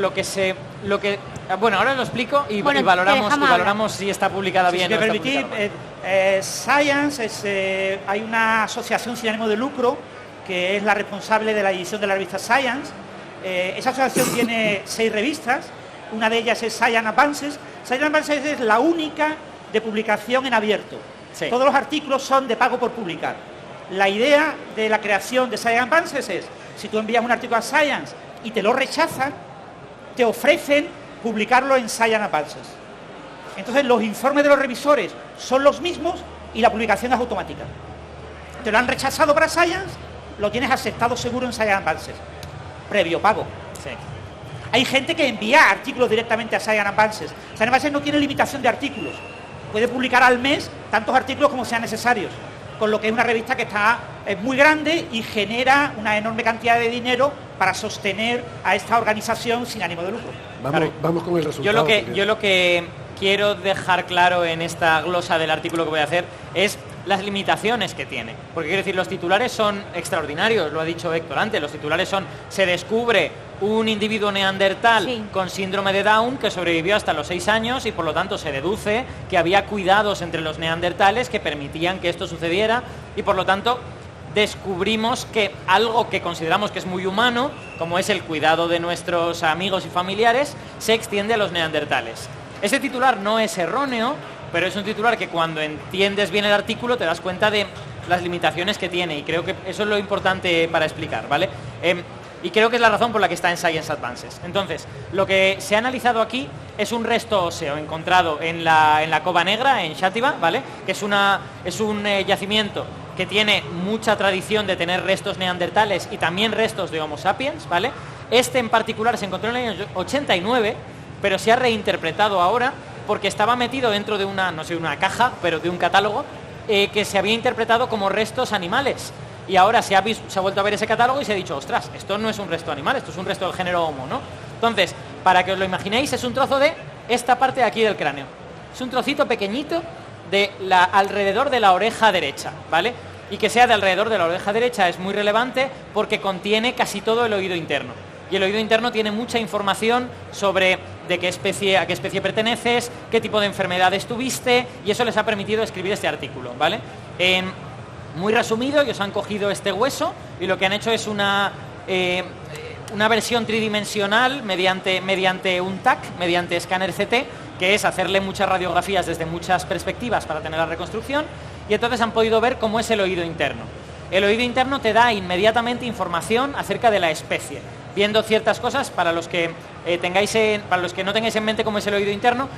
bueno, ahora lo explico y, Bueno, y te valoramos, dejamos si está publicada Si bien me o está permitís, publicada mal. Science hay una asociación sin ánimo de lucro que es la responsable de la edición de la revista Science. Esa asociación tiene 6 revistas, una de ellas es Science Advances. Science Advances es la única de publicación en abierto. Sí. Todos los artículos son de pago por publicar. La idea de la creación de Science Advances es, si tú envías un artículo a Science y te lo rechazan, te ofrecen publicarlo en Science Advances. Entonces los informes de los revisores son los mismos y la publicación es automática. Te lo han rechazado para Science, lo tienes aceptado seguro en Science Advances, previo pago. Sí. Hay gente que envía artículos directamente a Science Advances. Science Advances no tiene limitación de artículos. Puede publicar al mes tantos artículos como sean necesarios. Con lo que es una revista que es muy grande y genera una enorme cantidad de dinero para sostener a esta organización sin ánimo de lucro. Vamos con el resultado. Yo lo que quiero dejar claro en esta glosa del artículo que voy a hacer es las limitaciones que tiene. Porque quiero decir, los titulares son extraordinarios, lo ha dicho Héctor antes, los titulares son: se descubre un individuo neandertal con síndrome de Down que sobrevivió hasta los 6 años y por lo tanto se deduce que había cuidados entre los neandertales que permitían que esto sucediera y por lo tanto descubrimos que algo que consideramos que es muy humano, como es el cuidado de nuestros amigos y familiares, se extiende a los neandertales. Ese titular no es erróneo, pero es un titular que cuando entiendes bien el artículo te das cuenta de las limitaciones que tiene y creo que eso es lo importante para explicar, ¿vale? Y creo que es la razón por la que está en Science Advances. Entonces, lo que se ha analizado aquí es un resto óseo encontrado en la Cova Negra, en Xàtiva, ¿vale? Que es un yacimiento que tiene mucha tradición de tener restos neandertales y también restos de Homo sapiens, ¿vale? Este en particular se encontró en el año 89, pero se ha reinterpretado ahora porque estaba metido dentro de una caja, pero de un catálogo, que se había interpretado como restos animales. Y ahora se ha vuelto a ver ese catálogo y se ha dicho, ostras, esto no es un resto animal, esto es un resto del género Homo, ¿no? Entonces, para que os lo imaginéis, es un trozo de esta parte de aquí del cráneo. Es un trocito pequeñito de alrededor de la oreja derecha, ¿vale? Y que sea de alrededor de la oreja derecha es muy relevante porque contiene casi todo el oído interno. Y el oído interno tiene mucha información sobre a qué especie perteneces, qué tipo de enfermedades tuviste, y eso les ha permitido escribir este artículo, ¿vale? Muy resumido, ellos han cogido este hueso y lo que han hecho es una versión tridimensional mediante un TAC, mediante escáner CT, que es hacerle muchas radiografías desde muchas perspectivas para tener la reconstrucción, y entonces han podido ver cómo es el oído interno. El oído interno te da inmediatamente información acerca de la especie, viendo ciertas cosas. Para los que no tengáis en mente cómo es el oído interno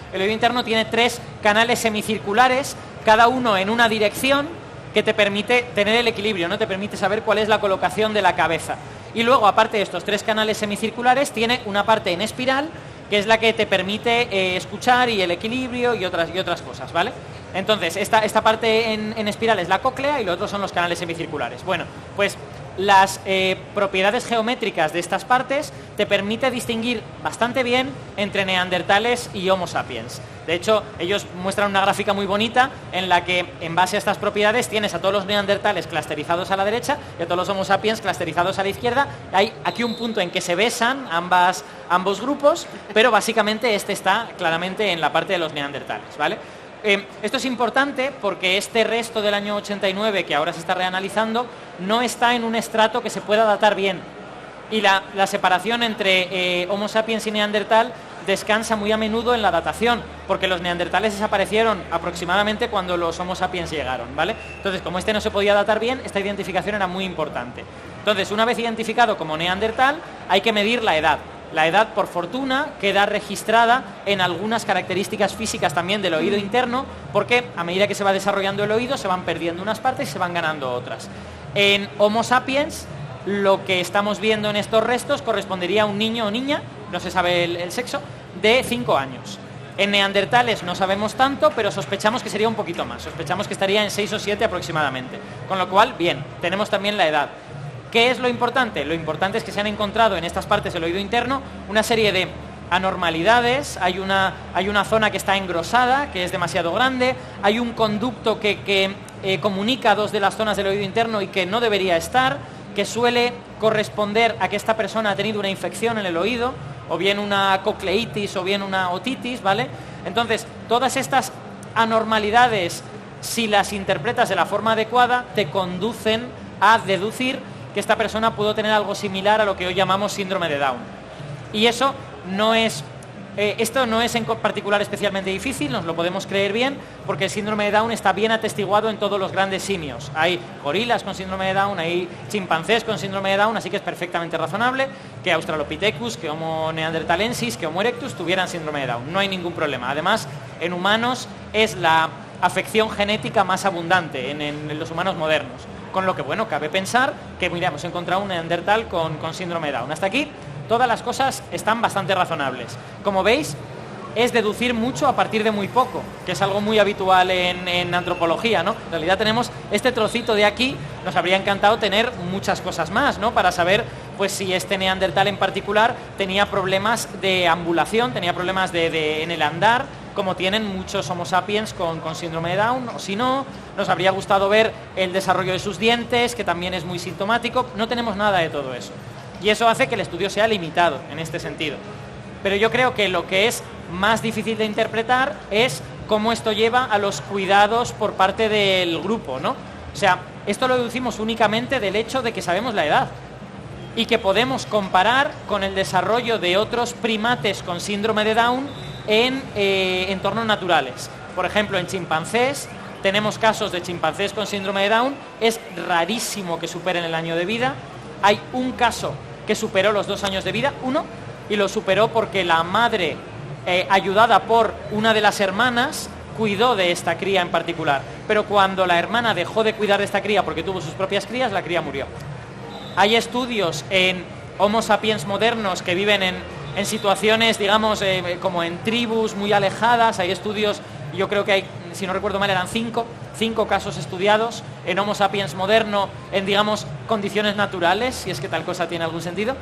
tiene 3 canales semicirculares, cada uno en una dirección, que te permite tener el equilibrio, no te permite saber cuál es la colocación de la cabeza. Y luego, aparte de estos 3 canales semicirculares, tiene una parte en espiral, que es la que te permite escuchar y el equilibrio y otras cosas, ¿vale? Entonces, esta parte en espiral es la cóclea y lo otro son los canales semicirculares. Bueno, pues las propiedades geométricas de estas partes te permite distinguir bastante bien entre neandertales y Homo sapiens. De hecho, ellos muestran una gráfica muy bonita en la que, en base a estas propiedades, tienes a todos los neandertales clusterizados a la derecha y a todos los Homo sapiens clusterizados a la izquierda. Hay aquí un punto en que se besan ambos grupos, pero básicamente este está claramente en la parte de los neandertales, ¿vale? Esto es importante porque este resto del año 89, que ahora se está reanalizando, no está en un estrato que se pueda datar bien. Y la separación entre Homo sapiens y neandertal descansa muy a menudo en la datación, porque los neandertales desaparecieron aproximadamente cuando los Homo sapiens llegaron, ¿vale? Entonces, como este no se podía datar bien, esta identificación era muy importante. Entonces, una vez identificado como neandertal, hay que medir la edad. La edad, por fortuna, queda registrada en algunas características físicas también del oído interno, porque a medida que se va desarrollando el oído se van perdiendo unas partes y se van ganando otras. En Homo sapiens, lo que estamos viendo en estos restos correspondería a un niño o niña, no se sabe el sexo, de 5 años. En neandertales no sabemos tanto, pero sospechamos que sería un poquito más. Sospechamos que estaría en 6 o 7 aproximadamente. Con lo cual, bien, tenemos también la edad. ¿Qué es lo importante? Lo importante es que se han encontrado en estas partes del oído interno una serie de anormalidades. Hay una zona que está engrosada, que es demasiado grande. Hay un conducto que comunica 2 de las zonas del oído interno y que no debería estar, que suele corresponder a que esta persona ha tenido una infección en el oído, o bien una cocleitis o bien una otitis, ¿vale? Entonces, todas estas anormalidades, si las interpretas de la forma adecuada, te conducen a deducir que esta persona pudo tener algo similar a lo que hoy llamamos síndrome de Down. Y eso no es esto no es en particular especialmente difícil, nos lo podemos creer bien, porque el síndrome de Down está bien atestiguado en todos los grandes simios. Hay gorilas con síndrome de Down, hay chimpancés con síndrome de Down, así que es perfectamente razonable que Australopithecus, que Homo neanderthalensis, que Homo erectus tuvieran síndrome de Down. No hay ningún problema. Además, en humanos es la afección genética más abundante en los humanos modernos. Con lo que, bueno, cabe pensar que, mira, hemos encontrado un neandertal con síndrome de Down. Hasta aquí todas las cosas están bastante razonables. Como veis, es deducir mucho a partir de muy poco, que es algo muy habitual en antropología, ¿no? En realidad tenemos este trocito de aquí, nos habría encantado tener muchas cosas más, ¿no? Para saber, pues, si este neandertal en particular tenía problemas de ambulación, tenía problemas en el andar, como tienen muchos Homo sapiens con síndrome de Down, o si no, nos habría gustado ver el desarrollo de sus dientes, que también es muy sintomático. No tenemos nada de todo eso. Y eso hace que el estudio sea limitado en este sentido. Pero yo creo que lo que es más difícil de interpretar es cómo esto lleva a los cuidados por parte del grupo, ¿no? O sea, esto lo deducimos únicamente del hecho de que sabemos la edad y que podemos comparar con el desarrollo de otros primates con síndrome de Down en entornos naturales. Por ejemplo, en chimpancés tenemos casos de chimpancés con síndrome de Down. Es rarísimo que superen el año de vida. Hay un caso que superó los 2 años de vida, uno, y lo superó porque la madre, ayudada por una de las hermanas, cuidó de esta cría en particular. Pero cuando la hermana dejó de cuidar de esta cría porque tuvo sus propias crías, la cría murió. Hay estudios en Homo sapiens modernos que viven en situaciones, digamos, como en tribus muy alejadas. Hay estudios, yo creo que hay, si no recuerdo mal, eran 5 casos estudiados en Homo sapiens moderno, en, digamos, condiciones naturales, si es que tal cosa tiene algún sentido,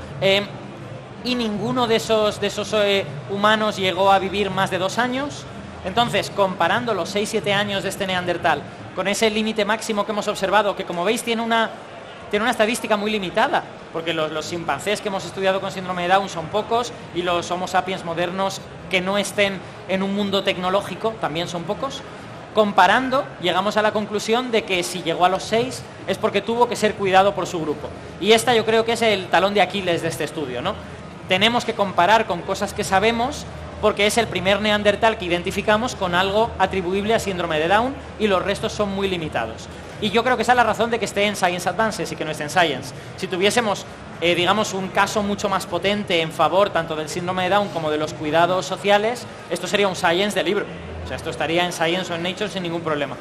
y ninguno de esos humanos llegó a vivir más de 2 años. Entonces, comparando los 6-7 años de este neandertal con ese límite máximo que hemos observado, que como veis tiene una estadística muy limitada, porque los chimpancés que hemos estudiado con síndrome de Down son pocos, y los Homo sapiens modernos que no estén en un mundo tecnológico también son pocos. Comparando, llegamos a la conclusión de que si llegó a los 6 es porque tuvo que ser cuidado por su grupo. Y esta yo creo que es el talón de Aquiles de este estudio, ¿no? Tenemos que comparar con cosas que sabemos, porque es el primer neandertal que identificamos con algo atribuible a síndrome de Down, y los restos son muy limitados. Y yo creo que esa es la razón de que esté en Science Advances y que no esté en Science. Si tuviésemos, digamos, un caso mucho más potente en favor tanto del síndrome de Down como de los cuidados sociales, esto sería un Science de libro. O sea, esto estaría en Science o en Nature sin ningún problema.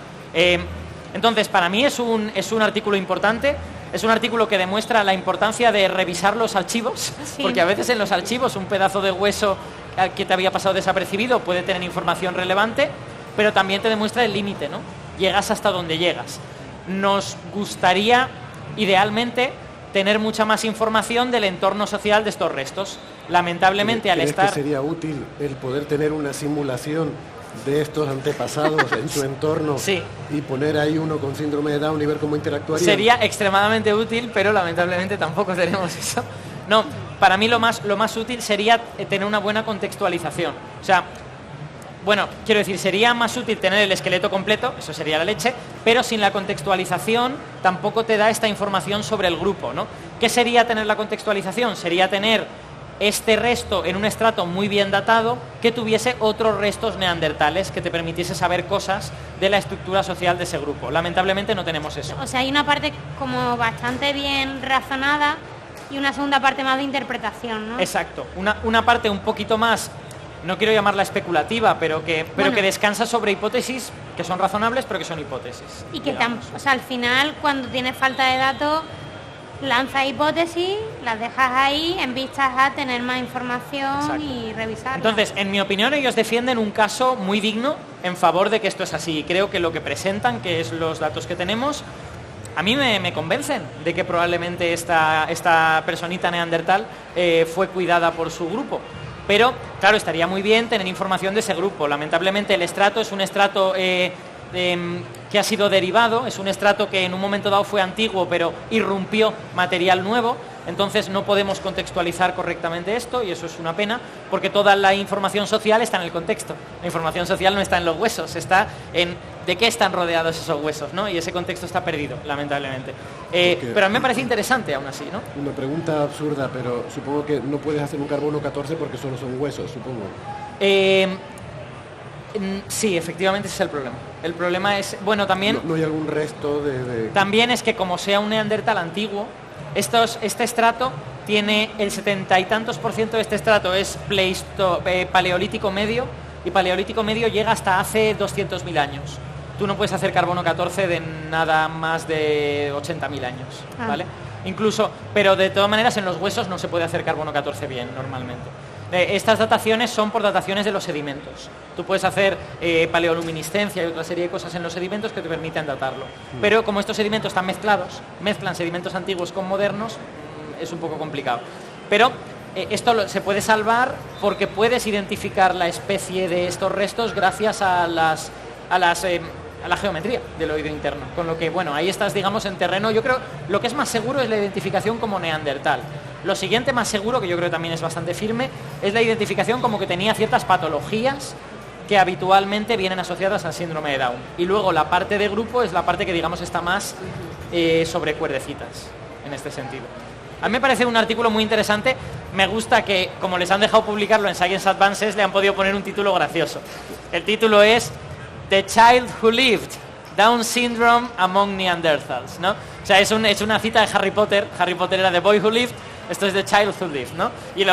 Entonces, para mí es un artículo importante. Es un artículo que demuestra la importancia de revisar los archivos, sí. Porque a veces en los archivos un pedazo de hueso que te había pasado desapercibido puede tener información relevante, pero también te demuestra el límite, ¿no? Llegas hasta donde llegas. Nos gustaría, idealmente, tener mucha más información del entorno social de estos restos. Lamentablemente, al estar... ¿Crees que sería útil el poder tener una simulación de estos antepasados en su entorno, sí, y poner ahí uno con síndrome de Down y ver cómo interactuaría? Sería extremadamente útil, pero lamentablemente tampoco tenemos eso. No, para mí lo más útil sería tener una buena contextualización. O sea, bueno, quiero decir, sería más útil tener el esqueleto completo, eso sería la leche, pero sin la contextualización tampoco te da esta información sobre el grupo, ¿no? ¿Qué sería tener la contextualización? Sería tener este resto en un estrato muy bien datado que tuviese otros restos neandertales que te permitiese saber cosas de la estructura social de ese grupo. Lamentablemente no tenemos eso. O sea, hay una parte como bastante bien razonada y una segunda parte más de interpretación, ¿no? Exacto, una parte un poquito más, no quiero llamarla especulativa, pero que descansa sobre hipótesis que son razonables, pero que son hipótesis. Y que o sea, al final, cuando tienes falta de datos, lanzas hipótesis, las dejas ahí en vistas a tener más información. Exacto. Y revisarla. Entonces, en mi opinión, ellos defienden un caso muy digno en favor de que esto es así. Y creo que lo que presentan, que es los datos que tenemos, a mí me convencen de que probablemente esta personita neandertal fue cuidada por su grupo. Pero, claro, estaría muy bien tener información de ese grupo. Lamentablemente el estrato es un estrato que ha sido derivado, es un estrato que en un momento dado fue antiguo, pero irrumpió material nuevo. Entonces no podemos contextualizar correctamente esto, y eso es una pena, porque toda la información social está en el contexto. La información social no está en los huesos, está en de qué están rodeados esos huesos, ¿no? Y ese contexto está perdido, lamentablemente. Pero a mí me parece interesante aún así, ¿no? Una pregunta absurda, pero supongo que no puedes hacer un carbono 14 porque solo son huesos, supongo. Sí, efectivamente ese es el problema. El problema es, bueno, también... ¿No hay algún resto de...? También es que como sea un neandertal antiguo, este estrato tiene el 70 y tantos % de este estrato es paleolítico medio, y paleolítico medio llega hasta hace 200.000 años. Tú no puedes hacer carbono 14 de nada más de 80.000 años, ¿vale? Incluso, pero de todas maneras en los huesos no se puede hacer carbono 14 bien normalmente. Estas dataciones son por dataciones de los sedimentos. Tú puedes hacer paleoluminiscencia y otra serie de cosas en los sedimentos que te permiten datarlo. Pero como estos sedimentos están mezclados, mezclan sedimentos antiguos con modernos, es un poco complicado. Pero esto se puede salvar porque puedes identificar la especie de estos restos gracias a la geometría del oído interno. Con lo que, bueno, ahí estás, digamos, en terreno. Yo creo lo que es más seguro es la identificación como neandertal. Lo siguiente más seguro, que yo creo también es bastante firme, es la identificación como que tenía ciertas patologías que habitualmente vienen asociadas al síndrome de Down. Y luego la parte de grupo es la parte que, digamos, está más sobre cuerdecitas, en este sentido. A mí me parece un artículo muy interesante. Me gusta que, como les han dejado publicarlo en Science Advances, le han podido poner un título gracioso. El título es The Child Who Lived, Down Syndrome Among Neanderthals, ¿no? O sea, es una cita de Harry Potter. Harry Potter era The Boy Who Lived, esto es The Child Who Lived, ¿no? Y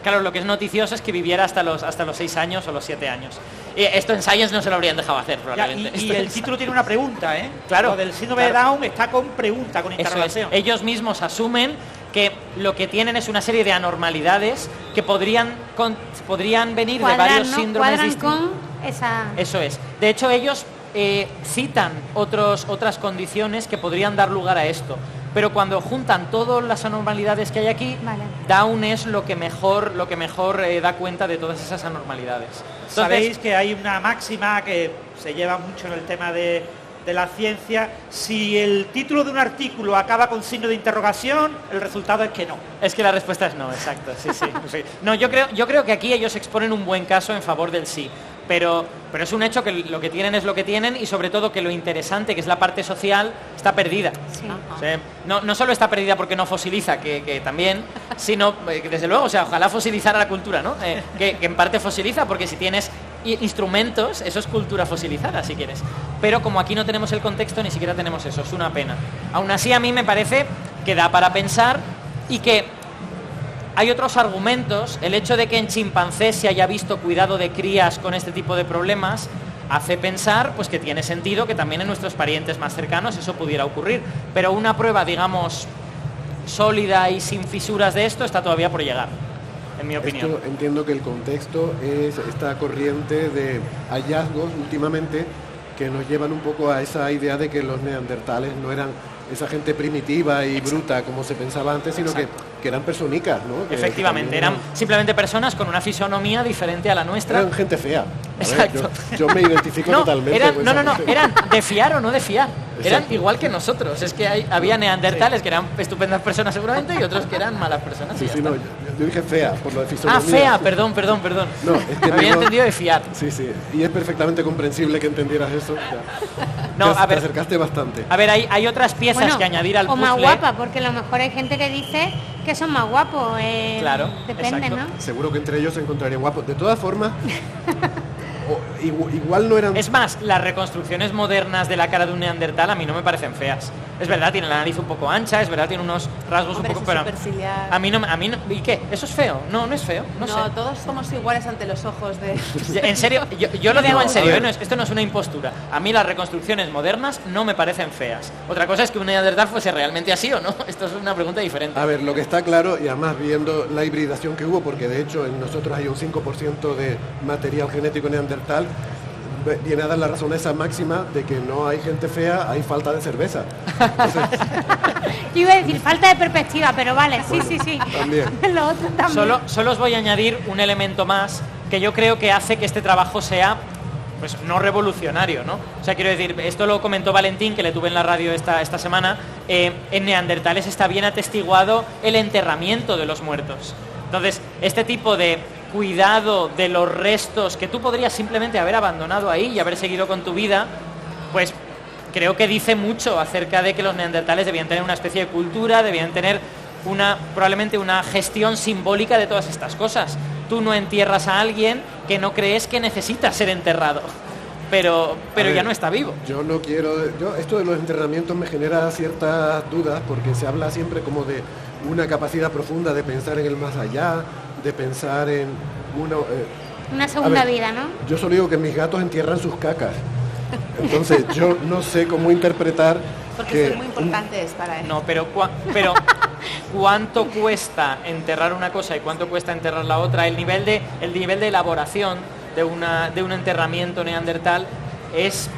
claro, lo que es noticioso es que viviera hasta los 6 años o los 7 años. Y esto en Science no se lo habrían dejado hacer, probablemente. Y el título tiene una pregunta, ¿eh? Claro. Lo del síndrome de Down está con pregunta, con interrogación. Ellos mismos asumen que lo que tienen es una serie de anormalidades que podrían venir de varios síndromes distintos. Con esa... Eso es. De hecho, ellos citan otras condiciones que podrían dar lugar a esto. Pero cuando juntan todas las anormalidades que hay aquí, Down es lo que mejor da cuenta de todas esas anormalidades. Entonces, sabéis que hay una máxima que se lleva mucho en el tema de la ciencia: si el título de un artículo acaba con signo de interrogación, el resultado es que no. Es que la respuesta es no, exacto, sí. No, yo creo que aquí ellos exponen un buen caso en favor del sí. Pero es un hecho que lo que tienen es lo que tienen, y sobre todo que lo interesante, que es la parte social, está perdida. Sí. O sea, no solo está perdida porque no fosiliza, que también, sino que desde luego, o sea, ojalá fosilizara la cultura, ¿no? Que en parte fosiliza, porque si tienes instrumentos, eso es cultura fosilizada, si quieres. Pero como aquí no tenemos el contexto, ni siquiera tenemos eso, es una pena. Aún así, a mí me parece que da para pensar, y que hay otros argumentos. El hecho de que en chimpancés se haya visto cuidado de crías con este tipo de problemas hace pensar, pues, que tiene sentido que también en nuestros parientes más cercanos eso pudiera ocurrir. Pero una prueba, digamos, sólida y sin fisuras de esto está todavía por llegar, en mi opinión. Esto, entiendo que el contexto es esta corriente de hallazgos últimamente que nos llevan un poco a esa idea de que los neandertales no eran esa gente primitiva y bruta como se pensaba antes, sino que eran personicas, ¿no? Efectivamente, eran simplemente personas con una fisonomía diferente a la nuestra. Eran gente fea. Exacto. Yo me identifico totalmente. Eran de fiar o no de fiar. Eran Exacto. igual que nosotros. Es que había neandertales que eran estupendas personas seguramente, y otros que eran malas personas. Sí, no, yo dije fea, por lo de fisonomía. Fea, perdón. No, es que me había entendido de fiar. Sí, y es perfectamente comprensible que entendieras eso. Te acercaste bastante. A ver, hay otras piezas que añadir al puzzle. O más guapa, porque a lo mejor hay gente que dice que son más guapos. Claro, depende, exacto. ¿no? Seguro que entre ellos se encontrarían guapos. De todas formas, igual no eran... Es más, las reconstrucciones modernas de la cara de un neandertal a mí no me parecen feas. Es verdad, tiene la nariz un poco ancha, es verdad, tiene unos rasgos un poco... Pero a mí no... ¿Y qué? ¿Eso es feo? No es feo. No sé. Todos somos iguales ante los ojos de... En serio, yo lo digo en serio, esto no es una impostura. A mí las reconstrucciones modernas no me parecen feas. Otra cosa es que un neandertal fuese realmente así o no. Esto es una pregunta diferente. A ver, lo que está claro, y además viendo la hibridación que hubo, porque de hecho en nosotros hay un 5% de material genético neandertal, viene a dar la razón a esa máxima de que no hay gente fea, hay falta de cerveza. Entonces, Yo iba a decir falta de perspectiva, pero vale, sí. También. Lo otro también. Solo os voy a añadir un elemento más que yo creo que hace que este trabajo sea, pues, no revolucionario, ¿no? O sea, quiero decir, esto lo comentó Valentín, que le tuve en la radio esta semana. En neandertales está bien atestiguado el enterramiento de los muertos. Entonces, este tipo de cuidado de los restos que tú podrías simplemente haber abandonado ahí y haber seguido con tu vida, pues creo que dice mucho acerca de que los neandertales debían tener una especie de cultura, debían tener probablemente una gestión simbólica de todas estas cosas. Tú no entierras a alguien que no crees que necesita ser enterrado, pero ya no está vivo. Esto de los enterramientos me genera ciertas dudas, porque se habla siempre como de una capacidad profunda de pensar en el más allá, de pensar en una segunda vida, ¿no? Yo solo digo que mis gatos entierran sus cacas. Entonces yo no sé cómo interpretar porque son muy importantes para él. No, pero ¿cuánto cuesta enterrar una cosa y cuánto cuesta enterrar la otra? El nivel de elaboración de un enterramiento neandertal es,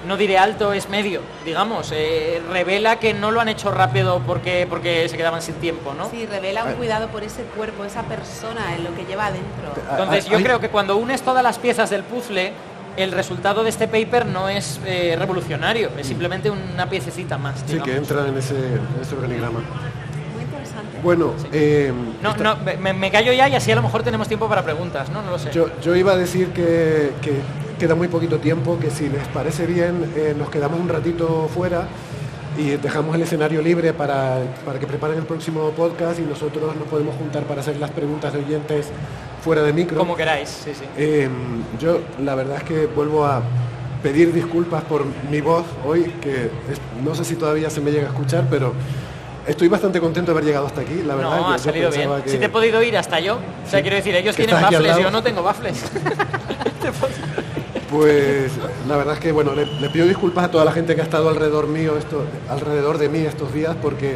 no diré alto, es medio, digamos. Revela que no lo han hecho rápido porque se quedaban sin tiempo, ¿no? Sí, revela un cuidado por ese cuerpo, esa persona, en lo que lleva adentro. Entonces yo creo que cuando unes todas las piezas del puzzle, el resultado de este paper no es revolucionario, es simplemente una piececita más, digamos. Sí, que entra en ese organigrama. Muy interesante. Bueno, me callo ya y así a lo mejor tenemos tiempo para preguntas, ¿no? No lo sé. Yo iba a decir que queda muy poquito tiempo, que si les parece bien nos quedamos un ratito fuera y dejamos el escenario libre para que preparen el próximo podcast y nosotros nos podemos juntar para hacer las preguntas de oyentes fuera de micro. Como queráis, sí. Yo la verdad es que vuelvo a pedir disculpas por mi voz hoy, que no sé si todavía se me llega a escuchar, pero estoy bastante contento de haber llegado hasta aquí, la verdad. No, ha salido bien. Si te he podido ir hasta yo. O sea, quiero decir, ellos tienen baffles, yo no tengo baffles. Pues la verdad es que bueno, le pido disculpas a toda la gente que ha estado alrededor de mí estos días, porque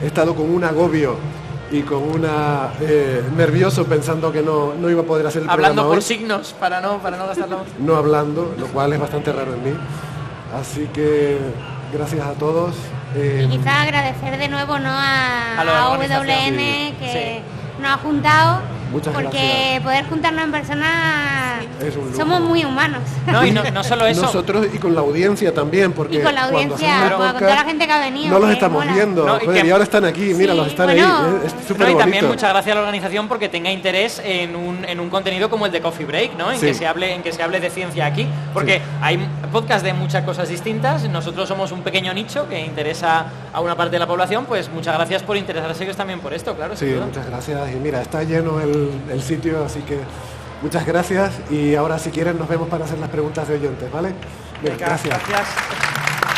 he estado con un agobio y con una nervioso pensando que no iba a poder hacer el programa hablando por hoy. signos para no gastar la voz. No hablando, lo cual es bastante raro en mí. Así que gracias a todos. Y quizás agradecer de nuevo, ¿no?, a WN que nos ha juntado. Muchas porque gracias. Poder juntarnos en persona, Es un lujo. somos muy humanos. No, y no solo eso. Nosotros y con la audiencia también, porque Y con la audiencia, con toda la gente que ha venido. no los que estamos mola. viendo, No, y ahora están aquí, míralos, están ahí, es súper No, y bonito. también muchas gracias a la organización porque tenga interés en un contenido como el de Coffee Break, ¿no? En Sí. que se hable de ciencia aquí, porque hay podcasts de muchas cosas distintas. Nosotros somos un pequeño nicho que interesa a una parte de la población, pues muchas gracias por interesarse ellos también por esto, claro. Sí, sin duda. muchas gracias. Y mira, está lleno el sitio, así que muchas gracias. Y ahora si quieren nos vemos para hacer las preguntas de oyentes, ¿vale? Bien, Venga, gracias. gracias.